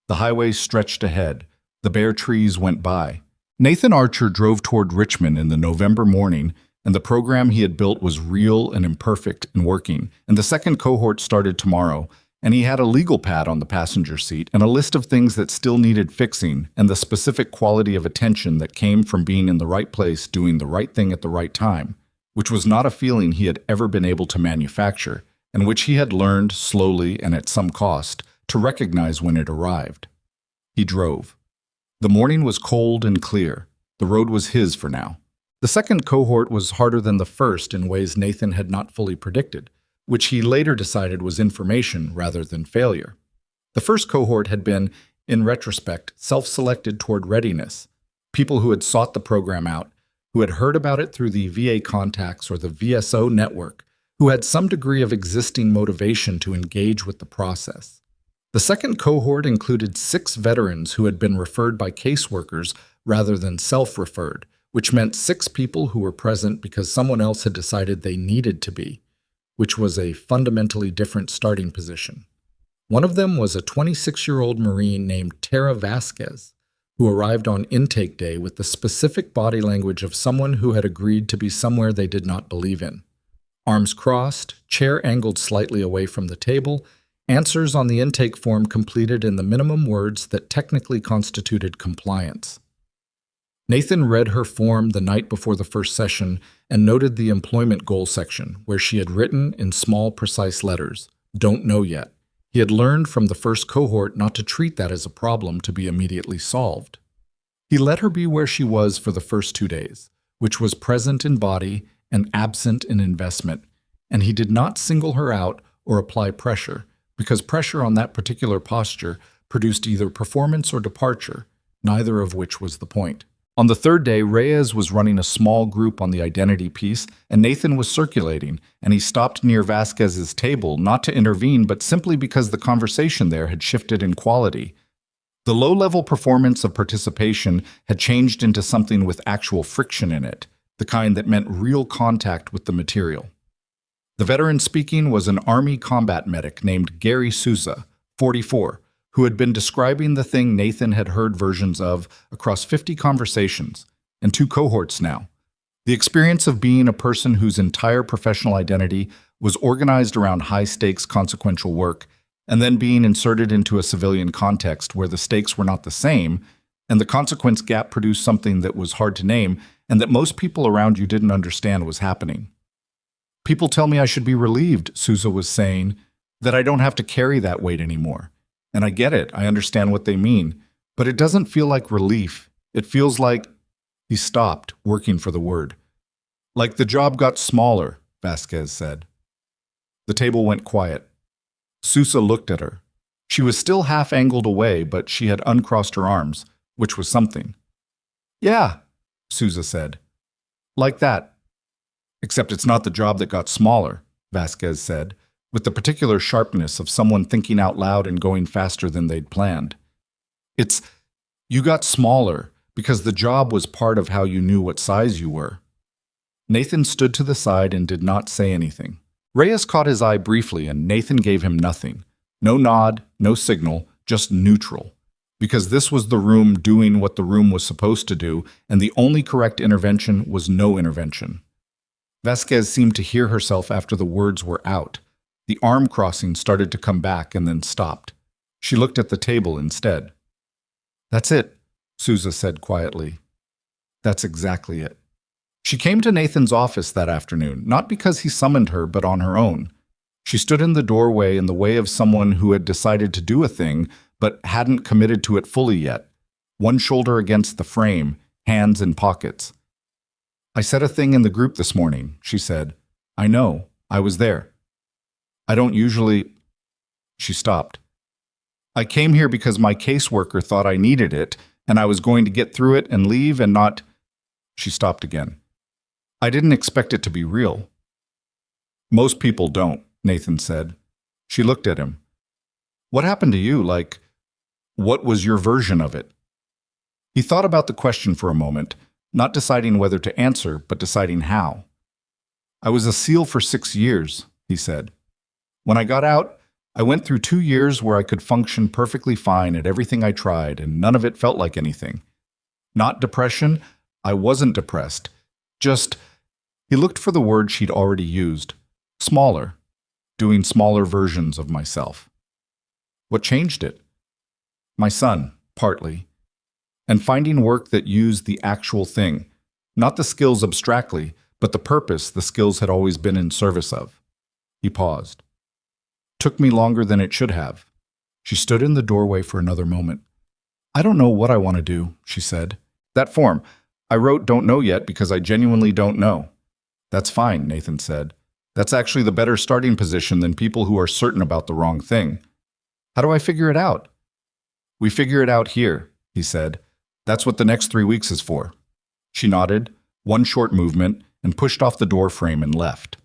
The highway stretched ahead. The bare trees went by. Nathan Archer drove toward Richmond in the November morning, and the program he had built was real and imperfect and working, and the second cohort started tomorrow, and he had a legal pad on the passenger seat and a list of things that still needed fixing and the specific quality of attention that came from being in the right place doing the right thing at the right time, which was not a feeling he had ever been able to manufacture, and which he had learned slowly and at some cost to recognize when it arrived. He drove. The morning was cold and clear. The road was his for now. The second cohort was harder than the first in ways Nathan had not fully predicted, which he later decided was information rather than failure. The first cohort had been, in retrospect, self-selected toward readiness, people who had sought the program out, who had heard about it through the VA contacts or the VSO network, who had some degree of existing motivation to engage with the process. The second cohort included 6 veterans who had been referred by caseworkers rather than self-referred, which meant 6 people who were present because someone else had decided they needed to be, which was a fundamentally different starting position. One of them was a 26-year-old Marine named Tara Vasquez, who arrived on intake day with the specific body language of someone who had agreed to be somewhere they did not believe in. Arms crossed, chair angled slightly away from the table, answers on the intake form completed in the minimum words that technically constituted compliance. Nathan read her form the night before the first session and noted the employment goal section, where she had written in small, precise letters, "Don't know yet." He had learned from the first cohort not to treat that as a problem to be immediately solved. He let her be where she was for the first 2 days, which was present in body and absent in investment, and he did not single her out or apply pressure, because pressure on that particular posture produced either performance or departure, neither of which was the point. On the third day, Reyes was running a small group on the identity piece, and Nathan was circulating, and he stopped near Vasquez's table, not to intervene, but simply because the conversation there had shifted in quality. The low-level performance of participation had changed into something with actual friction in it, the kind that meant real contact with the material. The veteran speaking was an Army combat medic named Gary Souza, 44, who had been describing the thing Nathan had heard versions of across 50 conversations, and 2 cohorts now. The experience of being a person whose entire professional identity was organized around high-stakes consequential work, and then being inserted into a civilian context where the stakes were not the same, and the consequence gap produced something that was hard to name and that most people around you didn't understand was happening. "People tell me I should be relieved," Souza was saying, "that I don't have to carry that weight anymore. And I get it, I understand what they mean, but it doesn't feel like relief. It feels like—" He stopped, working for the word. "Like the job got smaller," Vasquez said. The table went quiet. Sousa looked at her. She was still half-angled away, but she had uncrossed her arms, which was something. "Yeah," Sousa said. "Like that. Except it's not the job that got smaller," Vasquez said, with the particular sharpness of someone thinking out loud and going faster than they'd planned. You got smaller because the job was part of how you knew what size you were." Nathan stood to the side and did not say anything. Reyes caught his eye briefly, and Nathan gave him nothing. No nod, no signal, just neutral. Because this was the room doing what the room was supposed to do, and the only correct intervention was no intervention. Vasquez seemed to hear herself after the words were out. The arm crossing started to come back and then stopped. She looked at the table instead. "That's it," Sousa said quietly. "That's exactly it." She came to Nathan's office that afternoon, not because he summoned her, but on her own. She stood in the doorway in the way of someone who had decided to do a thing, but hadn't committed to it fully yet. One shoulder against the frame, hands in pockets. "I said a thing in the group this morning," she said. "I know. I was there. I don't usually—" She stopped. "I came here because my caseworker thought I needed it, and I was going to get through it and leave and not—" She stopped again. "I didn't expect it to be real." "Most people don't," Nathan said. She looked at him. "What happened to you? What was your version of it? He thought about the question for a moment, not deciding whether to answer, but deciding how. I was a SEAL for 6 years, he said. When I got out, I went through 2 years where I could function perfectly fine at everything I tried, and none of it felt like anything. Not depression. I wasn't depressed. Just, he looked for the word she'd already used, smaller, doing smaller versions of myself. What changed it? My son, partly. And finding work that used the actual thing, not the skills abstractly, but the purpose the skills had always been in service of. He paused. Took me longer than it should have. She stood in the doorway for another moment. I don't know what I want to do, she said. That form, I wrote don't know yet because I genuinely don't know. That's fine, Nathan said. That's actually the better starting position than people who are certain about the wrong thing. How do I figure it out? We figure it out here, he said. That's what the next 3 weeks is for. She nodded, one short movement, and pushed off the door frame and left.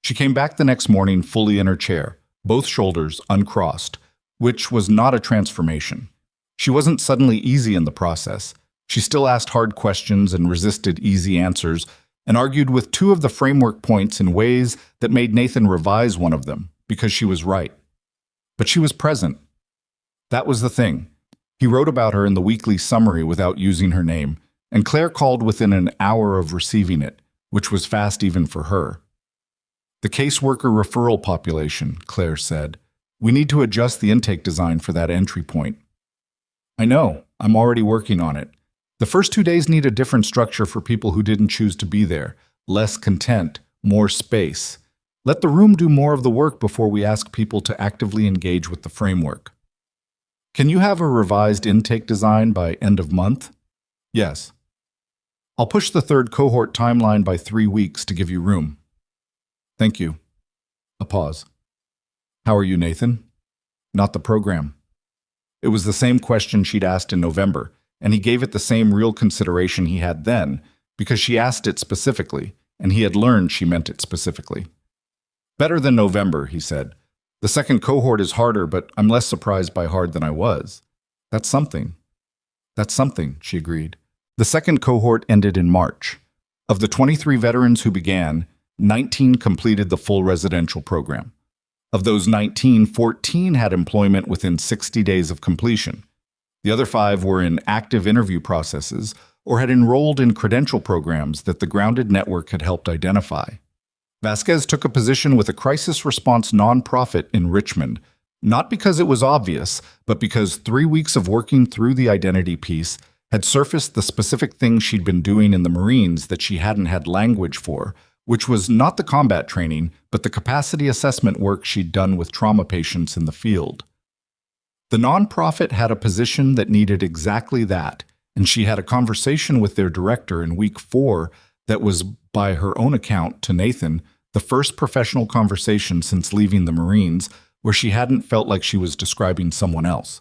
She came back the next morning fully in her chair, both shoulders uncrossed, which was not a transformation. She wasn't suddenly easy in the process. She still asked hard questions and resisted easy answers, and argued with 2 of the framework points in ways that made Nathan revise one of them, because she was right. But she was present. That was the thing. He wrote about her in the weekly summary without using her name, and Claire called within an hour of receiving it, which was fast even for her. The caseworker referral population, Claire said. We need to adjust the intake design for that entry point. I know. I'm already working on it. The first 2 days need a different structure for people who didn't choose to be there. Less content, more space. Let the room do more of the work before we ask people to actively engage with the framework. Can you have a revised intake design by end of month? Yes. I'll push the 3rd cohort timeline by 3 weeks to give you room. Thank you. A pause. How are you, Nathan? Not the program. It was the same question she'd asked in November, and he gave it the same real consideration he had then, because she asked it specifically, and he had learned she meant it specifically. Better than November, he said. The 2nd cohort is harder, but I'm less surprised by hard than I was. That's something. That's something, she agreed. The 2nd cohort ended in March. Of the 23 veterans who began, 19 completed the full residential program. Of those 19, 14 had employment within 60 days of completion. The other 5 were in active interview processes or had enrolled in credential programs that the Grounded Network had helped identify. Vasquez took a position with a crisis response nonprofit in Richmond, not because it was obvious, but because 3 weeks of working through the identity piece had surfaced the specific thing she'd been doing in the Marines that she hadn't had language for, which was not the combat training, but the capacity assessment work she'd done with trauma patients in the field. The nonprofit had a position that needed exactly that, and she had a conversation with their director in week 4 that was, by her own account to Nathan, the first professional conversation since leaving the Marines where she hadn't felt like she was describing someone else.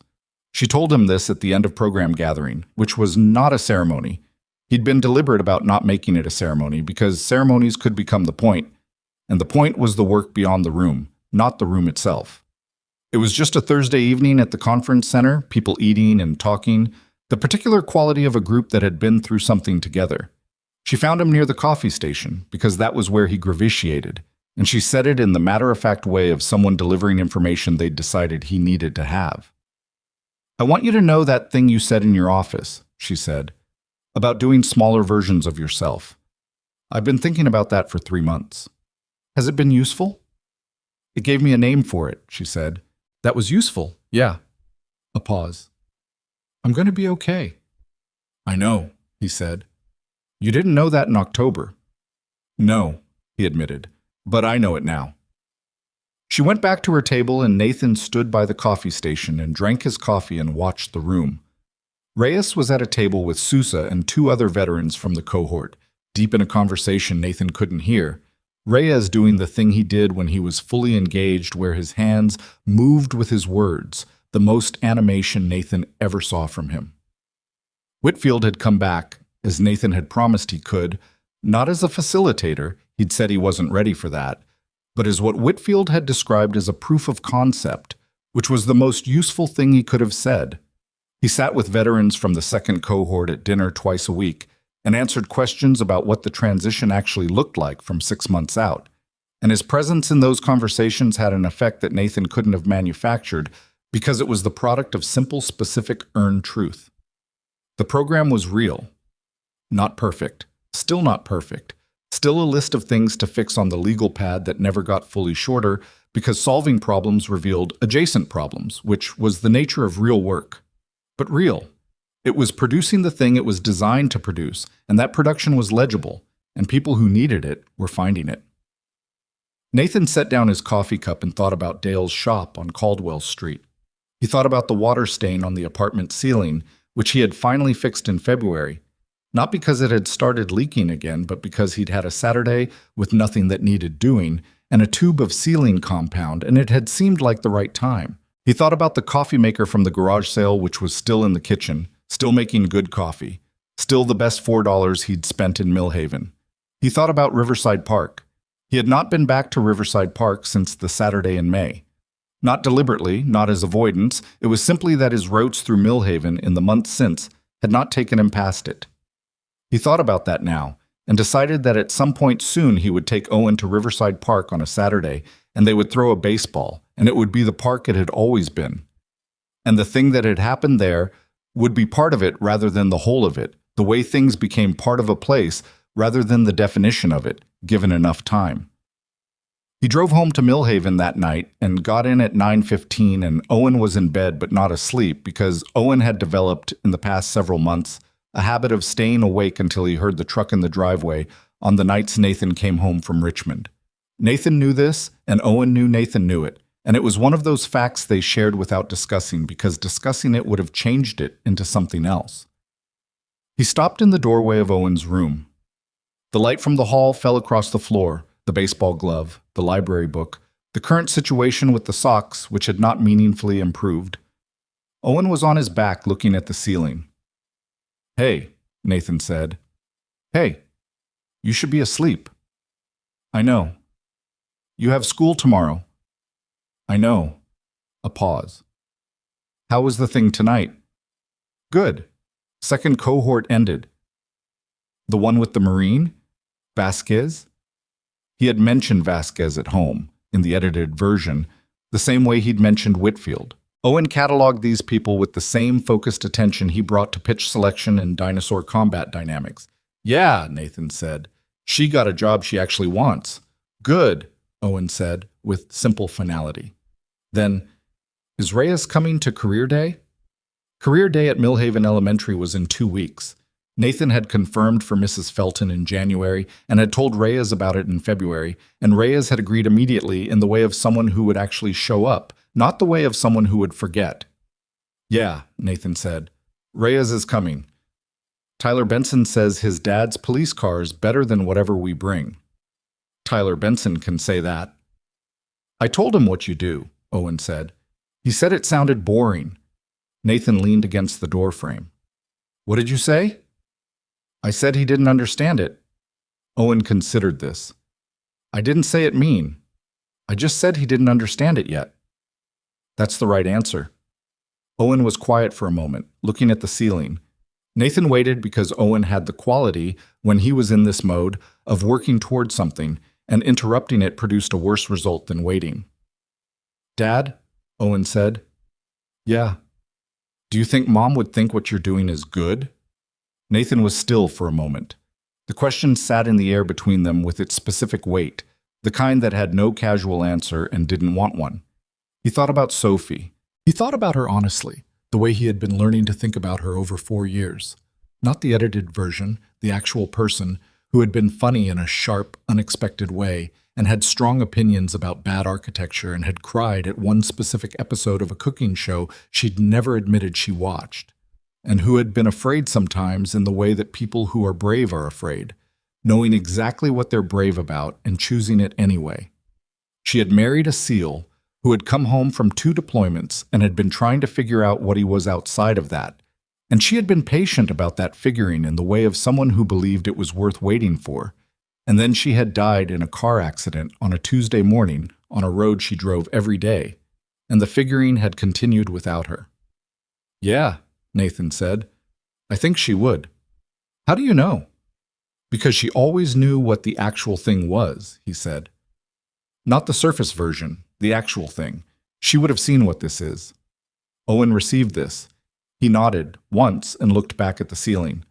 She told him this at the end of program gathering, which was not a ceremony. He'd been deliberate about not making it a ceremony because ceremonies could become the point, and the point was the work beyond the room, not the room itself. It was just a Thursday evening at the conference center, people eating and talking, the particular quality of a group that had been through something together. She found him near the coffee station because that was where he gravitated, and she said it in the matter-of-fact way of someone delivering information they'd decided he needed to have. I want you to know that thing you said in your office, she said, about doing smaller versions of yourself. I've been thinking about that for 3 months. Has it been useful? It gave me a name for it, she said. That was useful, yeah. A pause. I'm going to be okay. I know, he said. You didn't know that in October. No, he admitted, but I know it now. She went back to her table and Nathan stood by the coffee station and drank his coffee and watched the room. Reyes was at a table with Sousa and 2 other veterans from the cohort, deep in a conversation Nathan couldn't hear, Reyes doing the thing he did when he was fully engaged where his hands moved with his words, the most animation Nathan ever saw from him. Whitfield had come back, as Nathan had promised he could, not as a facilitator, he'd said he wasn't ready for that, but as what Whitfield had described as a proof of concept, which was the most useful thing he could have said. He sat with veterans from the second cohort at dinner twice a week and answered questions about what the transition actually looked like from 6 months out. And his presence in those conversations had an effect that Nathan couldn't have manufactured because it was the product of simple, specific, earned truth. The program was real. Not perfect. Still not perfect. Still a list of things to fix on the legal pad that never got fully shorter because solving problems revealed adjacent problems, which was the nature of real work. But real. It was producing the thing it was designed to produce, and that production was legible, and people who needed it were finding it. Nathan set down his coffee cup and thought about Dale's shop on Caldwell Street. He thought about the water stain on the apartment ceiling, which he had finally fixed in February, not because it had started leaking again, but because he'd had a Saturday with nothing that needed doing and a tube of sealing compound, and it had seemed like the right time. He thought about the coffee maker from the garage sale, which was still in the kitchen, still making good coffee, still the best $4 he'd spent in Millhaven. He thought about Riverside Park. He had not been back to Riverside Park since the Saturday in May. Not deliberately, not as avoidance, it was simply that his routes through Millhaven in the months since had not taken him past it. He thought about that now, and decided that at some point soon he would take Owen to Riverside Park on a Saturday, and they would throw a baseball, and it would be the park it had always been. And the thing that had happened there would be part of it rather than the whole of it, the way things became part of a place rather than the definition of it, given enough time. He drove home to Millhaven that night and got in at 9:15, and Owen was in bed but not asleep because Owen had developed in the past several months a habit of staying awake until he heard the truck in the driveway on the nights Nathan came home from Richmond. Nathan knew this, and Owen knew Nathan knew it, and it was one of those facts they shared without discussing because discussing it would have changed it into something else. He stopped in the doorway of Owen's room. The light from the hall fell across the floor, the baseball glove, the library book, the current situation with the socks, which had not meaningfully improved. Owen was on his back looking at the ceiling. "Hey," Nathan said. "Hey, you should be asleep." "I know." "You have school tomorrow." "I know." A pause. "How was the thing tonight?" "Good. Second cohort ended." "The one with the Marine? Vasquez?" He had mentioned Vasquez at home, in the edited version, the same way he'd mentioned Whitfield. Owen cataloged these people with the same focused attention he brought to pitch selection and dinosaur combat dynamics. "Yeah," Nathan said. "She got a job she actually wants." "Good," Owen said, with simple finality. Then, "Is Reyes coming to Career Day?" Career Day at Millhaven Elementary was in 2 weeks. Nathan had confirmed for Mrs. Felton in January and had told Reyes about it in February, and Reyes had agreed immediately in the way of someone who would actually show up, not the way of someone who would forget. "Yeah," Nathan said. "Reyes is coming. Tyler Benson says his dad's police car is better than whatever we bring." "Tyler Benson can say that." "I told him what you do," Owen said. "He said it sounded boring." Nathan leaned against the doorframe. "What did you say?" "I said he didn't understand it." Owen considered this. "I didn't say it mean. I just said he didn't understand it yet." "That's the right answer." Owen was quiet for a moment, looking at the ceiling. Nathan waited because Owen had the quality, when he was in this mode, of working toward something, and interrupting it produced a worse result than waiting. "Dad?" Owen said. "Yeah." "Do you think Mom would think what you're doing is good?" Nathan was still for a moment. The question sat in the air between them with its specific weight, the kind that had no casual answer and didn't want one. He thought about Sophie. He thought about her honestly, the way he had been learning to think about her over 4 years. Not the edited version, the actual person, who had been funny in a sharp, unexpected way, and had strong opinions about bad architecture and had cried at one specific episode of a cooking show she'd never admitted she watched, and who had been afraid sometimes in the way that people who are brave are afraid, knowing exactly what they're brave about and choosing it anyway. She had married a SEAL who had come home from 2 deployments and had been trying to figure out what he was outside of that, and she had been patient about that figuring in the way of someone who believed it was worth waiting for. And then she had died in a car accident on a Tuesday morning on a road she drove every day, and the figuring had continued without her. "Yeah," Nathan said. I think she would. How do you know? Because she always knew what the actual thing was, he said. Not the surface version, the actual thing. She would have seen what this is. Owen received this. He nodded once and looked back at the ceiling.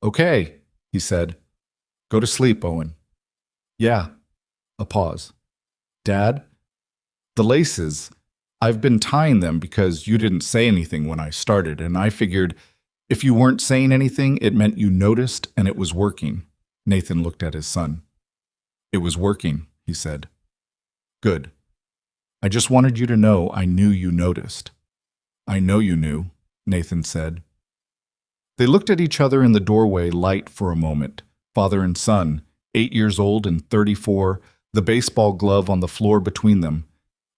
Okay, he said. Go to sleep, Owen. Yeah. A pause. Dad? The laces. I've been tying them because you didn't say anything when I started, and I figured if you weren't saying anything, it meant you noticed and it was working. Nathan looked at his son. It was working, he said. Good. I just wanted you to know I knew you noticed. I know you knew, Nathan said. They looked at each other in the doorway light for a moment, father and son, 8 years old and 34, the baseball glove on the floor between them,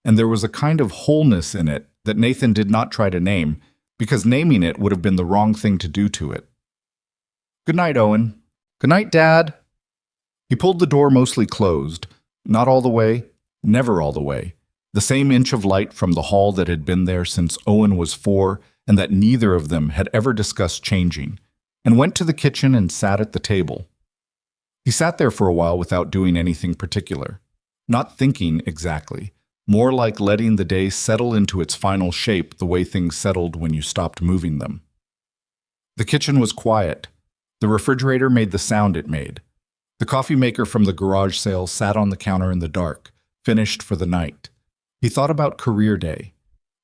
and there was a kind of wholeness in it that Nathan did not try to name, because naming it would have been the wrong thing to do to it. Good night, Owen. Good night, Dad. He pulled the door mostly closed, not all the way, never all the way, the same inch of light from the hall that had been there since Owen was 4 and that neither of them had ever discussed changing, and went to the kitchen and sat at the table. He sat there for a while without doing anything particular, not thinking exactly, more like letting the day settle into its final shape the way things settled when you stopped moving them. The kitchen was quiet. The refrigerator made the sound it made. The coffee maker from the garage sale sat on the counter in the dark, finished for the night. He thought about career day.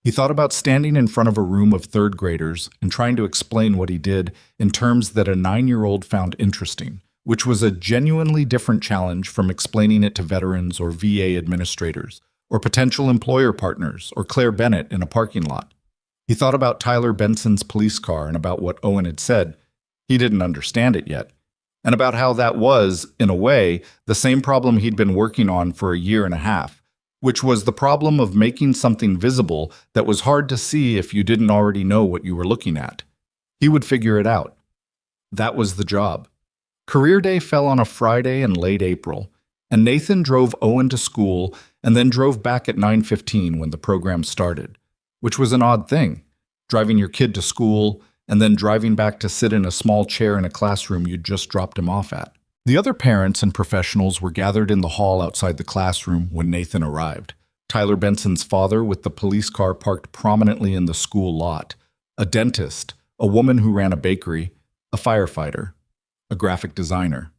He thought about standing in front of a room of third graders and trying to explain what he did in terms that a 9-year-old found interesting, which was a genuinely different challenge from explaining it to veterans or VA administrators, or potential employer partners, or Claire Bennett in a parking lot. He thought about Tyler Benson's police car and about what Owen had said. He didn't understand it yet. And about how that was, in a way, the same problem he'd been working on for a year and a half, which was the problem of making something visible that was hard to see if you didn't already know what you were looking at. He would figure it out. That was the job. Career Day fell on a Friday in late April, and Nathan drove Owen to school and then drove back at 9:15 when the program started, which was an odd thing, driving your kid to school and then driving back to sit in a small chair in a classroom you'd just dropped him off at. The other parents and professionals were gathered in the hall outside the classroom when Nathan arrived. Tyler Benson's father with the police car parked prominently in the school lot, a dentist, a woman who ran a bakery, a firefighter, a graphic designer.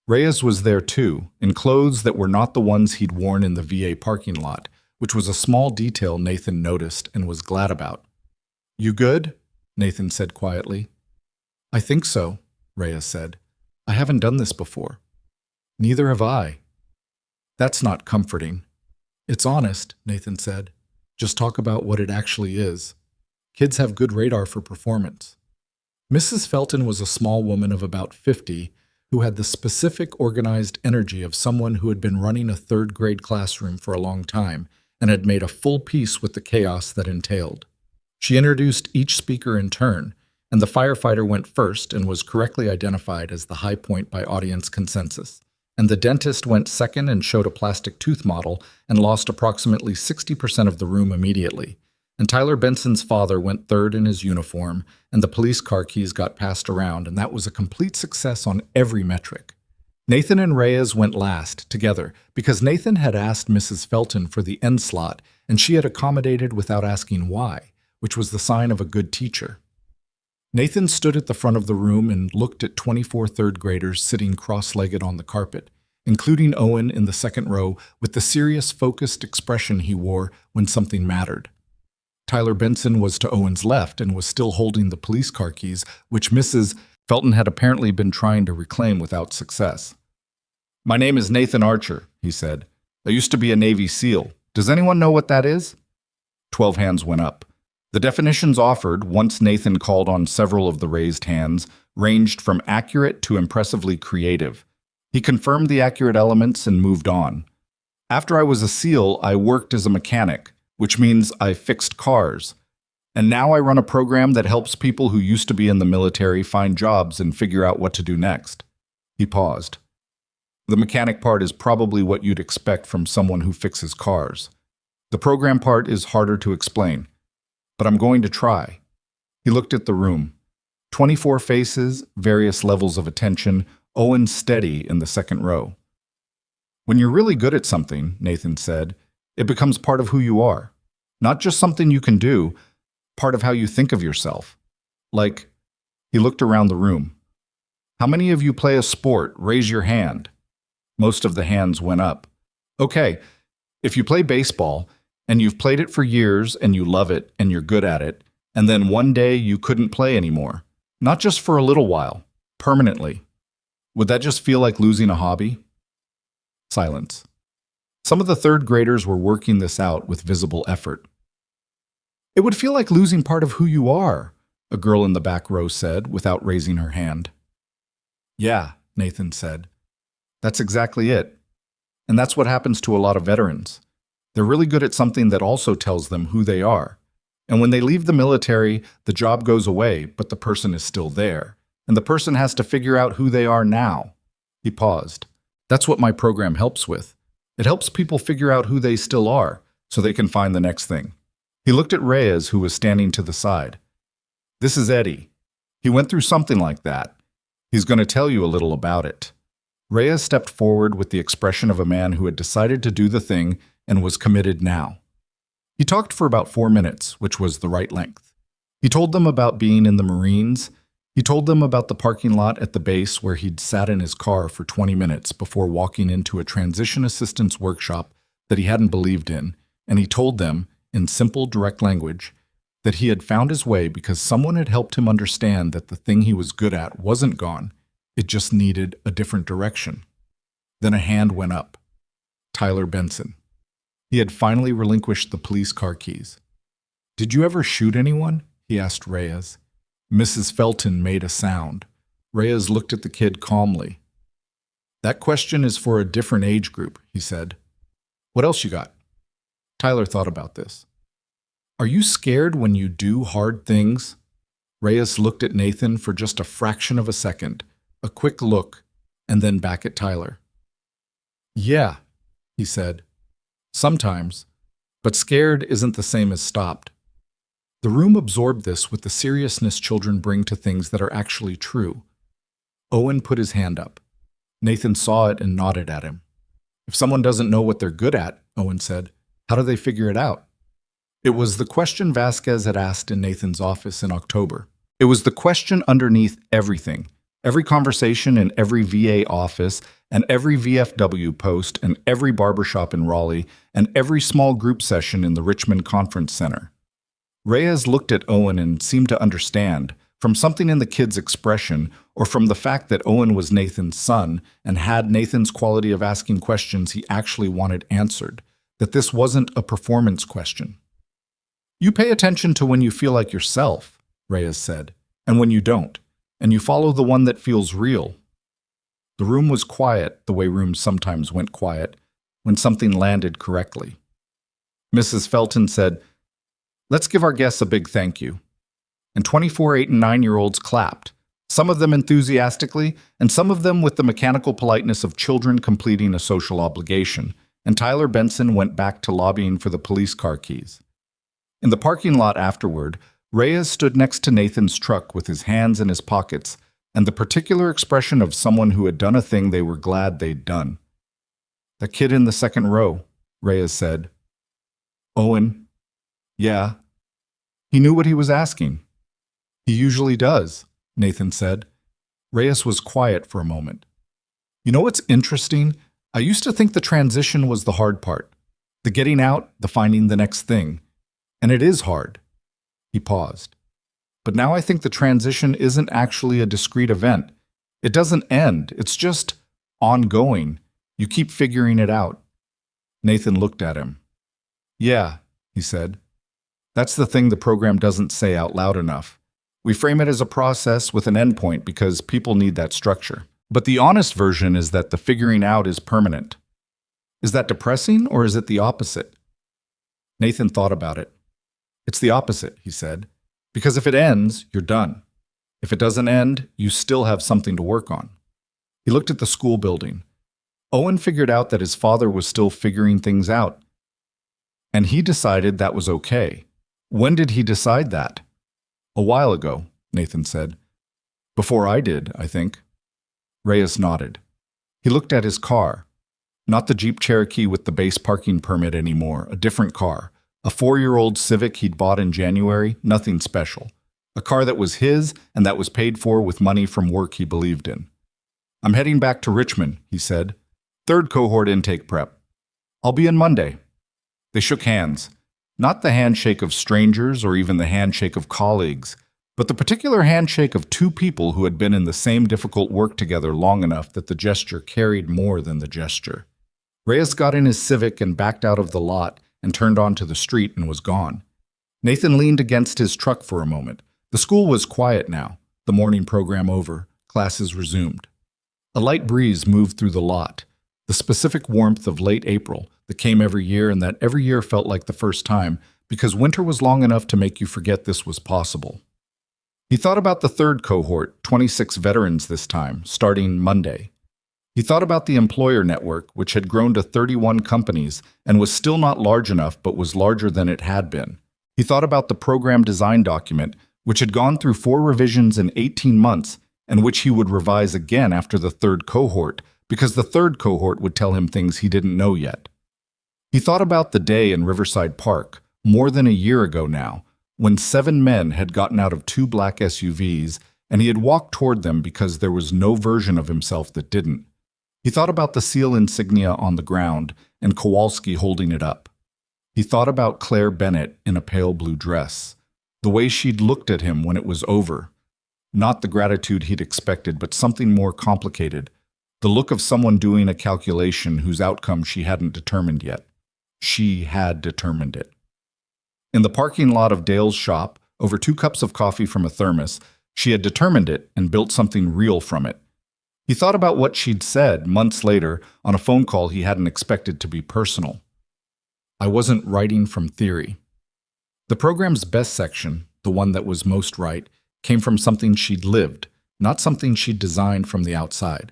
Reyes was there too, in clothes that were not the ones he'd worn in the VA parking lot, which was a small detail Nathan noticed and was glad about. You good? Nathan said quietly. I think so, Reyes said. I haven't done this before. Neither have I. That's not comforting. It's honest, Nathan said. Just talk about what it actually is. Kids have good radar for performance. Mrs. Felton was a small woman of about 50 who had the specific organized energy of someone who had been running a third-grade classroom for a long time and had made a full peace with the chaos that entailed. She introduced each speaker in turn, and the firefighter went first and was correctly identified as the high point by audience consensus, and the dentist went second and showed a plastic tooth model and lost approximately 60% of the room immediately, and Tyler Benson's father went third in his uniform, and the police car keys got passed around, and that was a complete success on every metric. Nathan and Reyes went last, together, because Nathan had asked Mrs. Felton for the end slot, and she had accommodated without asking why, which was the sign of a good teacher. Nathan stood at the front of the room and looked at 24 third graders sitting cross-legged on the carpet, including Owen in the second row with the serious, focused expression he wore when something mattered. Tyler Benson was to Owen's left and was still holding the police car keys, which Mrs. Felton had apparently been trying to reclaim without success. My name is Nathan Archer, he said. I used to be a Navy SEAL. Does anyone know what that is? 12 hands went up. The definitions offered, once Nathan called on several of the raised hands, ranged from accurate to impressively creative. He confirmed the accurate elements and moved on. After I was a SEAL, I worked as a mechanic, which means I fixed cars. And now I run a program that helps people who used to be in the military find jobs and figure out what to do next. He paused. The mechanic part is probably what you'd expect from someone who fixes cars. The program part is harder to explain. But I'm going to try. He looked at the room. 24 faces, various levels of attention, Owen steady in the second row. When you're really good at something, Nathan said, it becomes part of who you are. Not just something you can do, part of how you think of yourself. Like, he looked around the room. How many of you play a sport? Raise your hand. Most of the hands went up. Okay, if you play baseball, and you've played it for years, and you love it, and you're good at it, and then one day you couldn't play anymore, not just for a little while, permanently, would that just feel like losing a hobby? Silence. Some of the third graders were working this out with visible effort. It would feel like losing part of who you are, a girl in the back row said, without raising her hand. Yeah, Nathan said. That's exactly it. And that's what happens to a lot of veterans. They're really good at something that also tells them who they are. And when they leave the military, the job goes away, but the person is still there. And the person has to figure out who they are now. He paused. That's what my program helps with. It helps people figure out who they still are, so they can find the next thing. He looked at Reyes, who was standing to the side. This is Eddie. He went through something like that. He's going to tell you a little about it. Reyes stepped forward with the expression of a man who had decided to do the thing and was committed now. He talked for about 4 minutes, which was the right length. He told them about being in the Marines. He told them about the parking lot at the base where he'd sat in his car for 20 minutes before walking into a transition assistance workshop that he hadn't believed in, and he told them, in simple, direct language, that he had found his way because someone had helped him understand that the thing he was good at wasn't gone, it just needed a different direction. Then a hand went up. Tyler Benson. He had finally relinquished the police car keys. Did you ever shoot anyone? He asked Reyes. Mrs. Felton made a sound. Reyes looked at the kid calmly. That question is for a different age group, he said. What else you got? Tyler thought about this. Are you scared when you do hard things? Reyes looked at Nathan for just a fraction of a second, a quick look, and then back at Tyler. Yeah, he said. Sometimes, but scared isn't the same as stopped. The room absorbed this with the seriousness children bring to things that are actually true. Owen put his hand up. Nathan saw it and nodded at him. If someone doesn't know what they're good at, Owen said, how do they figure it out? It was the question Vasquez had asked in Nathan's office in October. It was the question underneath everything. Every conversation in every VA office, and every VFW post, and every barbershop in Raleigh, and every small group session in the Richmond Conference Center. Reyes looked at Owen and seemed to understand, from something in the kid's expression, or from the fact that Owen was Nathan's son and had Nathan's quality of asking questions he actually wanted answered, that this wasn't a performance question. You pay attention to when you feel like yourself, Reyes said, and when you don't. And you follow the one that feels real. The room was quiet, the way rooms sometimes went quiet, when something landed correctly. Mrs. Felton said, let's give our guests a big thank you. And 24, 8, and 9-year-olds clapped, some of them enthusiastically, and some of them with the mechanical politeness of children completing a social obligation, and Tyler Benson went back to lobbying for the police car keys. In the parking lot afterward, Reyes stood next to Nathan's truck with his hands in his pockets and the particular expression of someone who had done a thing they were glad they'd done. The kid in the second row, Reyes said. Owen. Yeah. He knew what he was asking. He usually does, Nathan said. Reyes was quiet for a moment. You know what's interesting? I used to think the transition was the hard part. The getting out, the finding the next thing. And it is hard. He paused. But now I think the transition isn't actually a discrete event. It doesn't end. It's just ongoing. You keep figuring it out. Nathan looked at him. Yeah, he said. That's the thing the program doesn't say out loud enough. We frame it as a process with an endpoint because people need that structure. But the honest version is that the figuring out is permanent. Is that depressing or is it the opposite? Nathan thought about it. It's the opposite, he said, because if it ends, you're done. If it doesn't end, you still have something to work on. He looked at the school building. Owen figured out that his father was still figuring things out, and he decided that was okay. When did he decide that? "A while ago," Nathan said. "Before I did, I think." Reyes nodded. He looked at his car. Not the Jeep Cherokee with the base parking permit anymore, a different car. A 4-year-old Civic he'd bought in January, nothing special. A car that was his and that was paid for with money from work he believed in. "I'm heading back to Richmond," he said. "Third cohort intake prep. I'll be in Monday." They shook hands. Not the handshake of strangers or even the handshake of colleagues, but the particular handshake of two people who had been in the same difficult work together long enough that the gesture carried more than the gesture. Reyes got in his Civic and backed out of the lot and turned onto the street and was gone. Nathan leaned against his truck for a moment. The school was quiet now, the morning program over, classes resumed. A light breeze moved through the lot, the specific warmth of late April that came every year and that every year felt like the first time because winter was long enough to make you forget this was possible. He thought about the third cohort, 26 veterans this time, starting Monday. He thought about the employer network, which had grown to 31 companies and was still not large enough but was larger than it had been. He thought about the program design document, which had gone through 4 revisions in 18 months and which he would revise again after the third cohort because the third cohort would tell him things he didn't know yet. He thought about the day in Riverside Park, more than a year ago now, when 7 men had gotten out of 2 black SUVs and he had walked toward them because there was no version of himself that didn't. He thought about the SEAL insignia on the ground and Kowalski holding it up. He thought about Claire Bennett in a pale blue dress, the way she'd looked at him when it was over. Not the gratitude he'd expected, but something more complicated, the look of someone doing a calculation whose outcome she hadn't determined yet. She had determined it. In the parking lot of Dale's shop, over 2 cups of coffee from a thermos, she had determined it and built something real from it. He thought about what she'd said months later on a phone call he hadn't expected to be personal. "I wasn't writing from theory." The program's best section, the one that was most right, came from something she'd lived, not something she'd designed from the outside.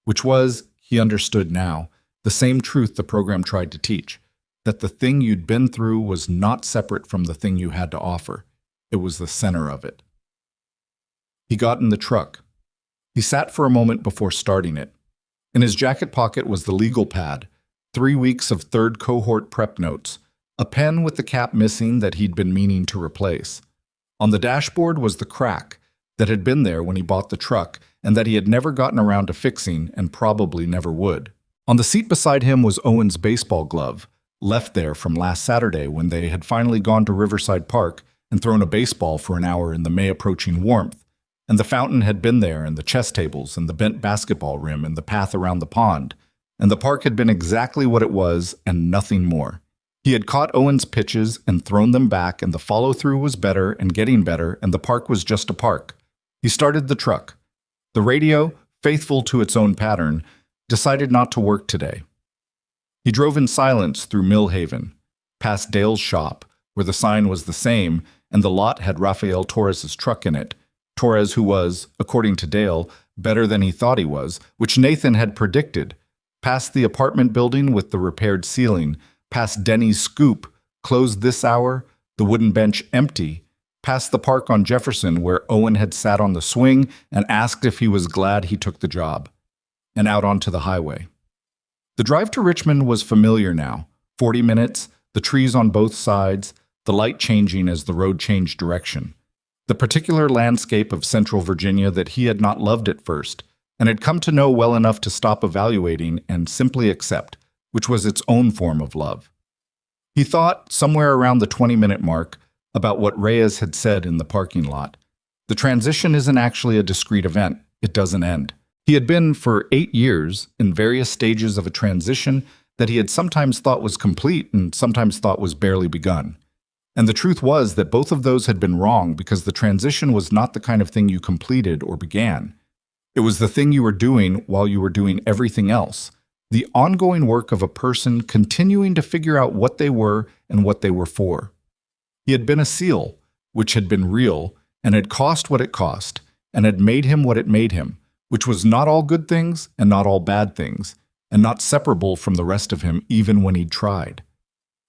Which was, he understood now, the same truth the program tried to teach, that the thing you'd been through was not separate from the thing you had to offer. It was the center of it. He got in the truck. He sat for a moment before starting it. In his jacket pocket was the legal pad, 3 weeks of third cohort prep notes, a pen with the cap missing that he'd been meaning to replace. On the dashboard was the crack that had been there when he bought the truck and that he had never gotten around to fixing and probably never would. On the seat beside him was Owen's baseball glove, left there from last Saturday when they had finally gone to Riverside Park and thrown a baseball for an hour in the May-approaching warmth. And the fountain had been there, and the chess tables, and the bent basketball rim, and the path around the pond. And the park had been exactly what it was, and nothing more. He had caught Owen's pitches and thrown them back, and the follow-through was better and getting better, and the park was just a park. He started the truck. The radio, faithful to its own pattern, decided not to work today. He drove in silence through Millhaven, past Dale's shop, where the sign was the same, and the lot had Rafael Torres's truck in it. Torres, who was, according to Dale, better than he thought he was, which Nathan had predicted, past the apartment building with the repaired ceiling, past Denny's Scoop, closed this hour, the wooden bench empty, past the park on Jefferson where Owen had sat on the swing and asked if he was glad he took the job, and out onto the highway. The drive to Richmond was familiar now, 40 minutes, the trees on both sides, the light changing as the road changed direction. The particular landscape of central Virginia that he had not loved at first, and had come to know well enough to stop evaluating and simply accept, which was its own form of love. He thought, somewhere around the 20-minute mark, about what Reyes had said in the parking lot. The transition isn't actually a discrete event. It doesn't end. He had been, for 8 years, in various stages of a transition that he had sometimes thought was complete and sometimes thought was barely begun. And the truth was that both of those had been wrong because the transition was not the kind of thing you completed or began. It was the thing you were doing while you were doing everything else, the ongoing work of a person continuing to figure out what they were and what they were for. He had been a SEAL, which had been real and had cost what it cost, and had made him what it made him, which was not all good things and not all bad things, and not separable from the rest of him even when he'd tried.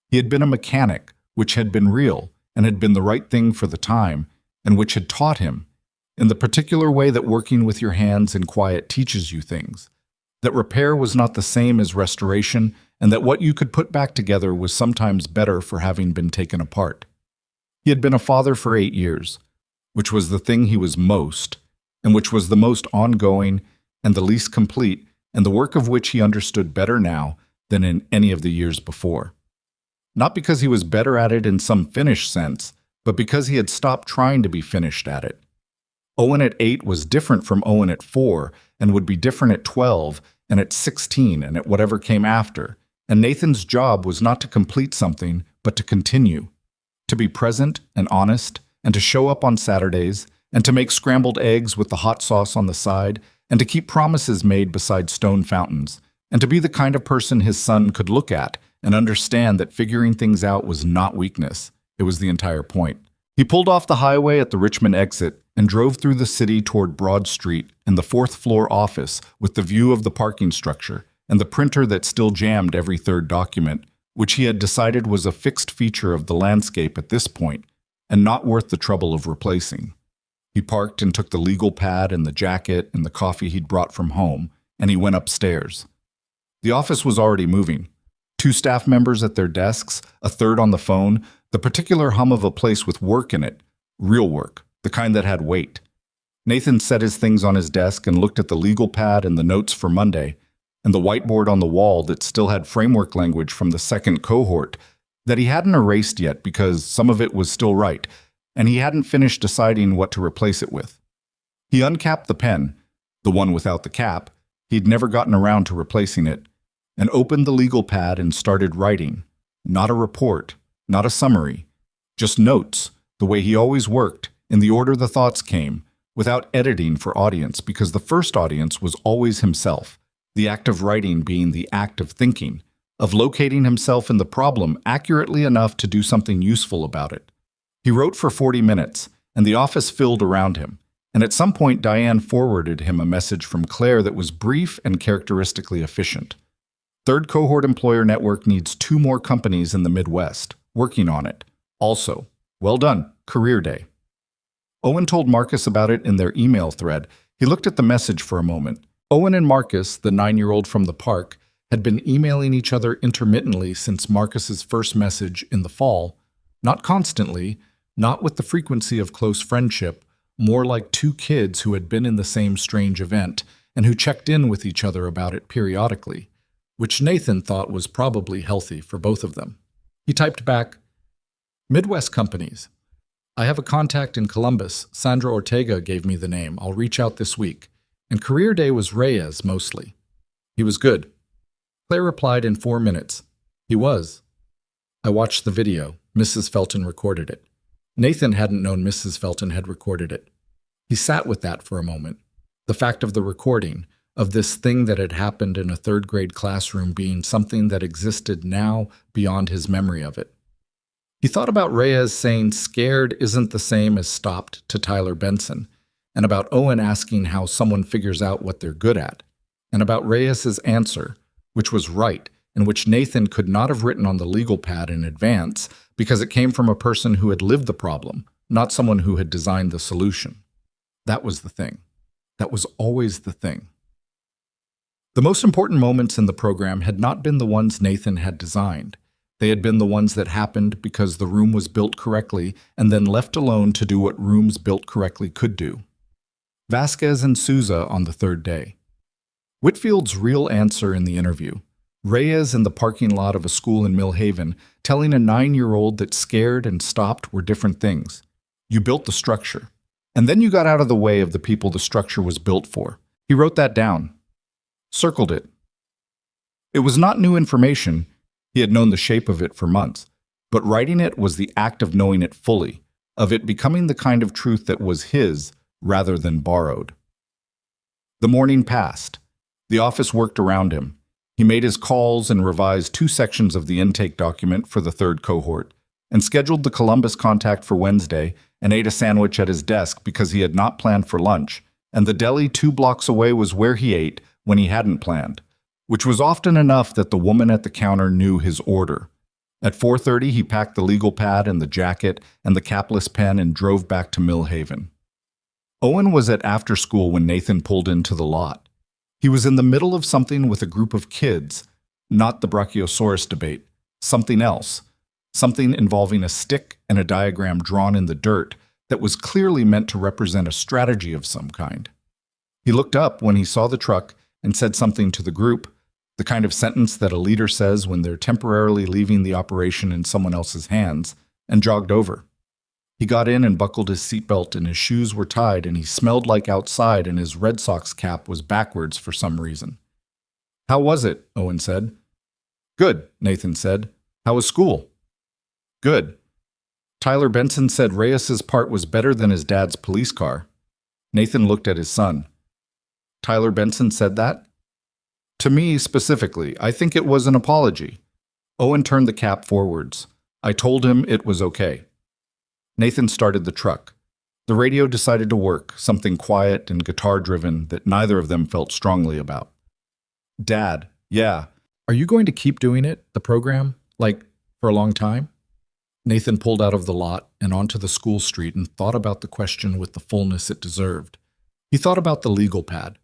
He had been a mechanic, which had been real and had been the right thing for the time, and which had taught him, in the particular way that working with your hands in quiet teaches you things, that repair was not the same as restoration, and that what you could put back together was sometimes better for having been taken apart. He had been a father for 8 years, which was the thing he was most, and which was the most ongoing and the least complete, and the work of which he understood better now than in any of the years before. Not because he was better at it in some finished sense, but because he had stopped trying to be finished at it. Owen at 8 was different from Owen at 4, and would be different at 12, and at 16, and at whatever came after. And Nathan's job was not to complete something, but to continue. To be present and honest, and to show up on Saturdays, and to make scrambled eggs with the hot sauce on the side, and to keep promises made beside stone fountains, and to be the kind of person his son could look at and understand that figuring things out was not weakness. It was the entire point. He pulled off the highway at the Richmond exit and drove through the city toward Broad Street and the fourth-floor office with the view of the parking structure and the printer that still jammed every third document, which he had decided was a fixed feature of the landscape at this point and not worth the trouble of replacing. He parked and took the legal pad and the jacket and the coffee he'd brought from home, and he went upstairs. The office was already moving. 2 staff members at their desks, a third on the phone, the particular hum of a place with work in it, real work, the kind that had weight. Nathan set his things on his desk and looked at the legal pad and the notes for Monday, and the whiteboard on the wall that still had framework language from the second cohort that he hadn't erased yet because some of it was still right, and he hadn't finished deciding what to replace it with. He uncapped the pen, the one without the cap, he'd never gotten around to replacing it, and opened the legal pad and started writing. Not a report, not a summary, just notes, the way he always worked, in the order the thoughts came, without editing for audience, because the first audience was always himself, the act of writing being the act of thinking, of locating himself in the problem accurately enough to do something useful about it. He wrote for 40 minutes, and the office filled around him, and at some point Diane forwarded him a message from Claire that was brief and characteristically efficient. Third Cohort Employer Network needs 2 more companies in the Midwest, working on it. Also, well done, career day. Owen told Marcus about it in their email thread. He looked at the message for a moment. Owen and Marcus, the 9-year-old from the park, had been emailing each other intermittently since Marcus's first message in the fall. Not constantly, not with the frequency of close friendship, more like 2 kids who had been in the same strange event and who checked in with each other about it periodically, which Nathan thought was probably healthy for both of them. He typed back, "Midwest companies. I have a contact in Columbus. Sandra Ortega gave me the name. I'll reach out this week." And career day was Reyes mostly. He was good. Claire replied in 4 minutes. He was. I watched the video. Mrs. Felton recorded it. Nathan hadn't known Mrs. Felton had recorded it. He sat with that for a moment. The fact of the recording, of this thing that had happened in a 3rd-grade classroom being something that existed now beyond his memory of it. He thought about Reyes saying scared isn't the same as stopped to Tyler Benson, and about Owen asking how someone figures out what they're good at, and about Reyes's answer, which was right, and which Nathan could not have written on the legal pad in advance because it came from a person who had lived the problem, not someone who had designed the solution. That was the thing. That was always the thing. The most important moments in the program had not been the ones Nathan had designed. They had been the ones that happened because the room was built correctly and then left alone to do what rooms built correctly could do. Vasquez and Souza on the 3rd day. Whitfield's real answer in the interview. Reyes in the parking lot of a school in Millhaven telling a 9-year-old that scared and stopped were different things. You built the structure. And then you got out of the way of the people the structure was built for. He wrote that down. Circled it. It was not new information. He had known the shape of it for months. But writing it was the act of knowing it fully, of it becoming the kind of truth that was his rather than borrowed. The morning passed. The office worked around him. He made his calls and revised 2 sections of the intake document for the 3rd cohort, and scheduled the Columbus contact for Wednesday and ate a sandwich at his desk because he had not planned for lunch, and the deli 2 blocks away was where he ate when he hadn't planned, which was often enough that the woman at the counter knew his order. At 4:30, he packed the legal pad and the jacket and the capless pen and drove back to Mill Haven. Owen was at after school when Nathan pulled into the lot. He was in the middle of something with a group of kids, not the Brachiosaurus debate, something else, something involving a stick and a diagram drawn in the dirt that was clearly meant to represent a strategy of some kind. He looked up when he saw the truck and said something to the group, the kind of sentence that a leader says when they're temporarily leaving the operation in someone else's hands, and jogged over. He got in and buckled his seatbelt, and his shoes were tied, and he smelled like outside, and his Red Sox cap was backwards for some reason. "How was it?" Owen said. "Good," Nathan said. "How was school?" "Good." Tyler Benson said Reyes's part was better than his dad's police car. Nathan looked at his son. "Tyler Benson said that?" "To me, specifically, I think it was an apology." Owen turned the cap forwards. "I told him it was okay." Nathan started the truck. The radio decided to work, something quiet and guitar-driven that neither of them felt strongly about. "Dad, yeah. Are you going to keep doing it, the program, like, for a long time?" Nathan pulled out of the lot and onto the school street and thought about the question with the fullness it deserved. He thought about the legal pad.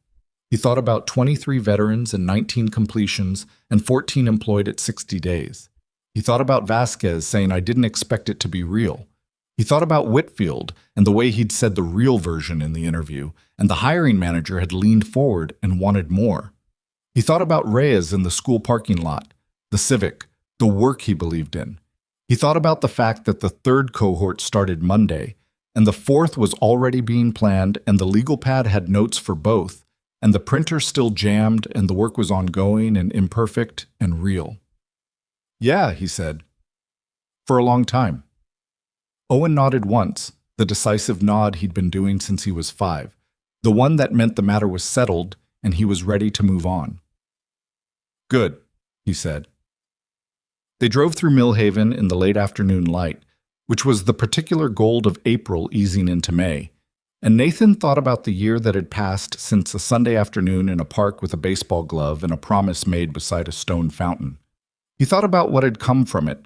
He thought about 23 veterans and 19 completions and 14 employed at 60 days. He thought about Vasquez saying, "I didn't expect it to be real." He thought about Whitfield and the way he'd said the real version in the interview, and the hiring manager had leaned forward and wanted more. He thought about Reyes in the school parking lot, the Civic, the work he believed in. He thought about the fact that the third cohort started Monday, and the fourth was already being planned, and the legal pad had notes for both, and the printer still jammed, and the work was ongoing and imperfect and real. "Yeah," he said. "For a long time." Owen nodded once, the decisive nod he'd been doing since he was 5, the one that meant the matter was settled and he was ready to move on. "Good," he said. They drove through Mill Haven in the late afternoon light, which was the particular gold of April easing into May, and Nathan thought about the year that had passed since a Sunday afternoon in a park with a baseball glove and a promise made beside a stone fountain. He thought about what had come from it,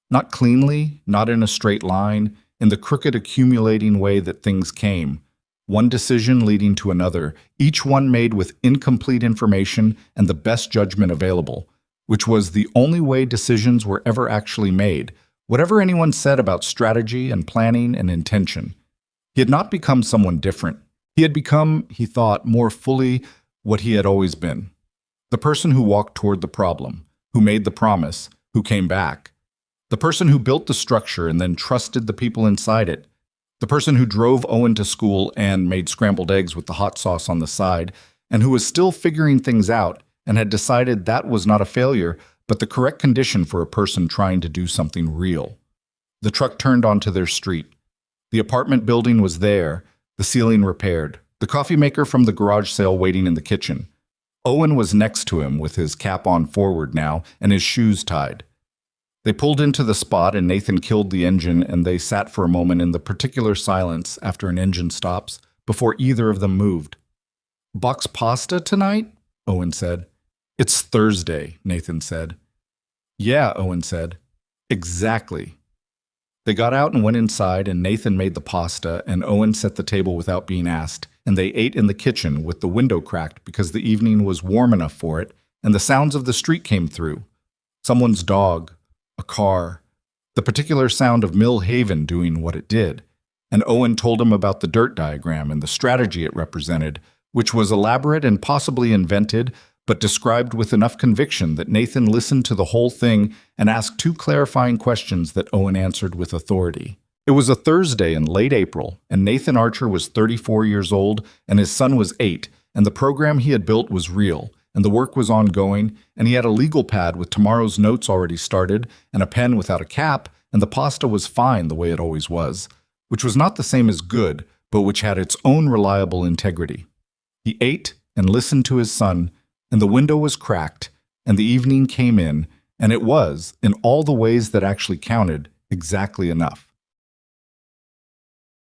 not cleanly, not in a straight line, in the crooked accumulating way that things came, one decision leading to another, each one made with incomplete information and the best judgment available, which was the only way decisions were ever actually made, whatever anyone said about strategy and planning and intention. He had not become someone different. He had become, he thought, more fully what he had always been. The person who walked toward the problem, who made the promise, who came back. The person who built the structure and then trusted the people inside it. The person who drove Owen to school and made scrambled eggs with the hot sauce on the side, and who was still figuring things out and had decided that was not a failure, but the correct condition for a person trying to do something real. The truck turned onto their street. The apartment building was there, the ceiling repaired, the coffee maker from the garage sale waiting in the kitchen. Owen was next to him with his cap on forward now and his shoes tied. They pulled into the spot and Nathan killed the engine, and they sat for a moment in the particular silence after an engine stops before either of them moved. "Box pasta tonight?" Owen said. "It's Thursday," Nathan said. "Yeah," Owen said. "Exactly." They got out and went inside, and Nathan made the pasta, and Owen set the table without being asked, and they ate in the kitchen with the window cracked because the evening was warm enough for it, and the sounds of the street came through. Someone's dog, a car, the particular sound of Mill Haven doing what it did. And Owen told him about the dirt diagram and the strategy it represented, which was elaborate and possibly invented, but described with enough conviction that Nathan listened to the whole thing and asked 2 clarifying questions that Owen answered with authority. It was a Thursday in late April, and Nathan Archer was 34 years old, and his son was 8, and the program he had built was real, and the work was ongoing, and he had a legal pad with tomorrow's notes already started, and a pen without a cap, and the pasta was fine the way it always was, which was not the same as good, but which had its own reliable integrity. He ate and listened to his son, and the window was cracked, and the evening came in, and it was, in all the ways that actually counted, exactly enough.